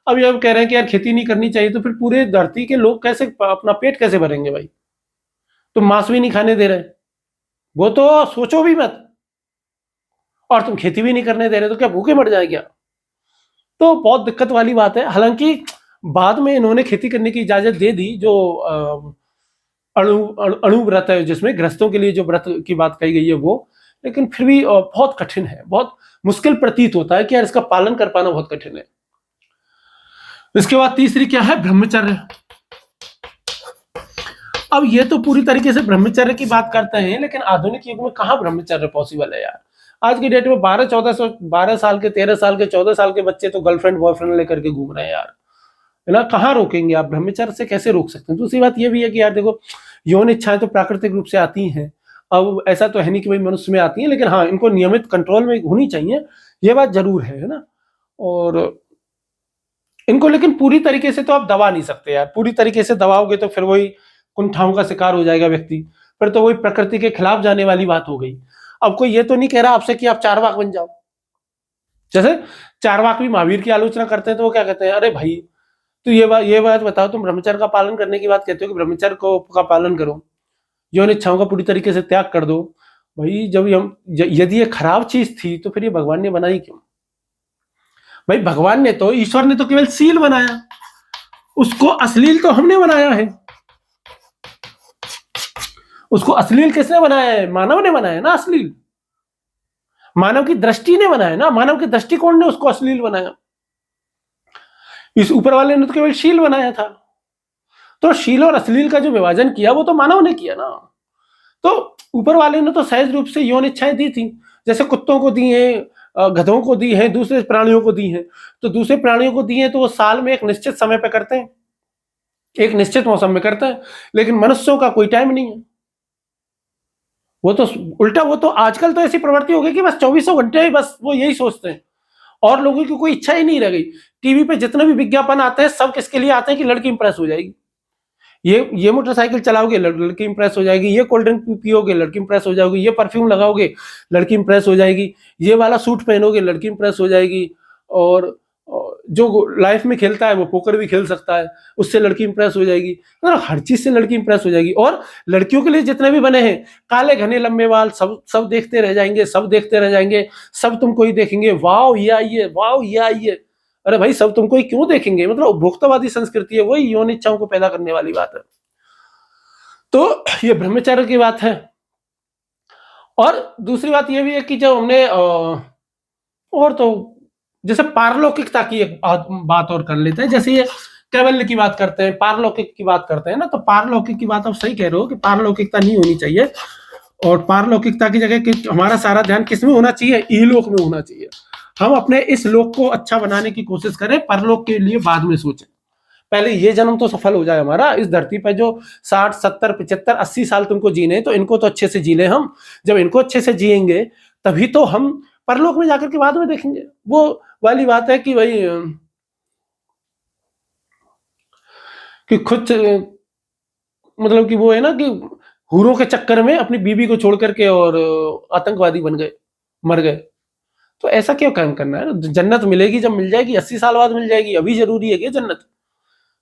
अब ये कह रहे हैं कि यार खेती नहीं करनी चाहिए, तो फिर पूरे धरती के लोग कैसे अपना पेट कैसे भरेंगे भाई? तुम मांस भी नहीं खाने दे रहे, वो तो सोचो भी मत, और तुम खेती भी नहीं करने दे रहे, तो क्या भूखे मर जाए क्या? तो बहुत दिक्कत वाली बात है। हालांकि बाद में इन्होंने खेती करने की इजाजत दे दी, जो अणु व्रत है जिसमें गृहस्थों के लिए जो व्रत की बात कही गई है वो, लेकिन फिर भी बहुत कठिन है, बहुत मुश्किल प्रतीत होता है कि यार इसका पालन कर पाना बहुत कठिन है। इसके बाद तीसरी क्या है, ब्रह्मचर्य। अब ये तो पूरी तरीके से ब्रह्मचर्य की बात करते हैं, लेकिन आधुनिक युग में कहाँ ब्रह्मचर्य पॉसिबल है यार। आज की डेट में 12 साल के, 13 साल के, 14 साल के बच्चे तो गर्लफ्रेंड बॉयफ्रेंड लेकर के घूम रहे हैं यार, है ना। कहाँ रोकेंगे आप, ब्रह्मचर्य से कैसे रोक सकते हैं। दूसरी बात ये भी है कि यार देखो, यौन इच्छाएं तो प्राकृतिक रूप से आती हैं। अब ऐसा तो है नहीं कि भाई मनुष्य में आती है, लेकिन हाँ, इनको नियमित कंट्रोल में होनी चाहिए, ये बात जरूर है ना। और इनको लेकिन पूरी तरीके से तो आप दबा नहीं सकते यार। पूरी तरीके से दबाओगे तो फिर वही कुंठाओं का शिकार हो जाएगा व्यक्ति, फिर तो वही प्रकृति के खिलाफ जाने वाली बात हो गई। अब कोई ये तो नहीं कह रहा आपसे कि आप चार्वाक बन जाओ। जैसे चार्वाक भी महावीर की आलोचना करते हैं, तो वो क्या कहते हैं, अरे भाई तो ये बात बताओ, तुम ब्रह्मचर्य का पालन करने की बात कहते हो कि ब्रह्मचर्य को का पालन करो, यौन इच्छाओं का पूरी तरीके से त्याग कर दो। भाई जब हम यदि ये खराब चीज थी तो फिर ये भगवान ने बनाई क्यों। भाई भगवान ने तो, ईश्वर ने तो केवल सील बनाया, उसको अश्लील तो हमने बनाया है। उसको अश्लील किसने बनाया है, मानव ने बनाया ना अश्लील। मानव की दृष्टि ने बनाया ना, मानव के दृष्टिकोण ने उसको अश्लील बनाया। इस ऊपर वाले ने तो केवल शील बनाया था। तो शील और अश्लील का जो विभाजन किया वो तो मानव ने किया ना। तो ऊपर वाले ने तो सहज रूप से यौन इच्छाएं दी थी, जैसे कुत्तों को दी हैं, गधों को दी हैं, दूसरे प्राणियों को दी हैं। तो दूसरे प्राणियों को दी हैं तो वो साल में एक निश्चित समय पे करते हैं, एक निश्चित मौसम में करते हैं, लेकिन मनुष्यों का कोई टाइम नहीं है। वो तो उल्टा, वो तो आजकल तो ऐसी प्रवृत्ति हो गई कि बस 24 घंटे ही बस वो यही सोचते हैं, और लोगों की कोई इच्छा ही नहीं रह गई। टीवी पे जितने भी विज्ञापन आते हैं सब किसके लिए आते हैं कि लड़की इंप्रेस हो जाएगी। ये मोटरसाइकिल चलाओगे लड़की इंप्रेस हो जाएगी, ये कोल्ड ड्रिंक पियोगे लड़की इंप्रेस हो जाओगी, ये परफ्यूम लगाओगे लड़की इंप्रेस हो जाएगी, ये वाला सूट पहनोगे लड़की इंप्रेस हो जाएगी। और जो लाइफ में खेलता है वो पोकर भी खेल सकता है, उससे लड़की इंप्रेस हो जाएगी। मतलब हर चीज से लड़की इंप्रेस हो जाएगी। और लड़कियों के लिए जितने भी बने हैं काले घने लंबे बाल, सब देखते रह जाएंगे, सब देखते रह जाएंगे, सब तुमको ही देखेंगे, वाह ये आइए, वाह ये आइए। अरे भाई सब तुमको ही क्यों देखेंगे, मतलब उपभोक्तावादी संस्कृति है, वही यौन इच्छाओं को पैदा करने वाली बात है। तो ये ब्रह्मचर्य की बात है। और दूसरी बात ये भी है कि जब हमने और तो जैसे पारलौकिकता की एक बात और कर लेते हैं। जैसे ये कैवल्य की बात करते हैं, पारलौकिक की बात करते हैं ना, तो पारलौकिक की बात आप सही कह रहे हो कि पारलौकिकता नहीं होनी चाहिए। और पारलौकिकता की जगह हमारा सारा ध्यान किस में होना चाहिए, इहलोक में होना चाहिए। हम अपने इस लोक को अच्छा बनाने की कोशिश करें, परलोक के लिए बाद में सोचें। पहले ये जन्म तो सफल हो जाए हमारा इस धरती पे, जो 60 70 75 80 साल तुमको जीने, तो इनको तो अच्छे से जी ले हम। जब इनको अच्छे से जिएंगे तभी तो हम परलोक में जाकर के बाद में देखेंगे। वो वाली बात है कि भाई कि खुद मतलब कि वो है ना कि हूरों के चक्कर में अपनी बीबी को छोड़ करके और आतंकवादी बन गए, मर गए। तो ऐसा क्यों काम करना है। जन्नत मिलेगी जब मिल जाएगी, 80 साल बाद मिल जाएगी। अभी जरूरी है कि जन्नत,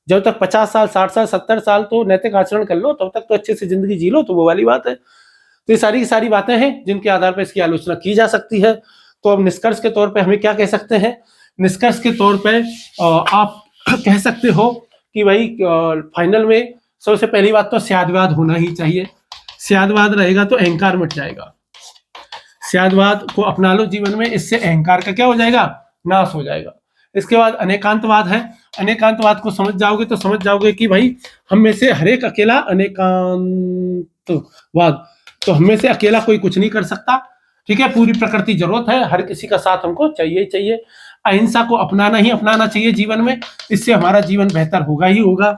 जब तक 50 साल 60 साल 70 साल तो नैतिक आचरण कर लो, तब तक तो अच्छे से जिंदगी जी लो। तो वो वाली बात है। तो ये सारी की सारी बातें हैं जिनके आधार पर इसकी आलोचना की जा सकती है। तो अब निष्कर्ष के तौर पे हमें क्या कह सकते हैं, निष्कर्ष के तौर पे आप कह सकते हो कि भाई फाइनल में सबसे पहली बात तो स्यादवाद होना ही चाहिए। स्यादवाद रहेगा तो अहंकार मिट जाएगा। स्यादवाद को अपना लो जीवन में, इससे अहंकार का क्या हो जाएगा, नाश हो जाएगा। इसके बाद अनेकांतवाद है। अनेकांतवाद को समझ जाओगे तो समझ जाओगे कि भाई हम में से हर एक अकेला अनेकांतवाद, तो हम में से अकेला कोई कुछ नहीं कर सकता। ठीक है, पूरी प्रकृति जरूरत है, हर किसी का साथ हमको चाहिए ही चाहिए। अहिंसा को अपनाना ही अपनाना चाहिए जीवन में, इससे हमारा जीवन बेहतर होगा ही होगा।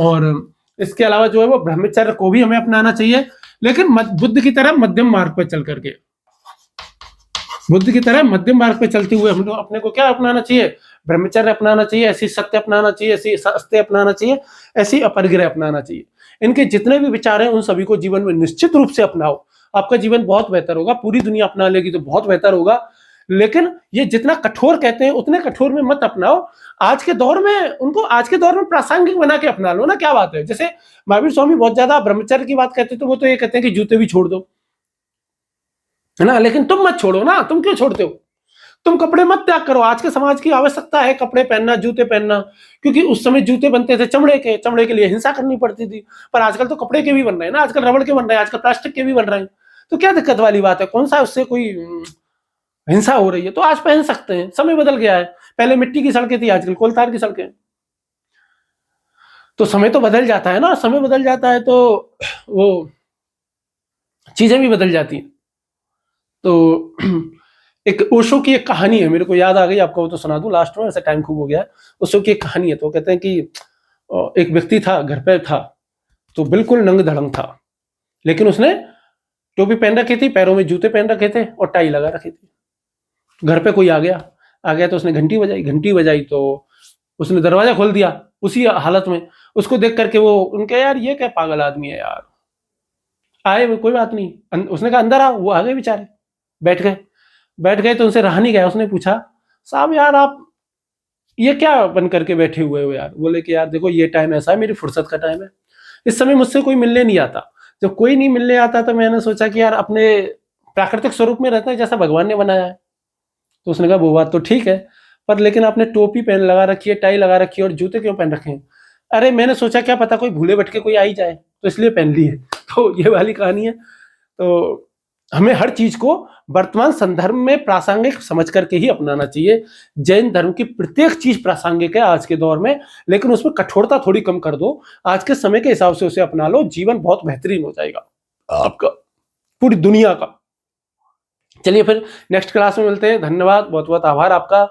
और इसके अलावा जो है वो ब्रह्मचर्य को भी हमें अपनाना चाहिए, लेकिन बुद्ध की तरह मध्यम मार्ग पर चल करके, बुद्ध की तरह मध्यम मार्ग पे चलते हुए हम लोग अपने को क्या अपनाना चाहिए, ब्रह्मचर्य अपनाना चाहिए, ऐसी सत्य अपनाना चाहिए, ऐसी अस्त्य अपनाना चाहिए, ऐसी अपरिग्रह अपनाना चाहिए। इनके जितने भी विचार हैं उन सभी को जीवन में निश्चित रूप से अपनाओ, आपका जीवन बहुत बेहतर होगा। पूरी दुनिया अपना लेगी तो बहुत बेहतर होगा। लेकिन ये जितना कठोर कहते हैं उतने कठोर में मत अपनाओ। आज के दौर में उनको, आज के दौर में प्रासंगिक बना के अपना लो ना। क्या बात है, जैसे महावीर स्वामी बहुत ज्यादा ब्रह्मचर्य की बात कहते हैं, तो वो तो ये कहते हैं कि जूते भी छोड़ दो, है ना। लेकिन तुम मत छोड़ो ना, तुम क्यों छोड़ते हो। तुम कपड़े मत त्याग करो। आज के समाज की आवश्यकता है कपड़े पहनना, जूते पहनना, क्योंकि उस समय जूते बनते थे चमड़े के, चमड़े के लिए हिंसा करनी पड़ती थी। पर आजकल तो कपड़े के भी बन रहे हैं ना, आजकल रबड़ के बन रहे हैं, आजकल प्लास्टिक के भी बन रहे हैं। तो क्या दिक्कत वाली बात है, कौन सा उससे कोई हिंसा हो रही है। तो आज पहन सकते हैं, समय बदल गया है। पहले मिट्टी की सड़कें थी, आजकल कोलतार की सड़कें। तो समय तो बदल जाता है ना, समय बदल जाता है तो वो चीजें भी बदल जाती हैं। तो एक ओशो की एक कहानी है, मेरे को याद आ गई, आपको वो तो सुना दूं लास्ट में, ऐसा टाइम खूब हो गया है। ओशो की एक कहानी है, तो कहते हैं कि एक व्यक्ति था, घर पे था, तो बिल्कुल नंग धड़ंग था, लेकिन उसने टोपी पहन रखी थी, पैरों में जूते पहन रखे थे और टाई लगा रखी थी। घर पे कोई आ गया तो उसने घंटी बजाई तो उसने दरवाजा खोल दिया उसी हालत में। उसको देख करके वो उनके, यार ये क्या पागल आदमी है यार, आए वो कोई बात नहीं, उसने कहा अंदर आओ। वो आ गए बेचारे, बैठ गए तो उनसे रहा नहीं गया। उसने पूछा, साहब यार आप ये क्या बन करके बैठे हुए हो यार? बोले कि यार देखो ये टाइम ऐसा है, मेरी फुर्सत का टाइम है, इस समय मुझसे कोई मिलने नहीं आता। जब कोई नहीं मिलने आता तो मैंने सोचा कि यार अपने प्राकृतिक स्वरूप में रहते हैं जैसा भगवान ने बनाया है। तो उसने कहा वो बात तो ठीक है, पर लेकिन आपने टोपी पहन लगा रखी है, टाई लगा रखी है और जूते क्यों पहन रखे हैं? अरे मैंने सोचा क्या पता कोई भूले भटके कोई आ ही जाए, तो इसलिए पहन ली है। तो ये वाली कहानी है। तो हमें हर चीज को वर्तमान संदर्भ में प्रासंगिक समझ करके ही अपनाना चाहिए। जैन धर्म की प्रत्येक चीज प्रासंगिक है आज के दौर में, लेकिन उसमें कठोरता थोड़ी कम कर दो, आज के समय के हिसाब से उसे अपना लो, जीवन बहुत बेहतरीन हो जाएगा आपका, पूरी दुनिया का। चलिए फिर नेक्स्ट क्लास में मिलते हैं। धन्यवाद, बहुत बहुत आभार आपका,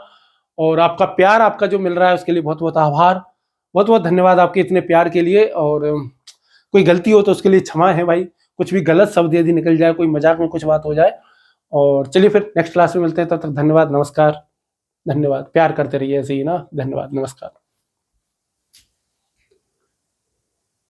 और आपका प्यार आपका जो मिल रहा है उसके लिए बहुत बहुत आभार, बहुत बहुत धन्यवाद आपके इतने प्यार के लिए। और कोई गलती हो तो उसके लिए क्षमा है भाई, कुछ भी गलत शब्द यदि निकल जाए, कोई मजाक में कुछ बात हो जाए। और चलिए फिर नेक्स्ट क्लास में मिलते हैं, तब तक धन्यवाद, नमस्कार, धन्यवाद, प्यार करते रहिए ऐसे ही ना, धन्यवाद, नमस्कार।